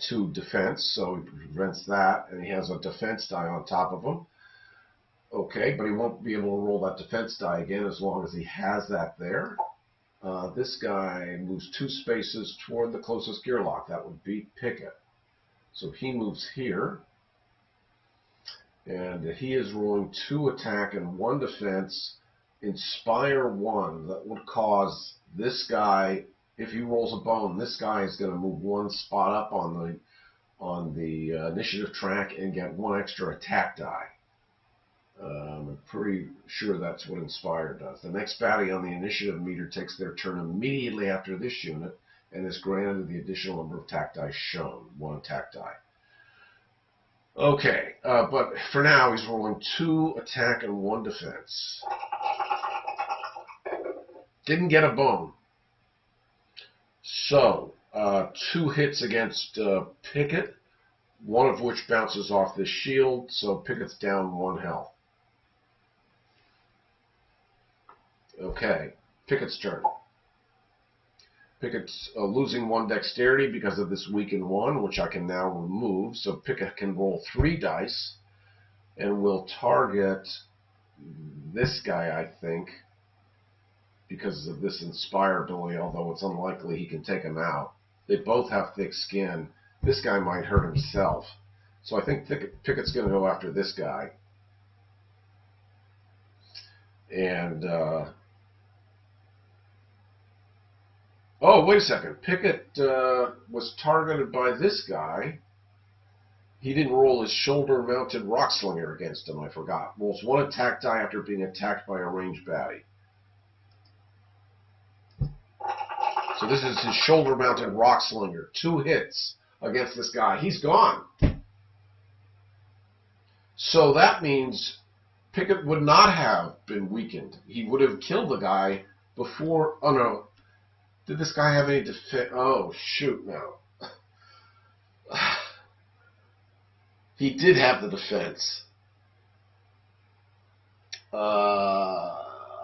2 defense, so he prevents that, and he has a defense die on top of him. Okay, but he won't be able to roll that defense die again as long as he has that there. This guy moves 2 spaces toward the closest Gearloc. That would be Picket. So he moves here. And he is rolling 2 attack and 1 defense. Inspire 1. That would cause this guy, if he rolls a bone, this guy is going to move 1 spot up on the initiative track and get 1 extra attack die. I'm pretty sure that's what Inspire does. The next baddie on the initiative meter takes their turn immediately after this unit and is granted the additional number of attack die shown, 1 attack die. Okay, but for now he's rolling 2 attack and 1 defense. Didn't get a bone. So, 2 hits against Picket, 1 of which bounces off the shield, so Picket's down 1 health. Okay, Picket's turn. Picket's losing 1 dexterity because of this Weaken 1, which I can now remove. So Picket can roll 3 dice, and will target this guy, I think, because of this Inspire ability, although it's unlikely he can take him out. They both have thick skin. This guy might hurt himself. So I think Picket's going to go after this guy. And... oh, wait a second. Picket was targeted by this guy. He didn't roll his shoulder-mounted rock slinger against him, I forgot. Rolls 1 attack die after being attacked by a ranged baddie. So this is his shoulder-mounted rock slinger. 2 hits against this guy. He's gone. So that means Picket would not have been weakened. He would have killed the guy before... oh, no. Did this guy have any defense? Oh, shoot, no. He did have the defense.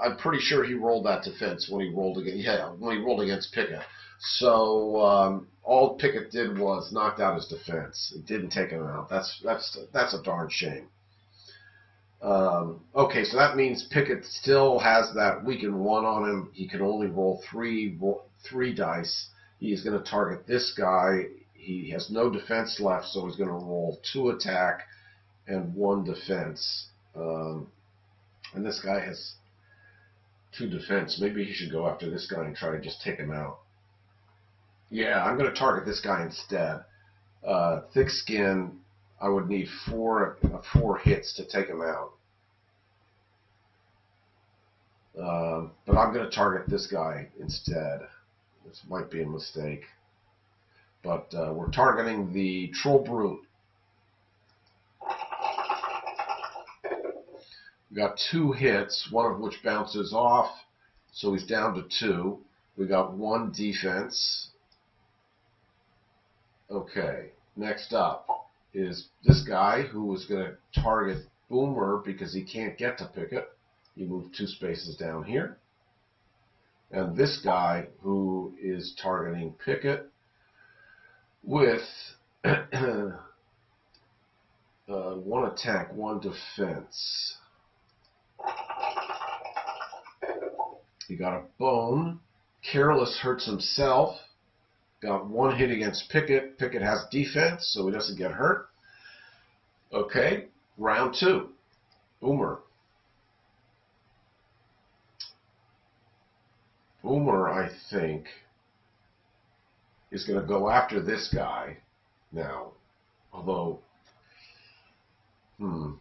I'm pretty sure he rolled that defense when he rolled against Picket. So all Picket did was knocked out his defense. It didn't take him out. That's a darn shame. Okay, so that means Picket still has that Weaken 1 on him. He can only roll 3 dice. He's going to target this guy. He has no defense left, so he's going to roll 2 attack and 1 defense. And this guy has 2 defense. Maybe he should go after this guy and try to just take him out. Yeah, I'm going to target this guy instead. Thick skin. I would need 4 hits to take him out. But I'm going to target this guy instead. This might be a mistake. But we're targeting the Troll Brute. We got 2 hits, 1 of which bounces off, so he's down to 2. We got 1 defense. Okay, next up is this guy who is going to target Boomer because he can't get to Picket. He moved 2 spaces down here. And this guy who is targeting Picket with 1 attack, 1 defense. He got a bone. Careless hurts himself. Got 1 hit against Picket. Picket has defense, so he doesn't get hurt. Okay, round 2. Boomer. Boomer, I think, is going to go after this guy now. Although, Boomer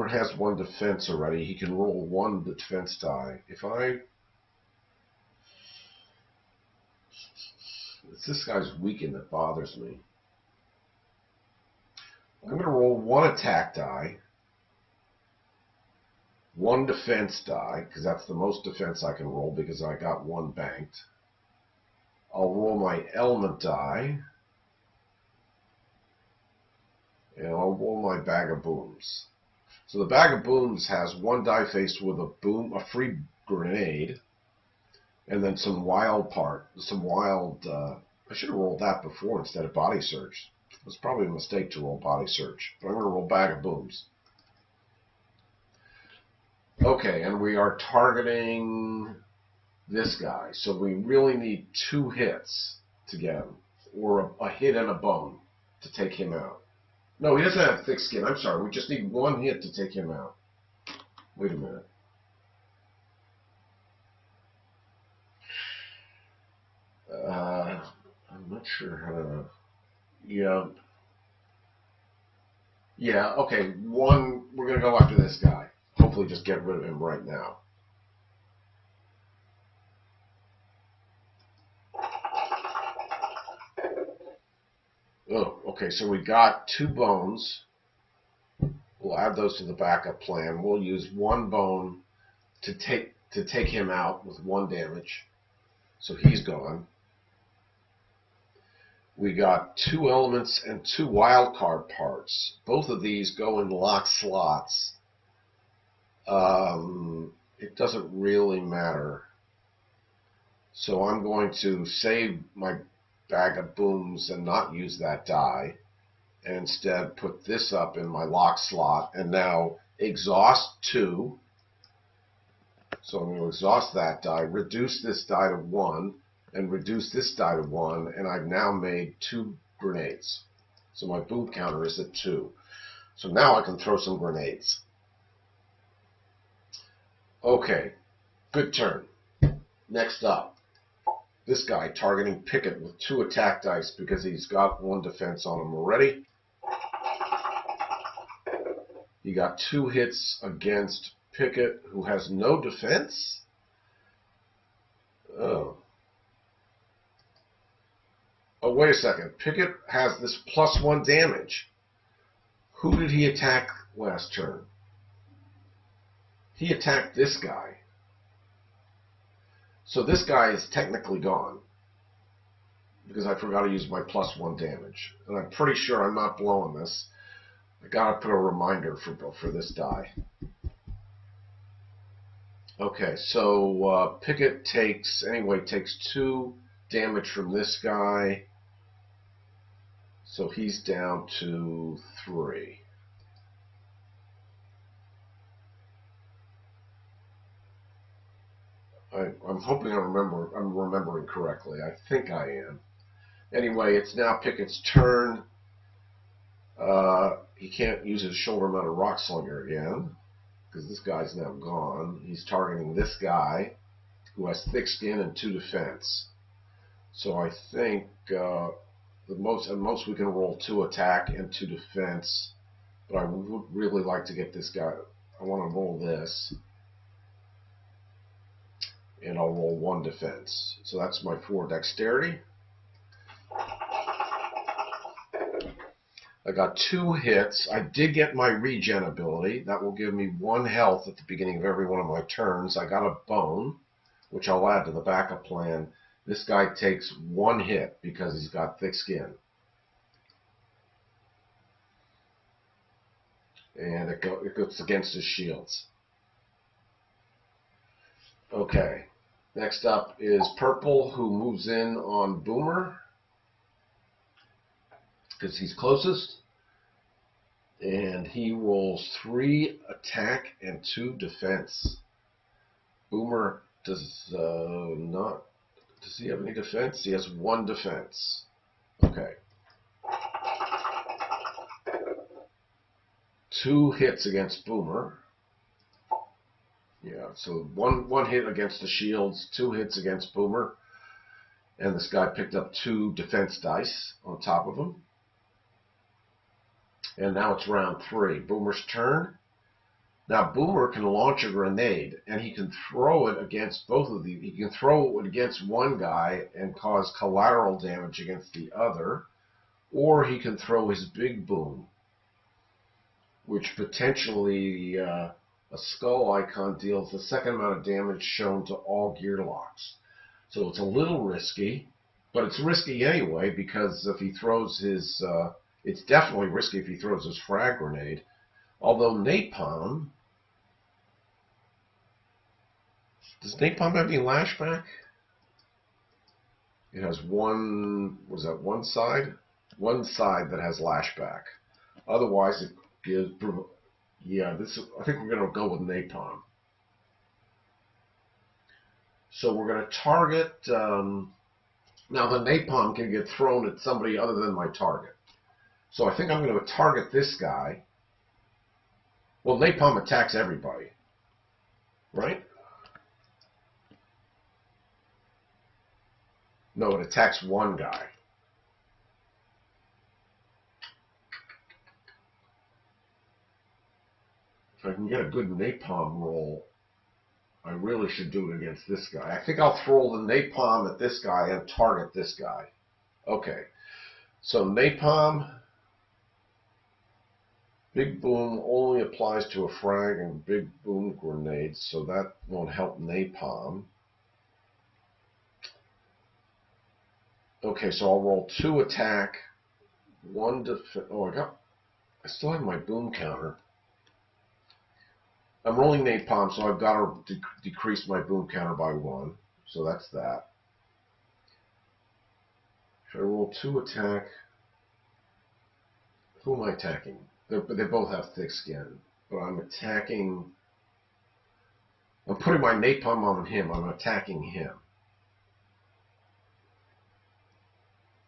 has one defense already. He can roll one defense die. It's this guy's weakened that bothers me. I'm going to roll one attack die, one defense die, because that's the most defense I can roll because I got one banked. I'll roll my element die, and I'll roll my bag of booms. So the bag of booms has one die faced with a free grenade, and then some wild. I should have rolled that before instead of body search. It was probably a mistake to roll body search, but I'm going to roll bag of booms. Okay, and we are targeting this guy, so we really need 2 hits to get him, or a hit and a bone to take him out. No, he doesn't have thick skin. I'm sorry, we just need 1 hit to take him out. Wait a minute. I'm not sure how to... Yeah, okay, we're going to go after this guy. Hopefully just get rid of him right now. Oh, okay, so we got 2 bones. We'll add those to the backup plan. We'll use 1 bone to take him out with 1 damage. So he's gone. We got 2 elements and 2 wildcard parts. Both of these go in lock slots. It doesn't really matter. So I'm going to save my bag of booms and not use that die, and instead put this up in my lock slot, and now exhaust 2. So I'm going to exhaust that die, reduce this die to 1, and reduce this die to 1, and I've now made 2 grenades. So my boom counter is at 2. So now I can throw some grenades. Okay, good turn. Next up, this guy targeting Picket with 2 attack dice because he's got 1 defense on him already. He got 2 hits against Picket, who has no defense. Oh, wait a second. Picket has this +1 damage. Who did he attack last turn? He attacked this guy. So this guy is technically gone because I forgot to use my +1 damage. And I'm pretty sure I'm not blowing this. I gotta put a reminder for this die. Okay, so Picket takes 2 damage from this guy. So he's down to 3. I'm hoping I'm remembering correctly. I think I am. Anyway, it's now Picket's turn. He can't use his shoulder mounted rock slinger again because this guy's now gone. He's targeting this guy who has thick skin and 2 defense. So I think at most we can roll 2 attack and 2 defense. But I would really like to get this guy. I want to roll this. And I'll roll 1 defense. So that's my 4 dexterity. I got 2 hits. I did get my regen ability. That will give me 1 health at the beginning of every one of my turns. I got a bone, which I'll add to the backup plan. This guy takes 1 hit because he's got thick skin. And it goes against his shields. Okay. Next up is Purple, who moves in on Boomer because he's closest. And he rolls 3 attack and 2 defense. Boomer does not. Does he have any defense? He has 1 defense. Okay. 2 hits against Boomer. Yeah, so one hit against the shields, 2 hits against Boomer, and this guy picked up 2 defense dice on top of him. And now it's round 3. Boomer's turn. Now Boomer can launch a grenade, and he can throw it against both of these. He can throw it against one guy and cause collateral damage against the other, or he can throw his big boom, which potentially a skull icon deals the second amount of damage shown to all Gearlocs. So it's a little risky, but it's risky anyway because if he throws his, it's definitely risky if he throws his frag grenade. Although Napalm, does Napalm have any lashback? It has one, was that one side? One side that has lashback. Otherwise, it gives, yeah, this, I think we're going to go with Napalm. So we're going to target, now the Napalm can get thrown at somebody other than my target. So I think I'm going to target this guy. Well, Napalm attacks everybody, right? No, it attacks one guy. If I can get a good Napalm roll, I really should do it against this guy. I think I'll throw the Napalm at this guy and target this guy. Okay, so Napalm, Big Boom only applies to a frag and Big Boom grenades, so that won't help Napalm. Okay, so I'll roll 2 attack, 1 defense. Oh, I still have my boom counter. I'm rolling Napalm, so I've got to decrease my boom counter by 1. So that's that. If I roll 2 attack, who am I attacking? They both have thick skin, but I'm attacking. I'm putting my Napalm on him. I'm attacking him.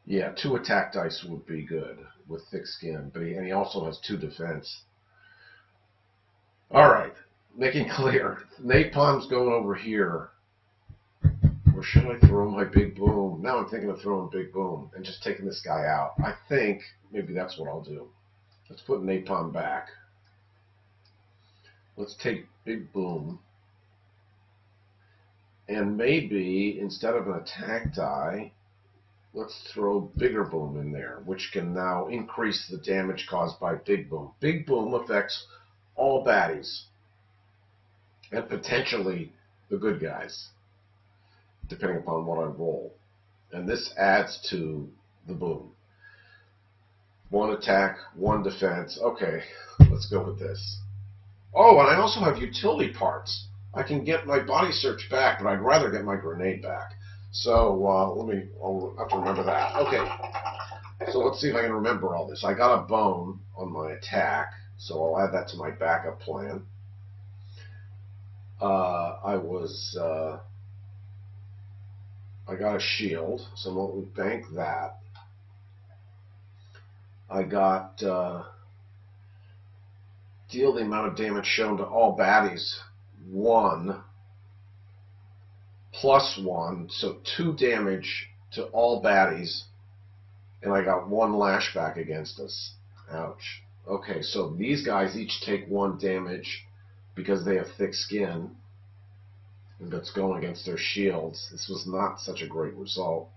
Yeah, 2 attack dice would be good with thick skin, but he also has 2 defense. All right, making clear. Napalm's going over here. Or should I throw my big boom? Now I'm thinking of throwing big boom and just taking this guy out. I think maybe that's what I'll do. Let's put Napalm back. Let's take big boom. And maybe instead of an attack die, let's throw bigger boom in there, which can now increase the damage caused by big boom. Big boom affects all baddies and potentially the good guys, depending upon what I roll. And this adds to the boom. 1 attack, 1 defense. Okay, let's go with this. Oh, and I also have utility parts. I can get my body search back, but I'd rather get my grenade back. So I'll have to remember that. Okay, so let's see if I can remember all this. I got a bone on my attack, so I'll add that to my backup plan. I got a shield, so we'll bank that. I got deal the amount of damage shown to all baddies 1 plus 1, so 2 damage to all baddies, and I got 1 lashback against us. Ouch. Okay, so these guys each take 1 damage because they have thick skin, and that's going against their shields. This was not such a great result.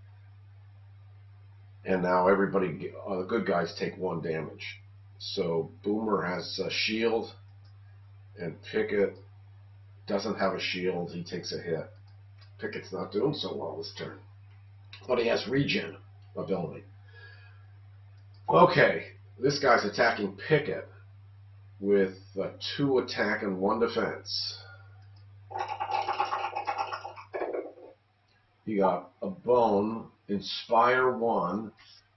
And now everybody, the good guys take 1 damage. So Boomer has a shield, and Picket doesn't have a shield. He takes a hit. Picket's not doing so well this turn, but he has regen ability. Okay, this guy's attacking Picket with 2 attack and 1 defense. He got a bone. Inspire 1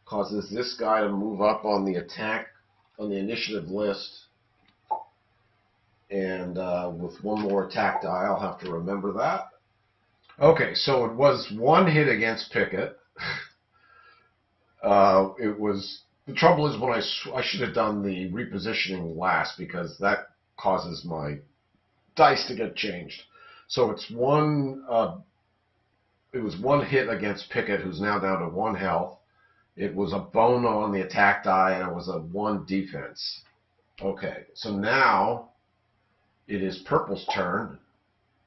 causes this guy to move up on the attack, on the initiative list. And with 1 more attack die, I'll have to remember that. Okay, so it was 1 hit against Picket. It was, the trouble is when I should have done the repositioning last, because that causes my dice to get changed. So it's one. It was one hit against Picket, who's now down to 1 health. It was a bone on the attack die, and it was a 1 defense. Okay, so now it is Purple's turn.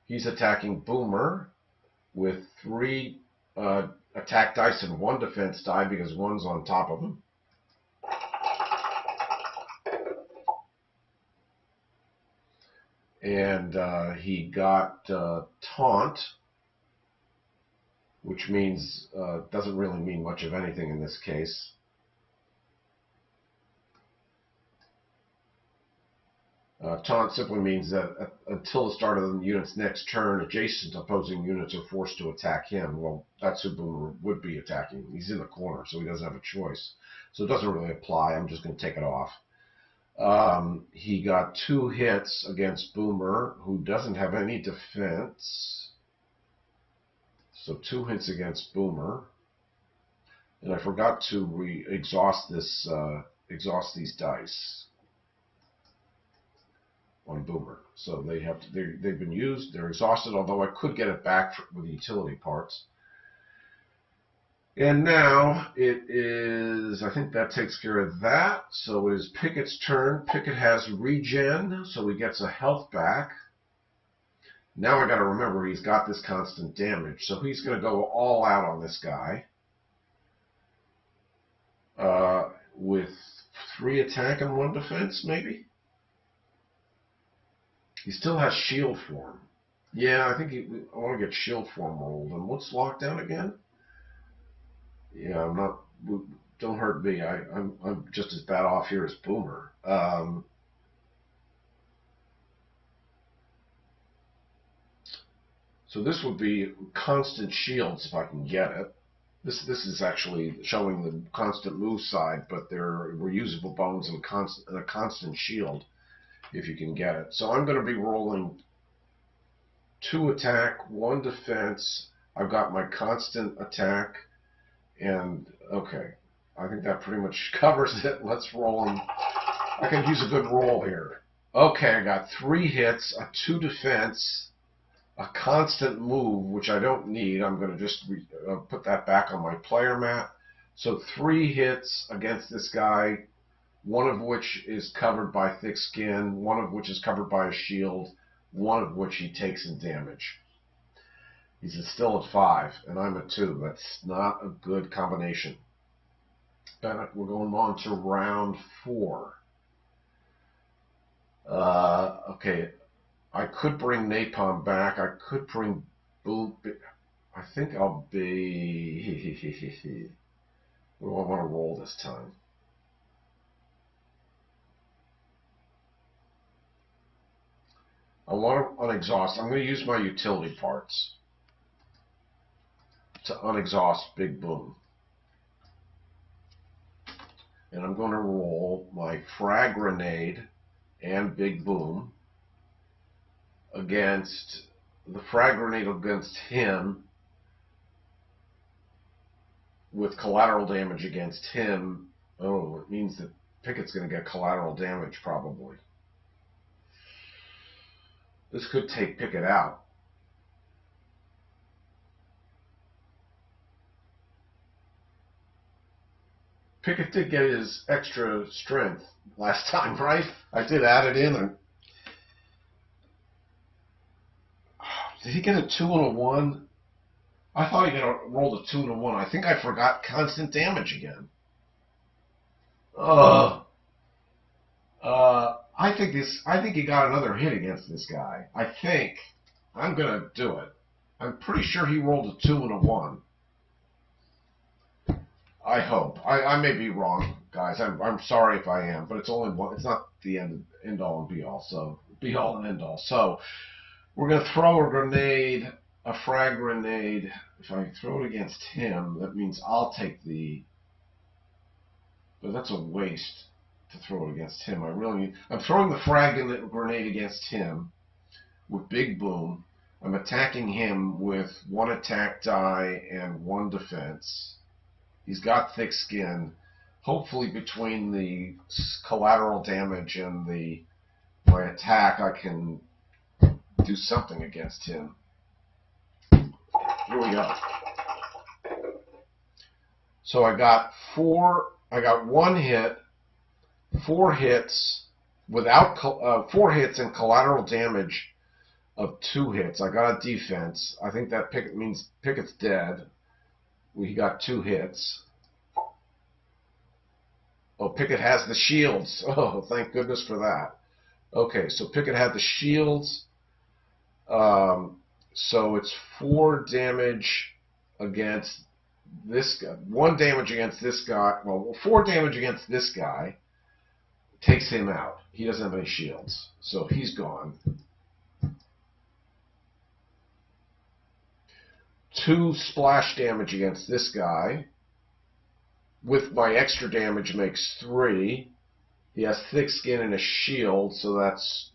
He's attacking Boomer with 3 attack dice and 1 defense die because 1's on top of him. And he got Taunt, which means doesn't really mean much of anything in this case. Taunt simply means that until the start of the unit's next turn, adjacent opposing units are forced to attack him. Well, that's who Boomer would be attacking. He's in the corner, so he doesn't have a choice. So it doesn't really apply. I'm just going to take it off. He got 2 hits against Boomer, who doesn't have any defense. So 2 hits against Boomer. And I forgot to exhaust these dice on Boomer. So they've been used, they're exhausted, although I could get it back with utility parts. And now it is, I think that takes care of that. So it is Picket's turn. Picket has regen, so he gets a health back. Now I got to remember he's got this constant damage, so he's going to go all out on this guy with 3 attack and 1 defense, maybe. He still has shield form. Yeah, I think I want to get shield form rolled. And what's lockdown again? Yeah, I'm not. Don't hurt me. I'm just as bad off here as Boomer. So this would be constant shields if I can get it. This is actually showing the constant move side, but they're reusable bones and a constant shield if you can get it. So I'm going to be rolling 2 attack, 1 defense. I've got my constant attack, and okay, I think that pretty much covers it. Let's roll them. I can use a good roll here. Okay, I got 3 hits, a 2 defense, a constant move, which I don't need. I'm going to just put that back on my player mat. So 3 hits against this guy, 1 of which is covered by thick skin, 1 of which is covered by a shield, 1 of which he takes in damage. He's still at 5, and I'm at 2. That's not a good combination. But we're going on to round 4. Okay, I could bring Napalm back. I could bring Boom. I think I'll be... What do I want to roll this time? I want to unexhaust. I'm going to use my utility parts to unexhaust Big Boom. And I'm going to roll my Frag Grenade and Big Boom against the Frag Grenade against him with collateral damage against him. Oh, it means that Picket's going to get collateral damage probably. This could take Picket out. Picket did get his extra strength last time, right? I did add it in. And did he get a 2 and a 1? I thought he rolled a 2 and a 1. I think I forgot constant damage again. I think he got another hit against this guy. I think. I'm going to do it. I'm pretty sure he rolled a 2 and a 1. I hope. I may be wrong, guys. I'm sorry if I am, but it's only one. It's not the end all and be all. So be all and end all. So we're going to throw a grenade, a frag grenade. If I throw it against him, that means I'll take the. But that's a waste to throw it against him. I'm throwing the frag grenade against him with Big Boom. I'm attacking him with 1 attack die and 1 defense. He's got thick skin. Hopefully between the collateral damage and my attack, I can do something against him. Here we go. So I got one hit, 4 hits without 4 hits and collateral damage of 2 hits. I got a defense. I think that Picket means Picket's dead. We got 2 hits. Oh, Picket has the shields. Oh, thank goodness for that. Okay, so Picket had the shields. So it's 4 damage against this guy. 1 damage against this guy. Well, 4 damage against this guy. Takes him out. He doesn't have any shields. So he's gone. 2 splash damage against this guy. With my extra damage makes 3. He has thick skin and a shield, so that's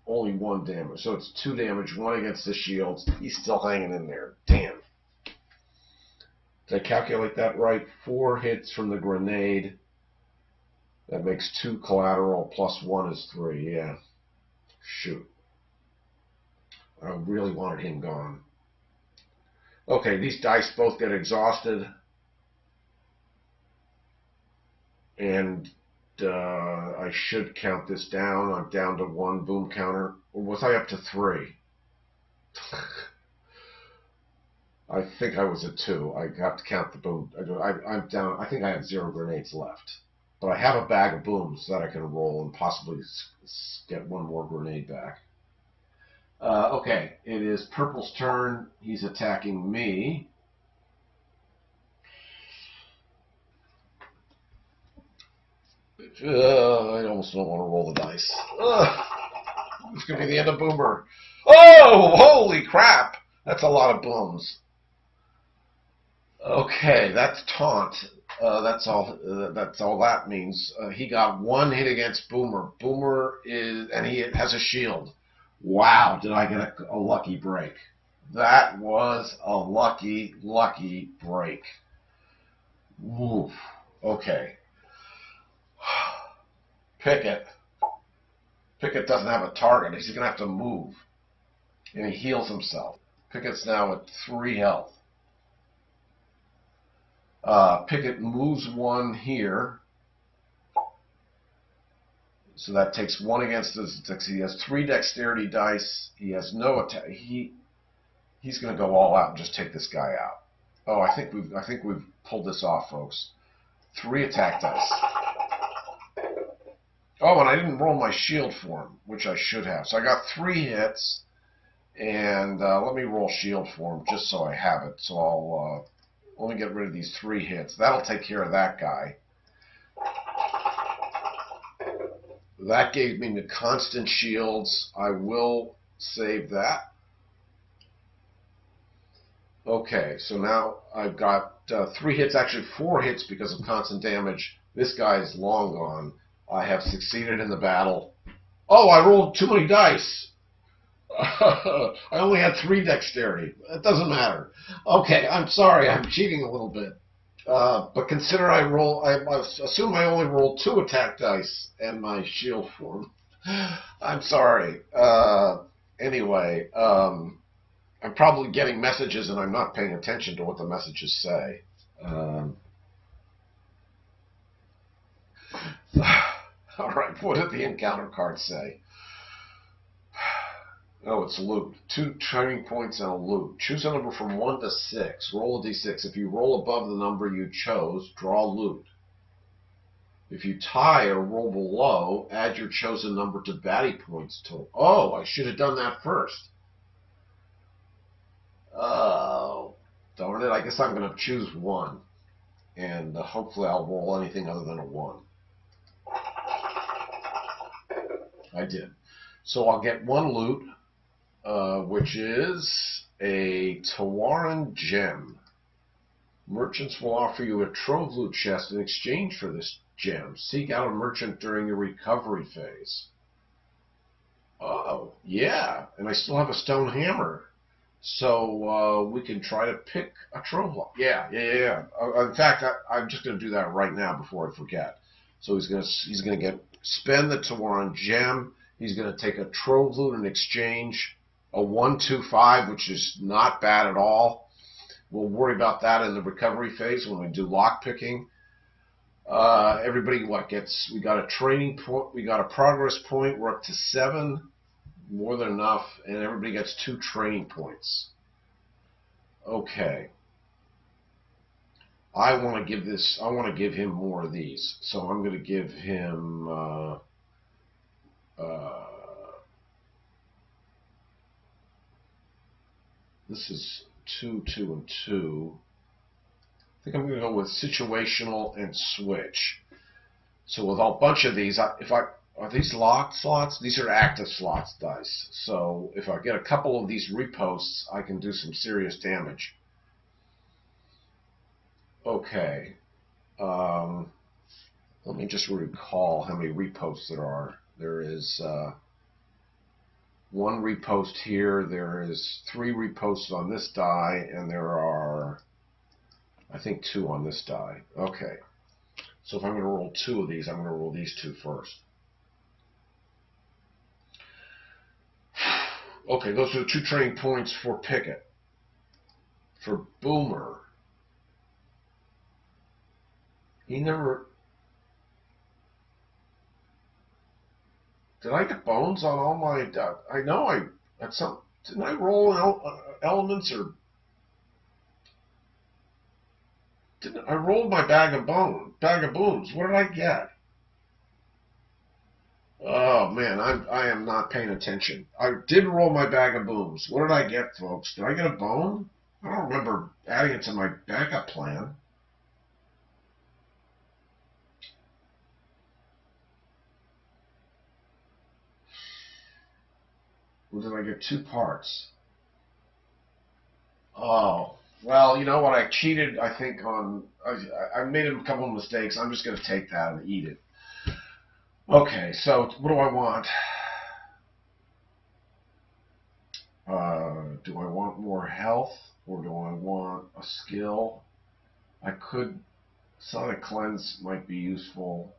only 1 damage. So it's 2 damage, 1 against the shields. He's still hanging in there. Damn. Did I calculate that right? 4 hits from the grenade. That makes 2 collateral, plus 1 is 3. Yeah. Shoot. I really wanted him gone. Okay, these dice both get exhausted. And I should count this down. I'm down to 1 boom counter. Or was I up to 3? I think I was at 2. I have to count the boom. I'm down. I think I have 0 grenades left. But I have a bag of booms that I can roll and possibly get 1 more grenade back. Okay, it is Purple's turn. He's attacking me. I almost don't want to roll the dice. It's going to be the end of Boomer. Oh, holy crap! That's a lot of booms. Okay, that's taunt. That's all that means. He got 1 hit against Boomer. Boomer and he has a shield. Wow, did I get a lucky break. That was a lucky break. Woof. Okay. Picket doesn't have a target. He's going to have to move. And he heals himself. Picket's now at 3 health. Picket moves 1 here. So that takes 1 against his. He has 3 dexterity dice. He has no attack. He's going to go all out and just take this guy out. Oh, I think we've pulled this off, folks. 3 attack dice. Oh, and I didn't roll my shield for him, which I should have. So I got 3 hits, and let me roll shield for him just so I have it. So I'll let me get rid of these 3 hits. That'll take care of that guy. That gave me the constant shields. I will save that. Okay, so now I've got 3 hits, actually 4 hits because of constant damage. This guy is long gone. I have succeeded in the battle. Oh, I rolled too many dice. I only had 3 dexterity. It doesn't matter. Okay, I'm sorry. I'm cheating a little bit. But consider I assume I only rolled 2 attack dice and my shield form. I'm sorry. Anyway, I'm probably getting messages and I'm not paying attention to what the messages say. All right, what did the encounter card say? Oh, it's loot. 2 training points and a loot. Choose a number from 1 to 6. Roll a d6. If you roll above the number you chose, draw loot. If you tie or roll below, add your chosen number to Baddie points total. Oh, I should have done that first. Oh, darn it. I guess I'm going to choose 1. And hopefully I'll roll anything other than a 1. I did. So I'll get 1 loot, which is a Tyrant gem. Merchants will offer you a Trove loot chest in exchange for this gem. Seek out a merchant during your recovery phase. Oh, yeah. And I still have a stone hammer. So we can try to pick a Trove lock. Yeah. In fact, I'm just going to do that right now before I forget. So he's going to spend the Tyrant gem. He's going to take a Trove loot and exchange a 1-2-5, which is not bad at all. We'll worry about that in the recovery phase when we do lockpicking. Everybody, we got a training point, we got a progress point, we're up to 7, more than enough, and everybody gets 2 training points. Okay. I want to give him more of these, so I'm going to give him, this is 2, 2, and 2. I think I'm going to go with situational and switch. So with a bunch of these, are these locked slots? These are active slots dice. So if I get a couple of these reposts, I can do some serious damage. Okay. Let me just recall how many reposts there are. There is 1 repost here. There is 3 reposts on this die, and there are, I think, 2 on this die. Okay. So if I'm going to roll 2 of these, I'm going to roll these 2 first. Okay, those are the 2 training points for Picket. For Boomer, he never... Did I get bones on all my... I know I... At some, didn't I roll elements or... I rolled my bag of booms. What did I get? Oh man, I am not paying attention. I did roll my bag of booms. What did I get, folks? Did I get a bone? I don't remember adding it to my backup plan. Or did I get 2 parts? Oh. Well, you know what? I cheated, I think, on... I made a couple of mistakes. I'm just going to take that and eat it. Okay, so what do I want? Do I want more health, or do I want a skill? I could... Sonic Cleanse might be useful.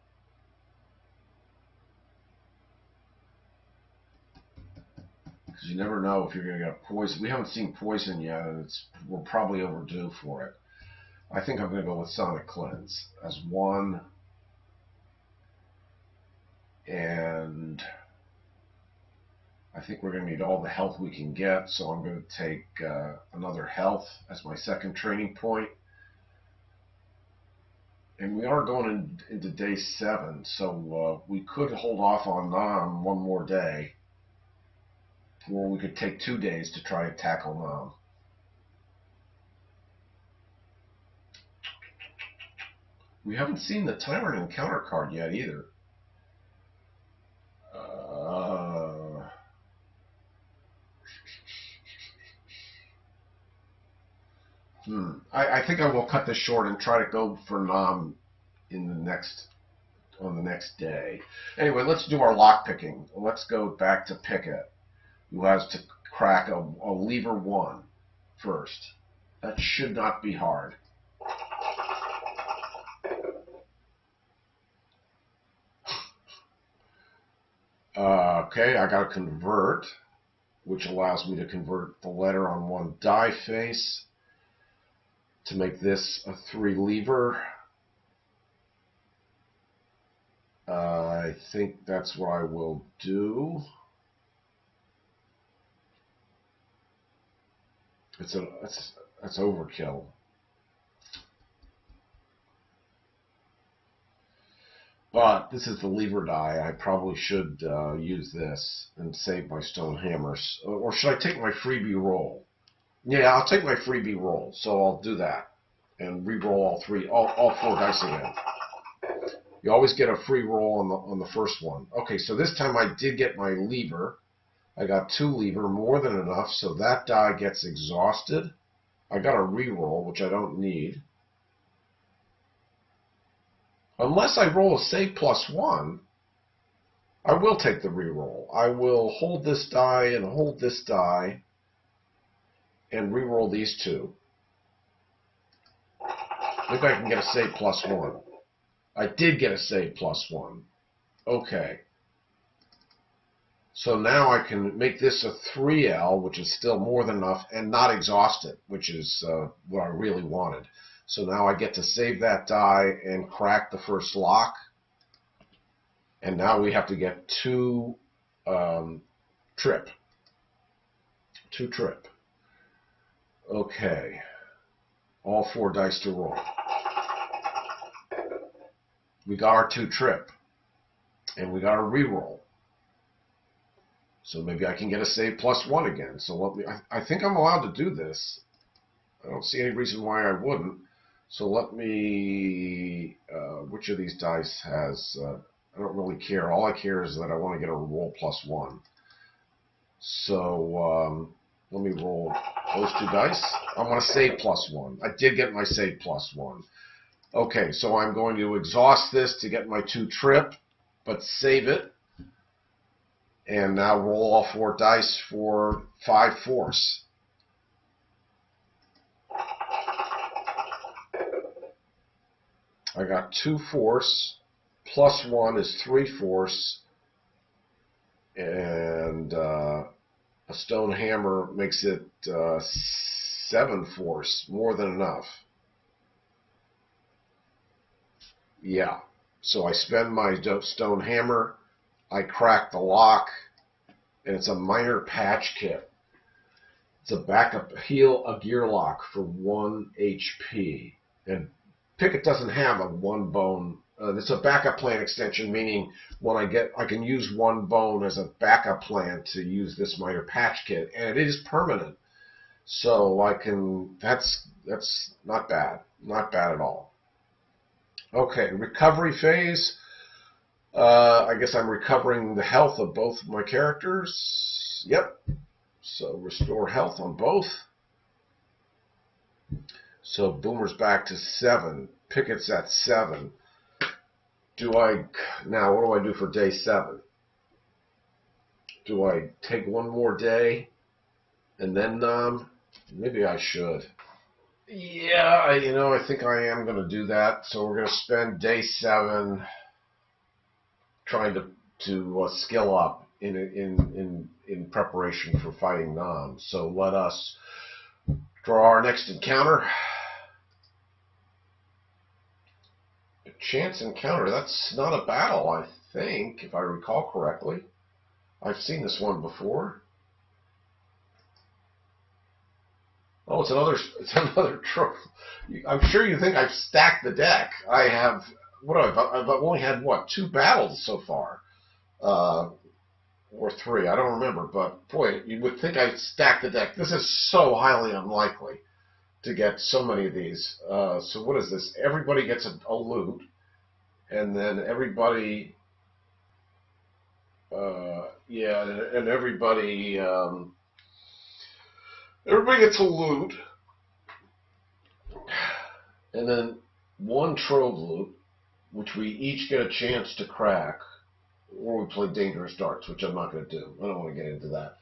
Because you never know if you're going to get poison. We haven't seen poison yet, and we're probably overdue for it. I think I'm going to go with Sonic Cleanse as 1. And I think we're going to need all the health we can get, so I'm going to take another health as my 2nd training point. And we are going into day 7, so we could hold off on Nam 1 more day. Or we could take 2 days to try and tackle Nam. We haven't seen the Tyrant encounter card yet either. I think I will cut this short and try to go for Nam on the next day. Anyway, let's do our lockpicking. Let's go back to Picket, who has to crack a lever 1 first. That should not be hard. Okay, I got to convert, which allows me to convert the letter on 1 die face to make this a 3 lever. I think that's what I will do. That's overkill. But this is the lever die. I probably should use this and save my stone hammers. Or should I take my freebie roll? Yeah, I'll take my freebie roll. So I'll do that and re-roll all 4 dice again. You always get a free roll on the first one. Okay, so this time I did get my lever. I got 2 lever, more than enough, so that die gets exhausted. I got a re-roll, which I don't need. Unless I roll a save +1, I will take the re-roll. I will hold this die and hold this die and re-roll these 2. Maybe I can get a save +1. I did get a save +1. Okay. So now I can make this a 3L, which is still more than enough, and not exhaust it, which is what I really wanted. So now I get to save that die and crack the first lock. And now we have to get 2 trip. 2 trip. Okay. All 4 dice to roll. We got our 2 trip. And we got a reroll. So maybe I can get a save +1 again. So let me, I think I'm allowed to do this. I don't see any reason why I wouldn't. So let me, which of these dice has, I don't really care. All I care is that I want to get a roll +1. So let me roll those 2 dice. I want to save +1. I did get my save +1. Okay, so I'm going to exhaust this to get my 2 trip, but save it. And now roll all 4 dice for 5 force. I got 2 force, +1 is 3 force, and a stone hammer makes it 7 force, more than enough. Yeah, so I spend my stone hammer, I crack the lock, and it's a minor patch kit. It's a backup heal, a Gearloc for 1 HP. And Picket doesn't have a 1 bone. It's a backup plan extension, meaning when I can use 1 bone as a backup plan to use this minor patch kit, and it is permanent. So I can. That's not bad. Not bad at all. Okay, recovery phase. I guess I'm recovering the health of both of my characters. Yep. So restore health on both. So Boomer's back to 7. Picket's at 7. Now what do I do for day 7? Do I take 1 more day and then maybe I should. Yeah, I think I am going to do that. So we're going to spend day 7 trying to skill up in preparation for fighting Nam. So let us draw our next encounter. A chance encounter. That's not a battle, I think, if I recall correctly. I've seen this one before. Oh, it's another Trove. I'm sure you think I've stacked the deck. I have. I've only had 2 battles so far, or 3. I don't remember. But boy, you would think I'd stacked the deck. This is so highly unlikely to get so many of these. So what is this? Everybody gets a loot, and then everybody, and everybody gets a loot, and then 1 Trove loot, which we each get a chance to crack, or we play dangerous darts, which I'm not going to do. I don't want to get into that.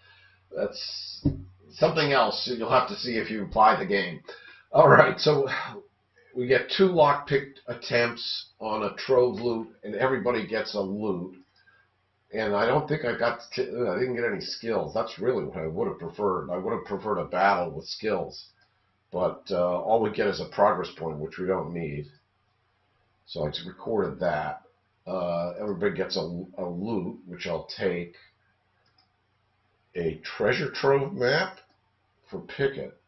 That's something else you'll have to see if you play the game. All right, so we get 2 lockpick attempts on a Trove loot, and everybody gets a loot. And I don't think I didn't get any skills. That's really what I would have preferred. I would have preferred a battle with skills. But all we get is a progress point, which we don't need. So I just recorded that. Everybody gets a loot, which I'll take. A treasure trove map for Picket.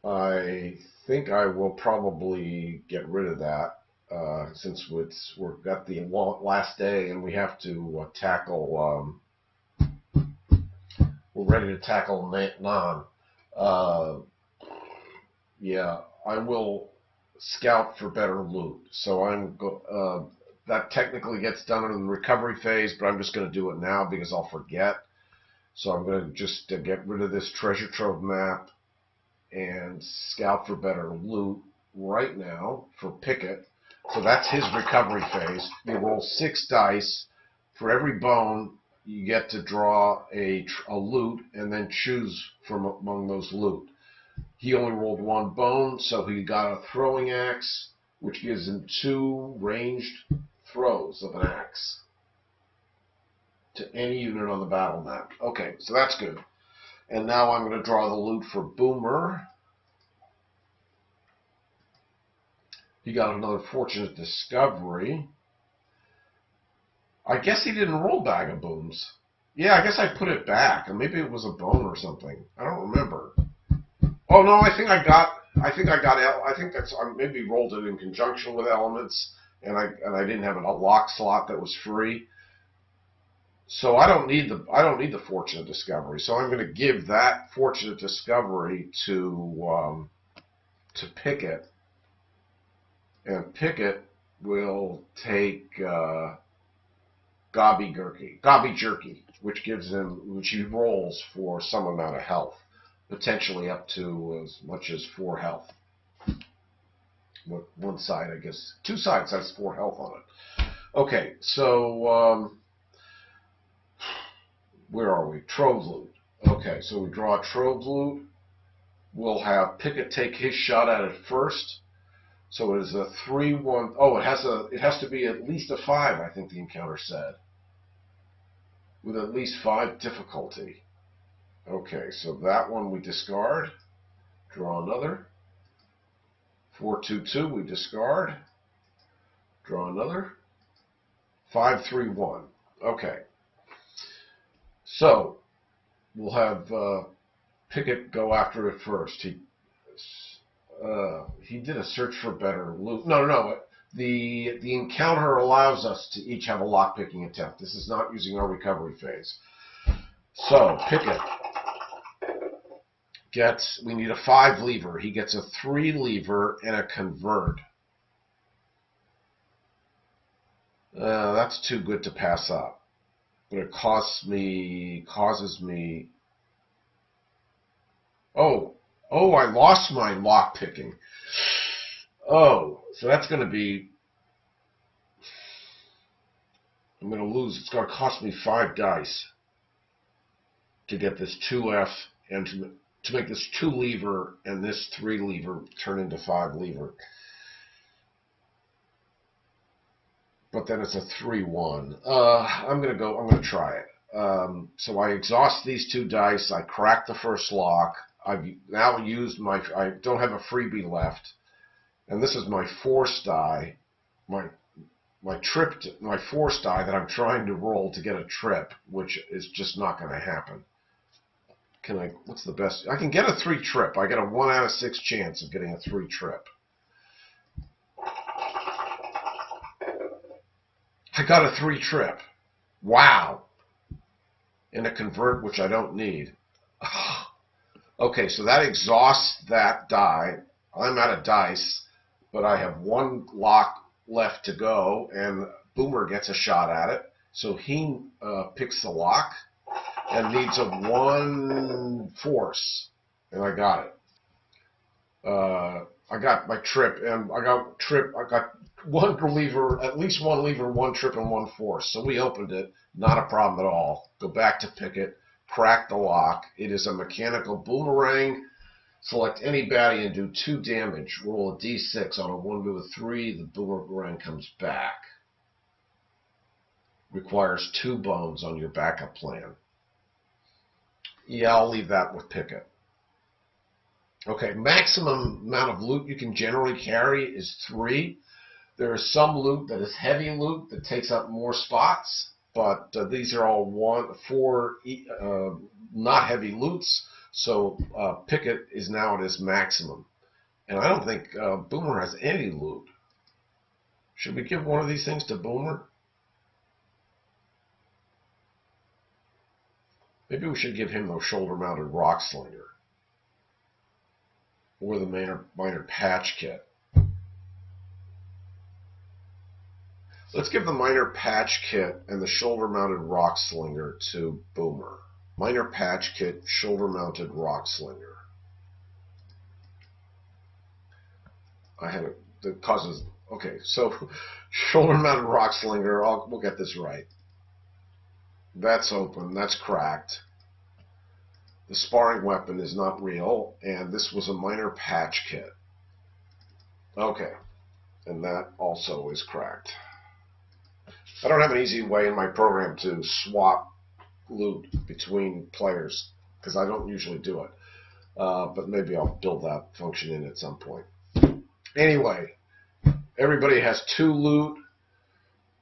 I think I will probably get rid of that. Since we've got the last day and we have to tackle, we're ready to tackle Nan. Yeah, I will scout for better loot. So that technically gets done in the recovery phase, but I'm just going to do it now because I'll forget. So I'm going to just get rid of this treasure trove map and scout for better loot right now for Picket. So that's his recovery phase. You roll 6 dice. For every bone, you get to draw a loot and then choose from among those loot. He only rolled 1 bone, so he got a throwing axe, which gives him 2 ranged throws of an axe to any unit on the battle map. Okay, so that's good. And now I'm going to draw the loot for Boomer. He got another fortunate discovery. I guess he didn't roll Bag of Booms. Yeah, I guess I put it back, and maybe it was a bone or something. I don't remember. Oh no, I think that's, I maybe rolled it in conjunction with elements, and I didn't have a lock slot that was free. So I don't need the fortunate discovery. So I'm going to give that fortunate discovery to Picket, and Picket will take Gobby Jerky, which he rolls for some amount of health, potentially up to as much as 4 health. One side, I guess, 2 sides has 4 health on it. Okay, so where are we? Trove loot. Okay, so we draw a Trove loot. We'll have Picket take his shot at it first. So it is a 3-1. Oh, it has to be at least a 5, I think the encounter said. With at least 5 difficulty. Okay, so that one we discard. Draw another. 4-2-2, we discard. Draw another. 5-3-1. Okay. So we'll have Picket go after it first. He did a search for better loot. No. The encounter allows us to each have a lockpicking attempt. This is not using our recovery phase. So Picket gets, we need a 5 lever. He gets a 3 lever and a convert. That's too good to pass up. But it causes me. Oh, I lost my lockpicking. Oh, so that's going to be. I'm going to lose. It's going to cost me 5 dice to get this 2F and to make this 2 lever and this 3 lever turn into 5 lever. But then it's a 3-1. I'm going to try it. So I exhaust these 2 dice. I crack the first lock. I've now used I don't have a freebie left. And this is my force die. My force die that I'm trying to roll to get a trip, which is just not going to happen. What's the best? I can get a 3 trip. I get a 1 out of 6 chance of getting a 3 trip. I got a 3 trip. Wow. And a convert, which I don't need. Okay, so that exhausts that die. I'm out of dice, but I have 1 lock left to go, and Boomer gets a shot at it. So he picks the lock and needs a 1 force, and I got it. I got my trip, and I got 1 lever, at least 1 lever, 1 trip, and 1 force. So we opened it, not a problem at all. Go back to Picket, crack the lock. It is a mechanical boomerang. Select any baddie and do 2 damage. Roll a d6. On a 1 to a 3, the boomerang comes back. Requires 2 bones on your backup plan. Yeah, I'll leave that with Picket. Okay, maximum amount of loot you can generally carry is 3. There is some loot that is heavy loot that takes up more spots, but these are all 4 not heavy loots, so Picket is now at his maximum. And I don't think Boomer has any loot. Should we give one of these things to Boomer? Maybe we should give him the shoulder-mounted rock slinger. Or the minor patch kit. Let's give the minor patch kit and the shoulder-mounted rock slinger to Boomer. Minor patch kit, shoulder-mounted rock slinger. That causes. Okay, so shoulder-mounted rock slinger. We'll get this right. That's open. That's cracked. The sparring weapon is not real, and this was a minor patch kit. Okay, and that also is cracked. I don't have an easy way in my program to swap loot between players because I don't usually do it. But maybe I'll build that function in at some point. Anyway, everybody has 2 loot.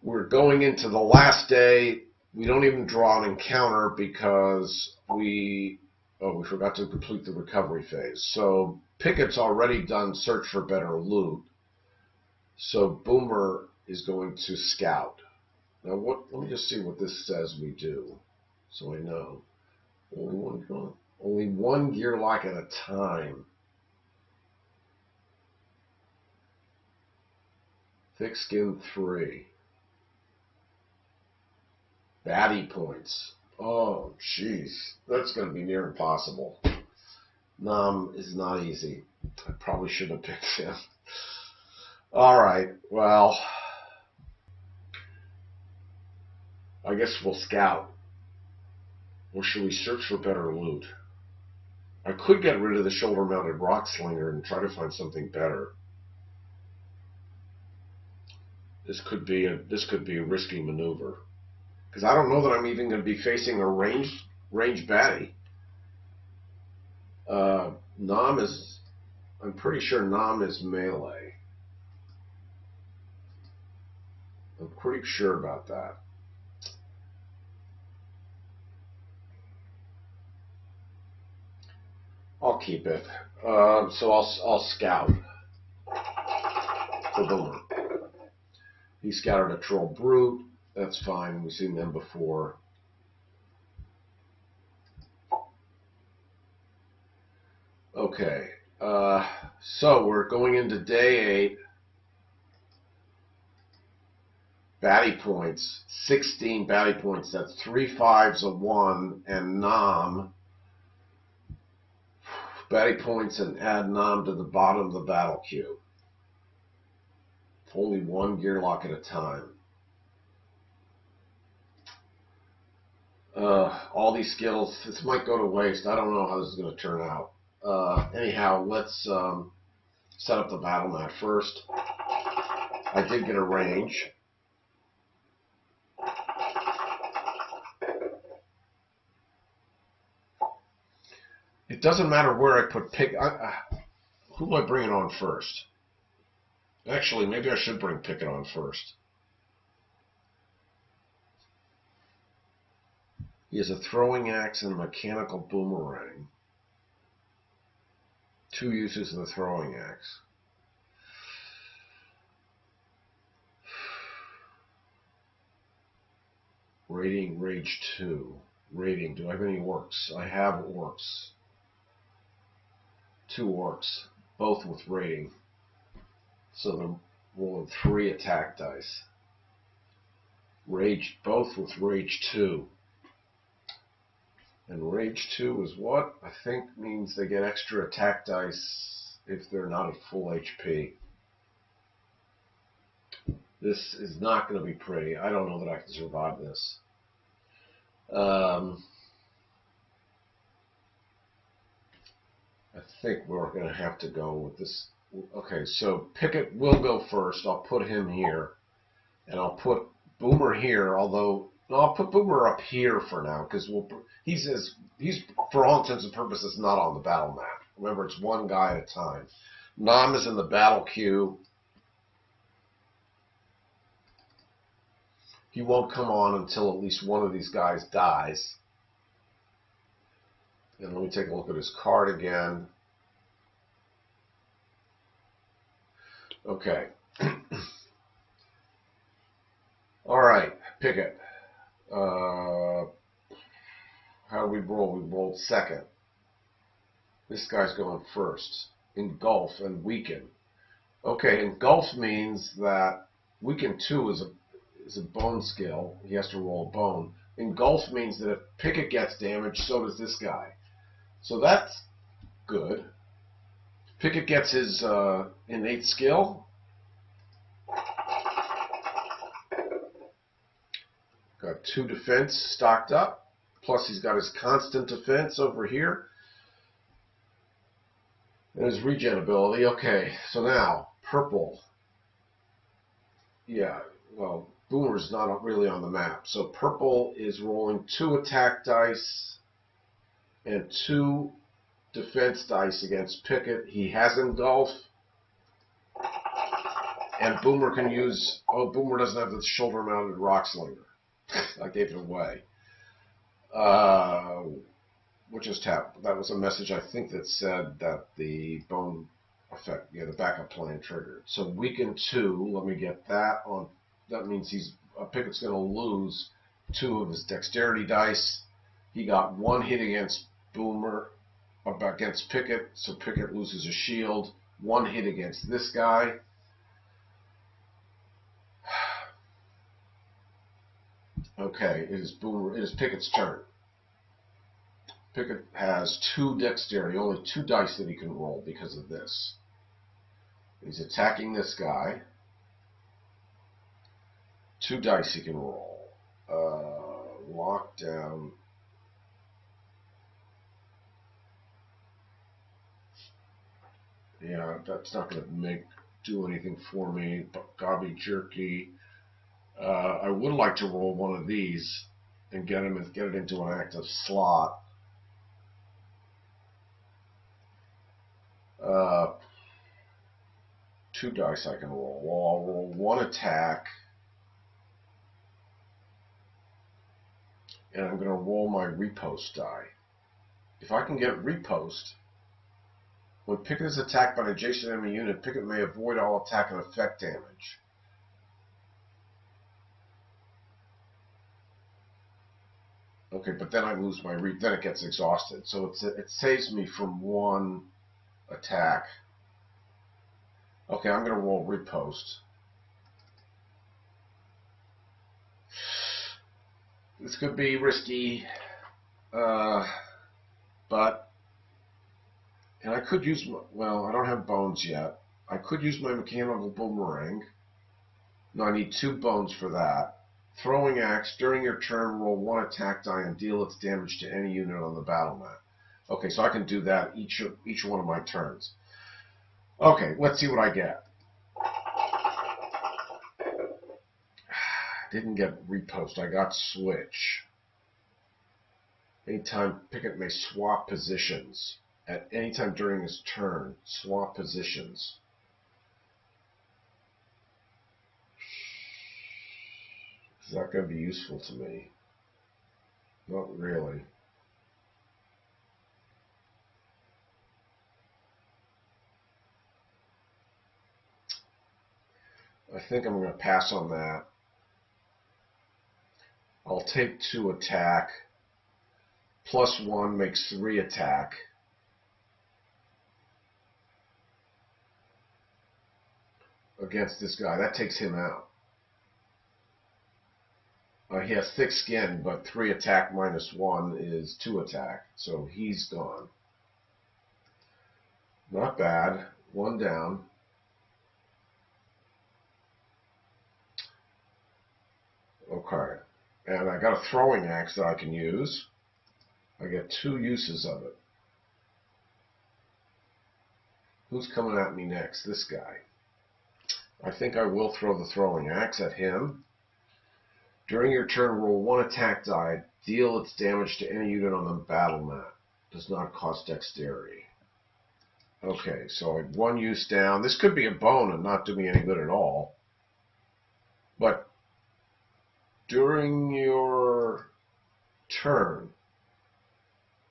We're going into the last day. We don't even draw an encounter because we forgot to complete the recovery phase. So Picket's already done search for better loot. So Boomer is going to scout. Now let me just see what this says we do so I know. Only one Gearloc at a time. Thick skin 3. Baddie points. Oh, jeez. That's going to be near impossible. Nom is not easy. I probably shouldn't have picked him. Alright, well, I guess we'll scout. Or should we search for better loot? I could get rid of the shoulder-mounted rock slinger and try to find something better. This could be a risky maneuver. Because I don't know that I'm even going to be facing a ranged baddie. I'm pretty sure Nom is melee. I'm pretty sure about that. I'll keep it. So I'll scout for Boomer. He scouted a Troll Brute. That's fine. We've seen them before. Okay. So we're going into day 8. Baddie points. 16 baddie points. That's 3 5s, a 1, and Nom. Baddie points and add Nom to the bottom of the battle queue. Only one Gearloc at a time. All these skills, this might go to waste. I don't know how this is going to turn out. Anyhow, let's set up the battle mat first. I did get a range. It doesn't matter where I put Pick. Who am I bringing on first? Actually, maybe I should bring Picket on first. He has a throwing axe and a mechanical boomerang. 2 uses of the throwing axe. Rating Rage 2. Rating. Do I have any orcs? I have orcs. 2 orcs. Both with rating. So they're rolling 3 attack dice. Rage. Both with Rage 2. And Rage 2 is what? I think means they get extra attack dice if they're not at full HP. This is not going to be pretty. I don't know that I can survive this. I think we're going to have to go with this. Okay, so Picket will go first. I'll put him here. And I'll put Boomer here, although... No, I'll put Boomer up here for now, because he's for all intents and purposes not on the battle map. Remember, it's one guy at a time. Nom is in the battle queue. He won't come on until at least one of these guys dies. And let me take a look at his card again. Okay. All right, Picket. How do we roll? We rolled second. This guy's going first. Engulf and weaken. Okay, engulf means that weaken 2 is a bone skill. He has to roll a bone. Engulf means that if Picket gets damaged, so does this guy. So that's good. Picket gets his innate skill. Got 2 defense stocked up. Plus he's got his constant defense over here. And his regen ability. Okay, so now, purple. Yeah, well, Boomer's not really on the map. So purple is rolling 2 attack dice and 2 defense dice against Picket. He has Engulf. And Boomer can use... Oh, Boomer doesn't have the shoulder-mounted rock slinger. I gave it away. Which is tap. That was a message, I think, that said that the bone effect, the backup plan triggered. So weaken 2. Let me get that on. That means Picket's going to lose 2 of his dexterity dice. He got 1 hit against Boomer, against Picket, so Picket loses a shield. 1 hit against this guy. Okay, it is Picket's turn. Picket has 2 dexterity, only 2 dice that he can roll because of this. He's attacking this guy. 2 dice he can roll. Lockdown. Yeah, that's not going to do anything for me. But Gobby Jerky. I would like to roll one of these and get it into an active slot. 2 dice I can roll. Well, I'll roll 1 attack, and I'm going to roll my repost die. If I can get repost, when Picket is attacked by an adjacent enemy unit, Picket may avoid all attack and effect damage. Okay, but then I lose my then it gets exhausted. So it saves me from 1 attack. Okay, I'm going to roll repost. This could be risky, but, and I could use, well, I don't have bones yet. I could use my mechanical boomerang. No, I need 2 bones for that. Throwing axe, during your turn, roll 1 attack die and deal its damage to any unit on the battle map. Okay, so I can do that each one of my turns. Okay, let's see what I get. Didn't get repost, I got switch. Anytime Picket may swap positions. At any time during his turn, swap positions. Is that going to be useful to me? Not really. I think I'm going to pass on that. I'll take 2 attack. Plus 1 makes 3 attack. Against this guy. That takes him out. He has thick skin, but 3 attack minus 1 is 2 attack. So he's gone. Not bad. 1 down. Okay. And I got a throwing axe that I can use. I get 2 uses of it. Who's coming at me next? This guy. I think I will throw the throwing axe at him. During your turn, roll 1 attack die. Deal its damage to any unit on the battle map. Does not cost dexterity. Okay, so I have 1 use down. This could be a bone and not do me any good at all. But during your turn,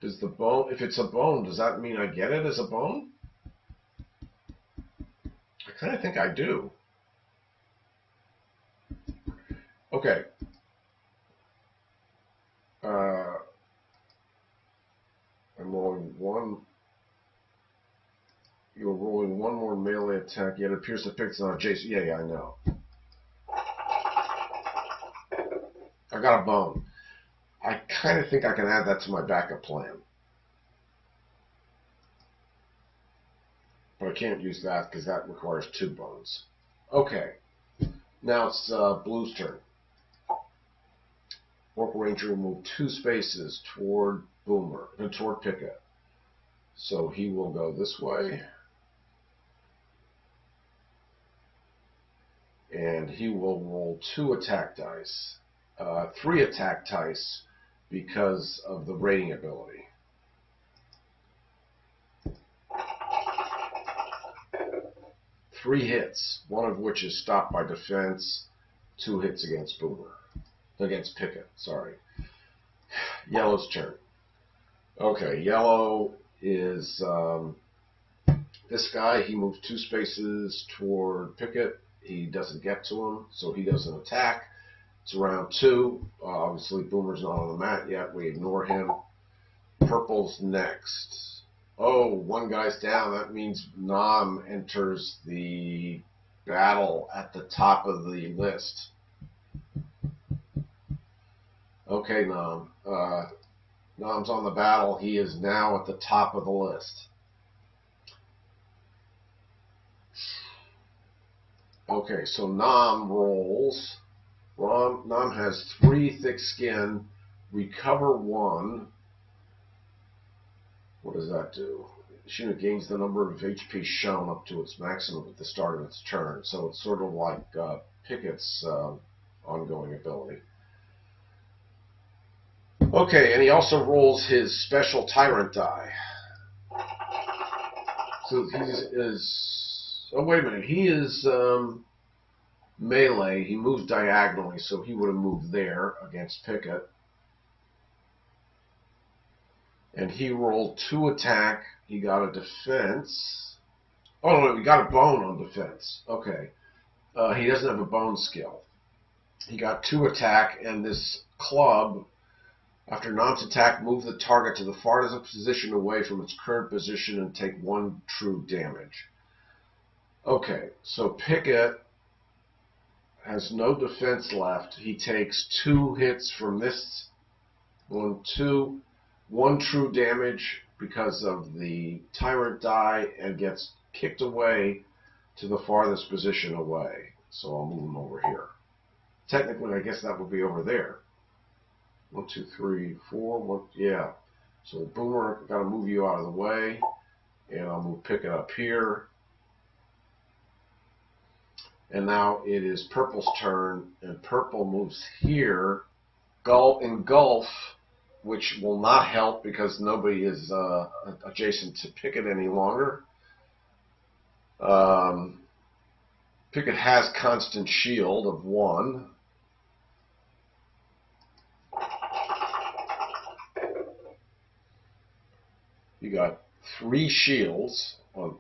does the bone, if it's a bone, does that mean I get it as a bone? I kind of think I do. Okay. I'm rolling 1. You're rolling 1 more melee attack. Yet it appears to pick on adjacent. Yeah, I know. I got a bone. I kind of think I can add that to my backup plan. But I can't use that because that requires 2 bones. Okay. Now it's Blue's turn. Orc Ranger will move 2 spaces toward Boomer and toward Picket. So he will go this way. And and he will roll 2 attack dice, 3 attack dice because of the raiding ability. Three hits, one of which is stopped by defense, 2 hits against Picket, sorry. Yellow's turn. Okay, Yellow is this guy. He moves 2 spaces toward Picket. He doesn't get to him, so he doesn't attack. It's round 2. Obviously, Boomer's not on the mat yet. We ignore him. Purple's next. Oh, 1 guy's down. That means Nom enters the battle at the top of the list. Okay, Nom. Nom's on the battle. He is now at the top of the list. Okay, so Nom rolls. Nom has 3 thick skin, recover 1. What does that do? She gains the number of HP shown up to its maximum at the start of its turn. So it's sort of like Picket's ongoing ability. Okay, and he also rolls his special Tyrant die. So he is... Oh, wait a minute. He is melee. He moves diagonally, so he would have moved there against Picket. And he rolled 2 attack. He got a defense. Oh, no, he got a bone on defense. Okay. He doesn't have a bone skill. He got 2 attack, and this club... After Nom's attack, move the target to the farthest position away from its current position and take 1 true damage. Okay, so Picket has no defense left. He takes 2 hits from this. 1 true damage because of the Tyrant die and gets kicked away to the farthest position away. So I'll move him over here. Technically, I guess that would be over there. 1, 2, 3, 4. 1, yeah. So Boomer, got to move you out of the way, and I'll move Picket up here. And now it is Purple's turn, and Purple moves here. Engulf, which will not help because nobody is adjacent to Picket any longer. Picket has constant shield of 1. You got 3 shields on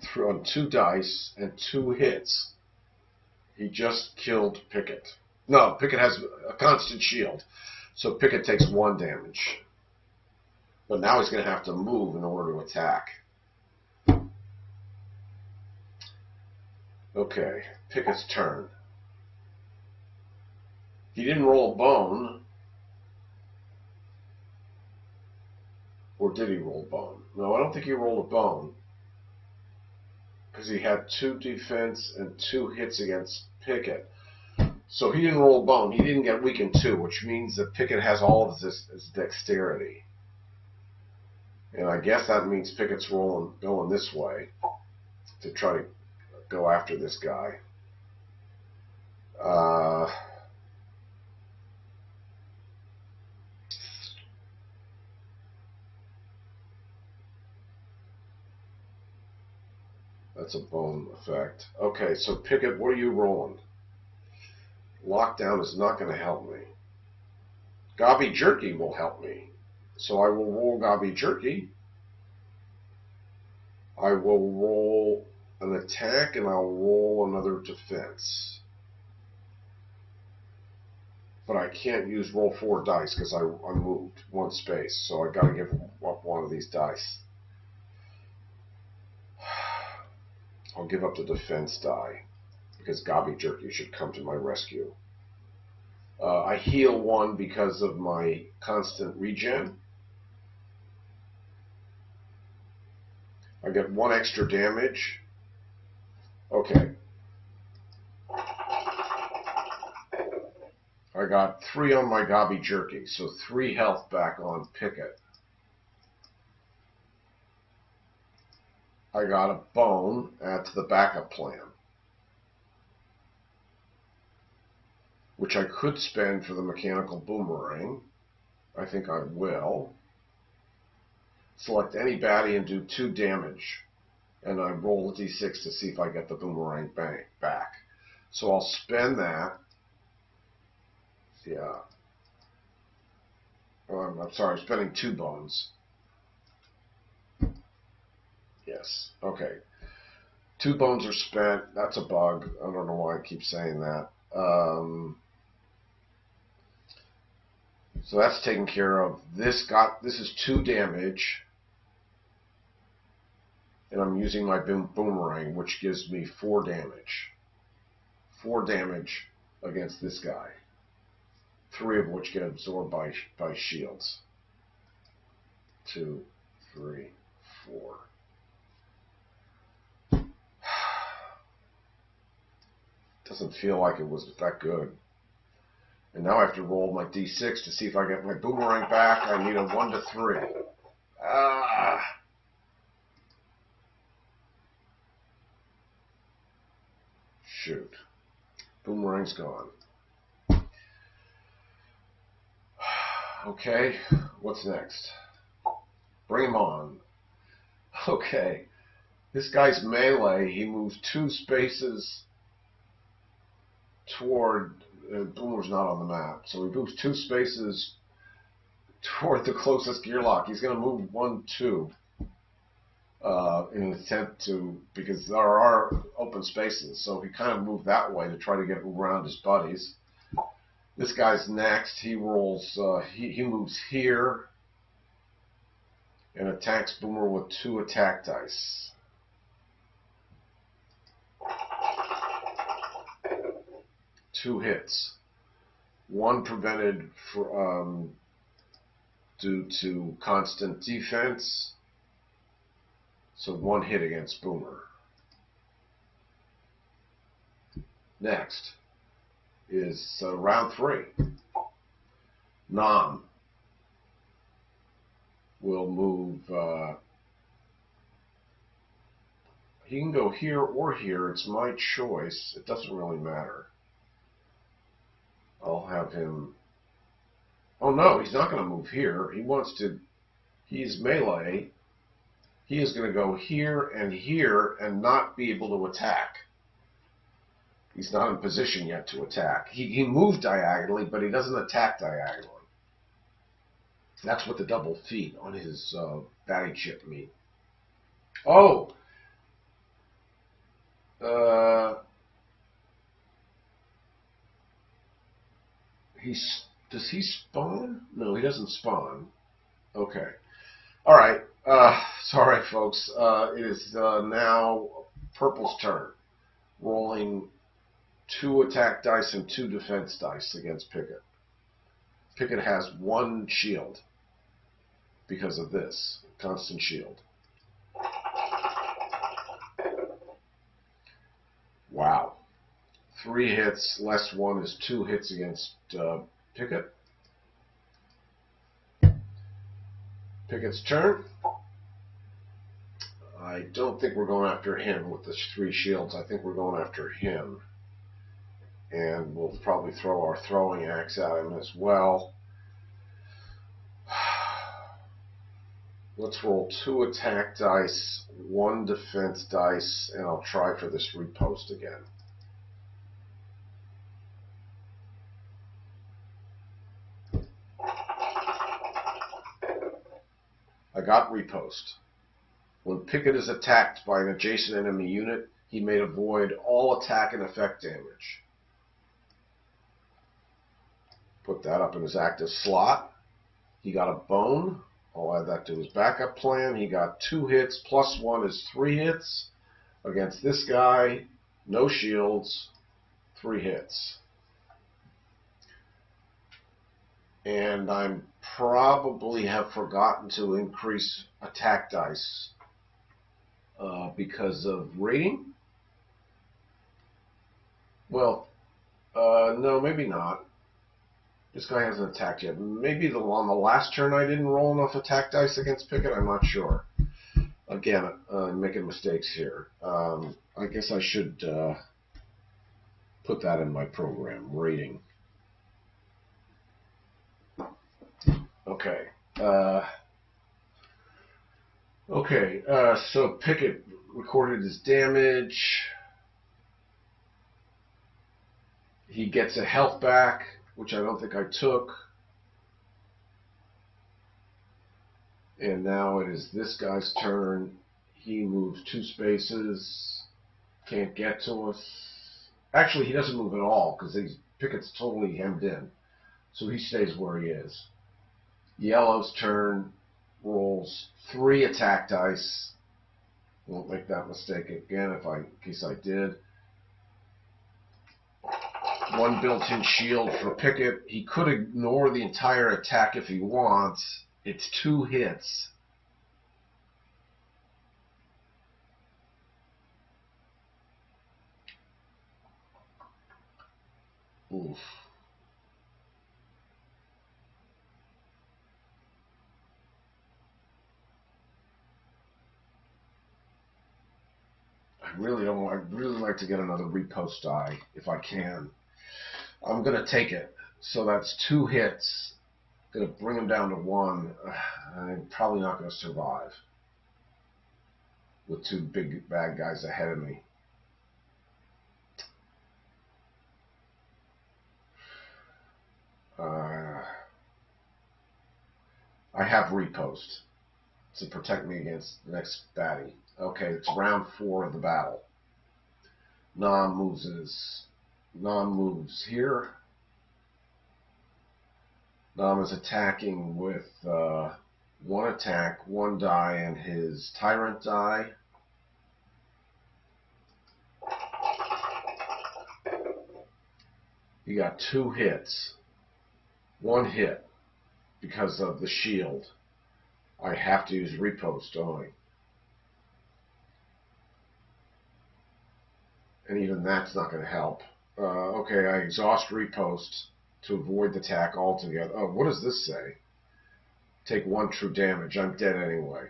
2 dice and 2 hits. He just killed Picket. No, Picket has a constant shield, so Picket takes 1 damage. But now he's going to have to move in order to attack. Okay, Picket's turn. He didn't roll a bone. Or did he roll a bone? No, I don't think he rolled a bone. Because he had 2 defense and 2 hits against Picket. So he didn't roll a bone. He didn't get weakened 2, which means that Picket has all of his dexterity. And I guess that means Picket's going this way to try to go after this guy. That's a bone effect. Okay, so Picket, what are you rolling? Lockdown is not going to help me. Gobby Jerky will help me. So I will roll Gobby Jerky. I will roll an attack and I'll roll another defense. But I can't use roll 4 dice because I moved 1 space. So I got to give up 1 of these dice. I'll give up the defense die because Gobby Jerky should come to my rescue. I heal 1 because of my constant regen. I get 1 extra damage. Okay. I got 3 on my Gobby Jerky, so 3 health back on Picket. I got a bone. Add to the backup plan. which I could spend for the mechanical boomerang. I think I will. Select any baddie and do 2 damage. And I roll a d6 to see if I get the boomerang back. So I'll spend that. Yeah. I'm sorry, I'm spending 2 bones. Yes. Okay. 2 bones are spent. That's a bug. I don't know why I keep saying that. So that's taken care of. This is 2 damage. And I'm using my boomerang, which gives me 4 damage. 4 damage against this guy. 3 of which get absorbed by shields. 2, 3, 4. Doesn't feel like it was that good. And now I have to roll my d6 to see if I get my boomerang back. I need a 1 to 3. Ah. Shoot. Boomerang's gone. Okay, what's next? Bring him on. Okay. This guy's melee, he moves 2 spaces toward... Boomer's not on the map, so he moves 2 spaces toward the closest Gearloc. He's going to move 1, 2 in an attempt to, because there are open spaces, so he kind of moved that way to try to get around his buddies. This guy's next. He rolls, he moves here and attacks Boomer with 2 attack dice. Two hits. 1 prevented due to constant defense. So 1 hit against Boomer. Next is round 3. Nom will move. He can go here or here. It's my choice. It doesn't really matter. I'll have him... Oh no, he's not going to move here. He wants to... He's melee. He is going to go here and not be able to attack. He's not in position yet to attack. He moved diagonally, but he doesn't attack diagonally. That's what the double feet on his baddie chip mean. Oh! Does he spawn? No, he doesn't spawn. Okay. All right. Sorry, folks. It is now Purple's turn. Rolling 2 attack dice and 2 defense dice against Picket. Picket has 1 shield because of this. Constant shield. Wow. 3 hits, less 1 is 2 hits against Picket. Picket's turn. I don't think we're going after him with the 3 shields. I think we're going after him. And we'll probably throw our throwing axe at him as well. Let's roll 2 attack dice, 1 defense dice, and I'll try for this repost again. I got repost. When Picket is attacked by an adjacent enemy unit, he may avoid all attack and effect damage. Put that up in his active slot. He got a bone. I'll add that to his backup plan. He got 2 hits, plus 1 is 3 hits. Against this guy, no shields, 3 hits. And I probably have forgotten to increase attack dice because of rating. Well, no, maybe not. This guy hasn't attacked yet. Maybe on the last turn I didn't roll enough attack dice against Picket. I'm not sure. Again, I'm making mistakes here. I guess I should put that in my program. Rating. Okay. So Picket recorded his damage. He gets a health back, which I don't think I took. And now it is this guy's turn. He moves 2 spaces. Can't get to us. Actually, he doesn't move at all because Pickett's totally hemmed in. So he stays where he is. Yellow's turn. Rolls 3 attack dice. Won't make that mistake again in case I did. 1 built-in shield for Picket. He could ignore the entire attack if he wants. It's 2 hits. Oof. I'd really like to get another repost die if I can. I'm gonna take it. So that's 2 hits. Gonna bring him down to 1. I'm probably not gonna survive with 2 big bad guys ahead of me. I have repost to protect me against the next baddie. Okay, it's round 4 of the battle. Nam moves here. Nam is attacking with 1 attack, 1 die, and his Tyrant die. He got 2 hits. 1 hit because of the shield. I have to use repost, don't I? And even that's not going to help. Okay, I exhaust repost to avoid the attack altogether. Oh, what does this say? Take 1 true damage. I'm dead anyway.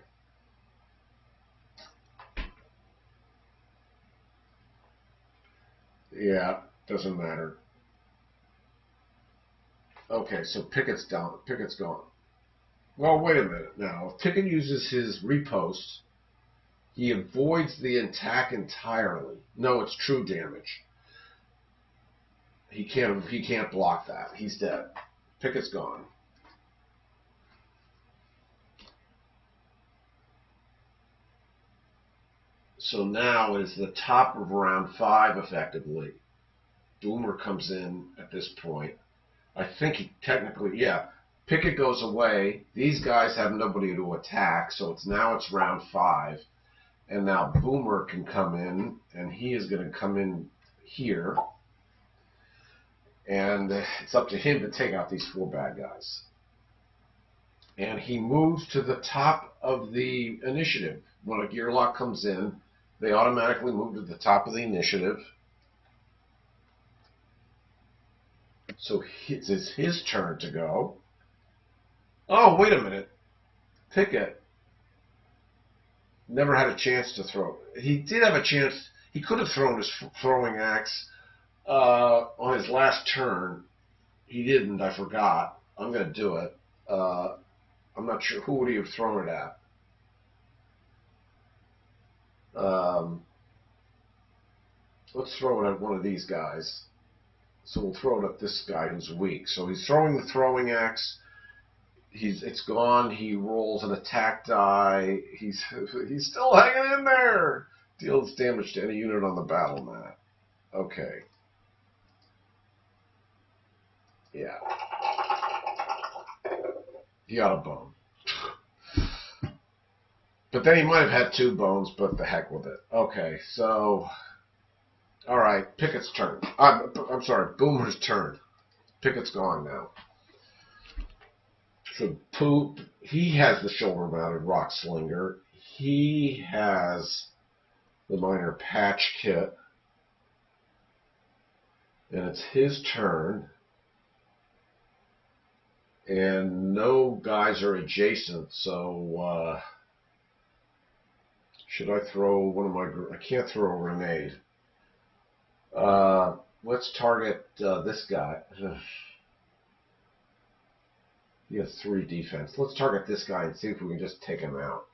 Yeah, doesn't matter. Okay, so Pickett's down. Pickett's gone. Well, wait a minute now. If Pickett uses his repost, he avoids the attack entirely. No, it's true damage. He can't block that. He's dead. Pickett's gone. So now is the top of round 5 effectively. Boomer comes in at this point. I think he technically, yeah. Picket goes away. These guys have nobody to attack, so it's round 5. And now Boomer can come in, and he is going to come in here. And it's up to him to take out these 4 bad guys. And he moves to the top of the initiative. When a Gearloc comes in, they automatically move to the top of the initiative. So it's his turn to go. Oh, wait a minute. Picket never had a chance to throw. He did have a chance. He could have thrown his throwing axe on his last turn. He didn't. I forgot. I'm going to do it. I'm not sure. Who would he have thrown it at? Let's throw it at one of these guys. So we'll throw it at this guy who's weak. So he's throwing the throwing axe. It's gone. He rolls an attack die. He's still hanging in there. Deals damage to any unit on the battle mat. Okay. Yeah. He got a bone. But then he might have had 2 bones, but the heck with it. Okay, so... Alright, Pickett's turn. I'm sorry, Boomer's turn. Pickett's gone now. So he has the shoulder-mounted rock slinger. He has the minor patch kit. And it's his turn. And no guys are adjacent, so should I throw one of my... I can't throw a grenade. Let's target this guy. He has 3 defense. Let's target this guy and see if we can just take him out.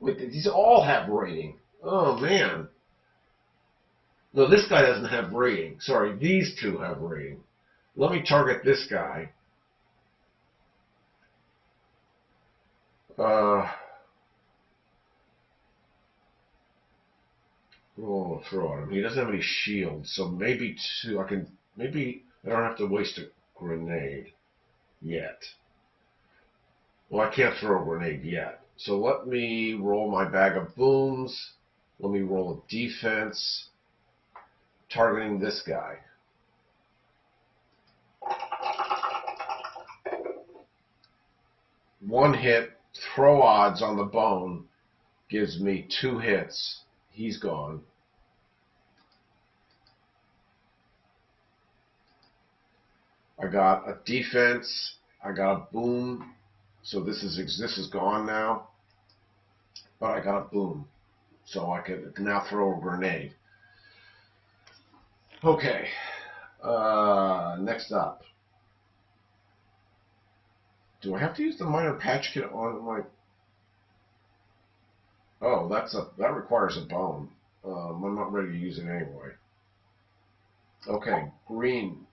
Wait, these all have rating. Oh, man. No, this guy doesn't have rating. Sorry, these 2 have rating. Let me target this guy. We'll throw at him. He doesn't have any shields, so maybe 2. Maybe I don't have to waste a grenade yet. Well, I can't throw a grenade yet. So let me roll my bag of booms. Let me roll a defense. Targeting this guy. One hit, throw odds on the bone, gives me 2 hits. He's gone. I got a defense. I got a boom. So this is gone now. But I got a boom. So I can now throw a grenade. Okay. Next up. Do I have to use the minor patch kit on my... Oh, that requires a bone. I'm not ready to use it anyway. Okay, green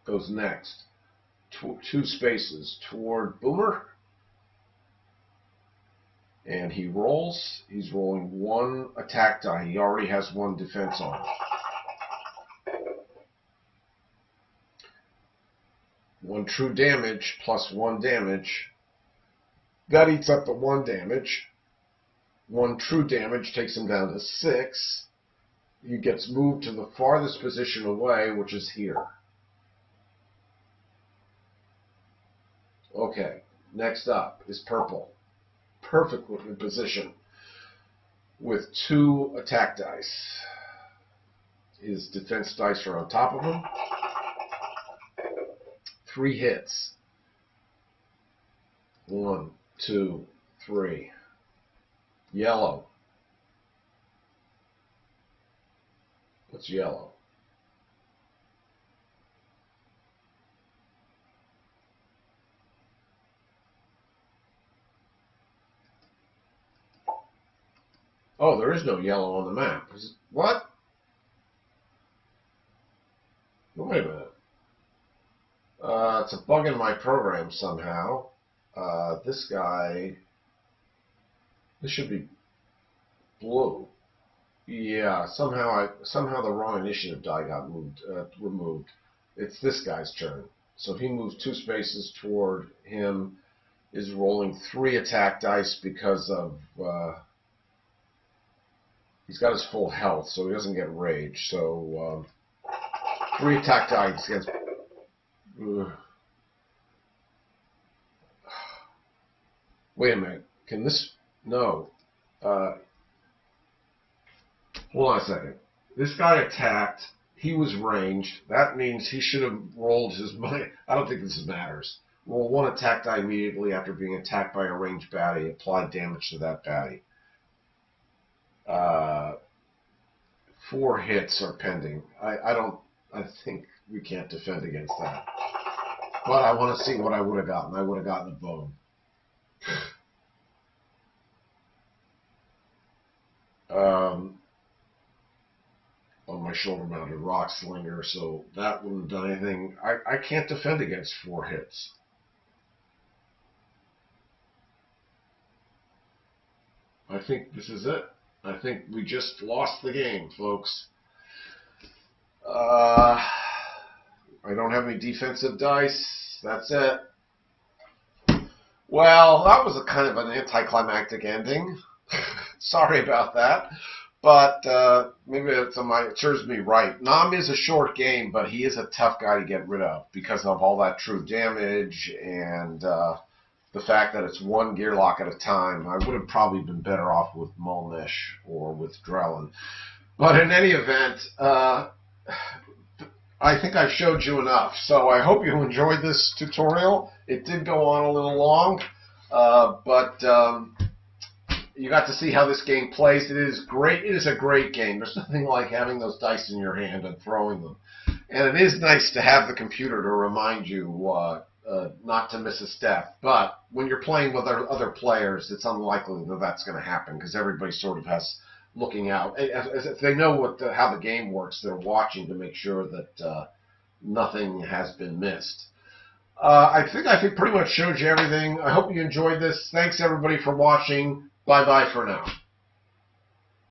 goes next. 2 spaces toward Boomer. And he rolls. He's rolling 1 attack die. He already has 1 defense on. 1 true damage plus 1 damage. That eats up the 1 damage. 1 true damage takes him down to 6. He gets moved to the farthest position away, which is here. Okay, next up is purple. Perfect position with 2 attack dice. His defense dice are on top of him. 3 hits. 1, 2, 3. Yellow. What's yellow? Oh, there is no yellow on the map. What? Wait a minute. It's a bug in my program somehow. This guy... This should be blue. Yeah, somehow the wrong initiative die got removed. It's this guy's turn. So he moves 2 spaces toward him, is rolling 3 attack dice because of he's got his full health, so he doesn't get rage. So 3 attack dice against. Wait a minute. Can this? No. Hold on a second. This guy attacked. He was ranged. That means he should have rolled his money. I don't think this matters. Roll 1 attack die immediately after being attacked by a ranged baddie. Apply damage to that baddie. 4 hits are pending. I think we can't defend against that. But I want to see what I would have gotten. I would have gotten a bone. On my shoulder-mounted rock slinger, so that wouldn't have done anything. I can't defend against 4 hits. I think this is it. I think we just lost the game, folks. I don't have any defensive dice. That's it. Well, that was a kind of an anticlimactic ending. Sorry about that. But maybe it serves me right. Nam is a short game, but he is a tough guy to get rid of because of all that true damage and the fact that it's 1 Gearloc at a time. I would have probably been better off with Molnish or with Drellin. But in any event, I think I've showed you enough. So I hope you enjoyed this tutorial. It did go on a little long, but you got to see how this game plays. It is great. It is a great game. There's nothing like having those dice in your hand and throwing them. And it is nice to have the computer to remind you not to miss a step. But when you're playing with other players, it's unlikely that that's going to happen because everybody sort of has looking out. If they know how the game works, they're watching to make sure that nothing has been missed. I think pretty much showed you everything. I hope you enjoyed this. Thanks, everybody, for watching. Bye-bye for now.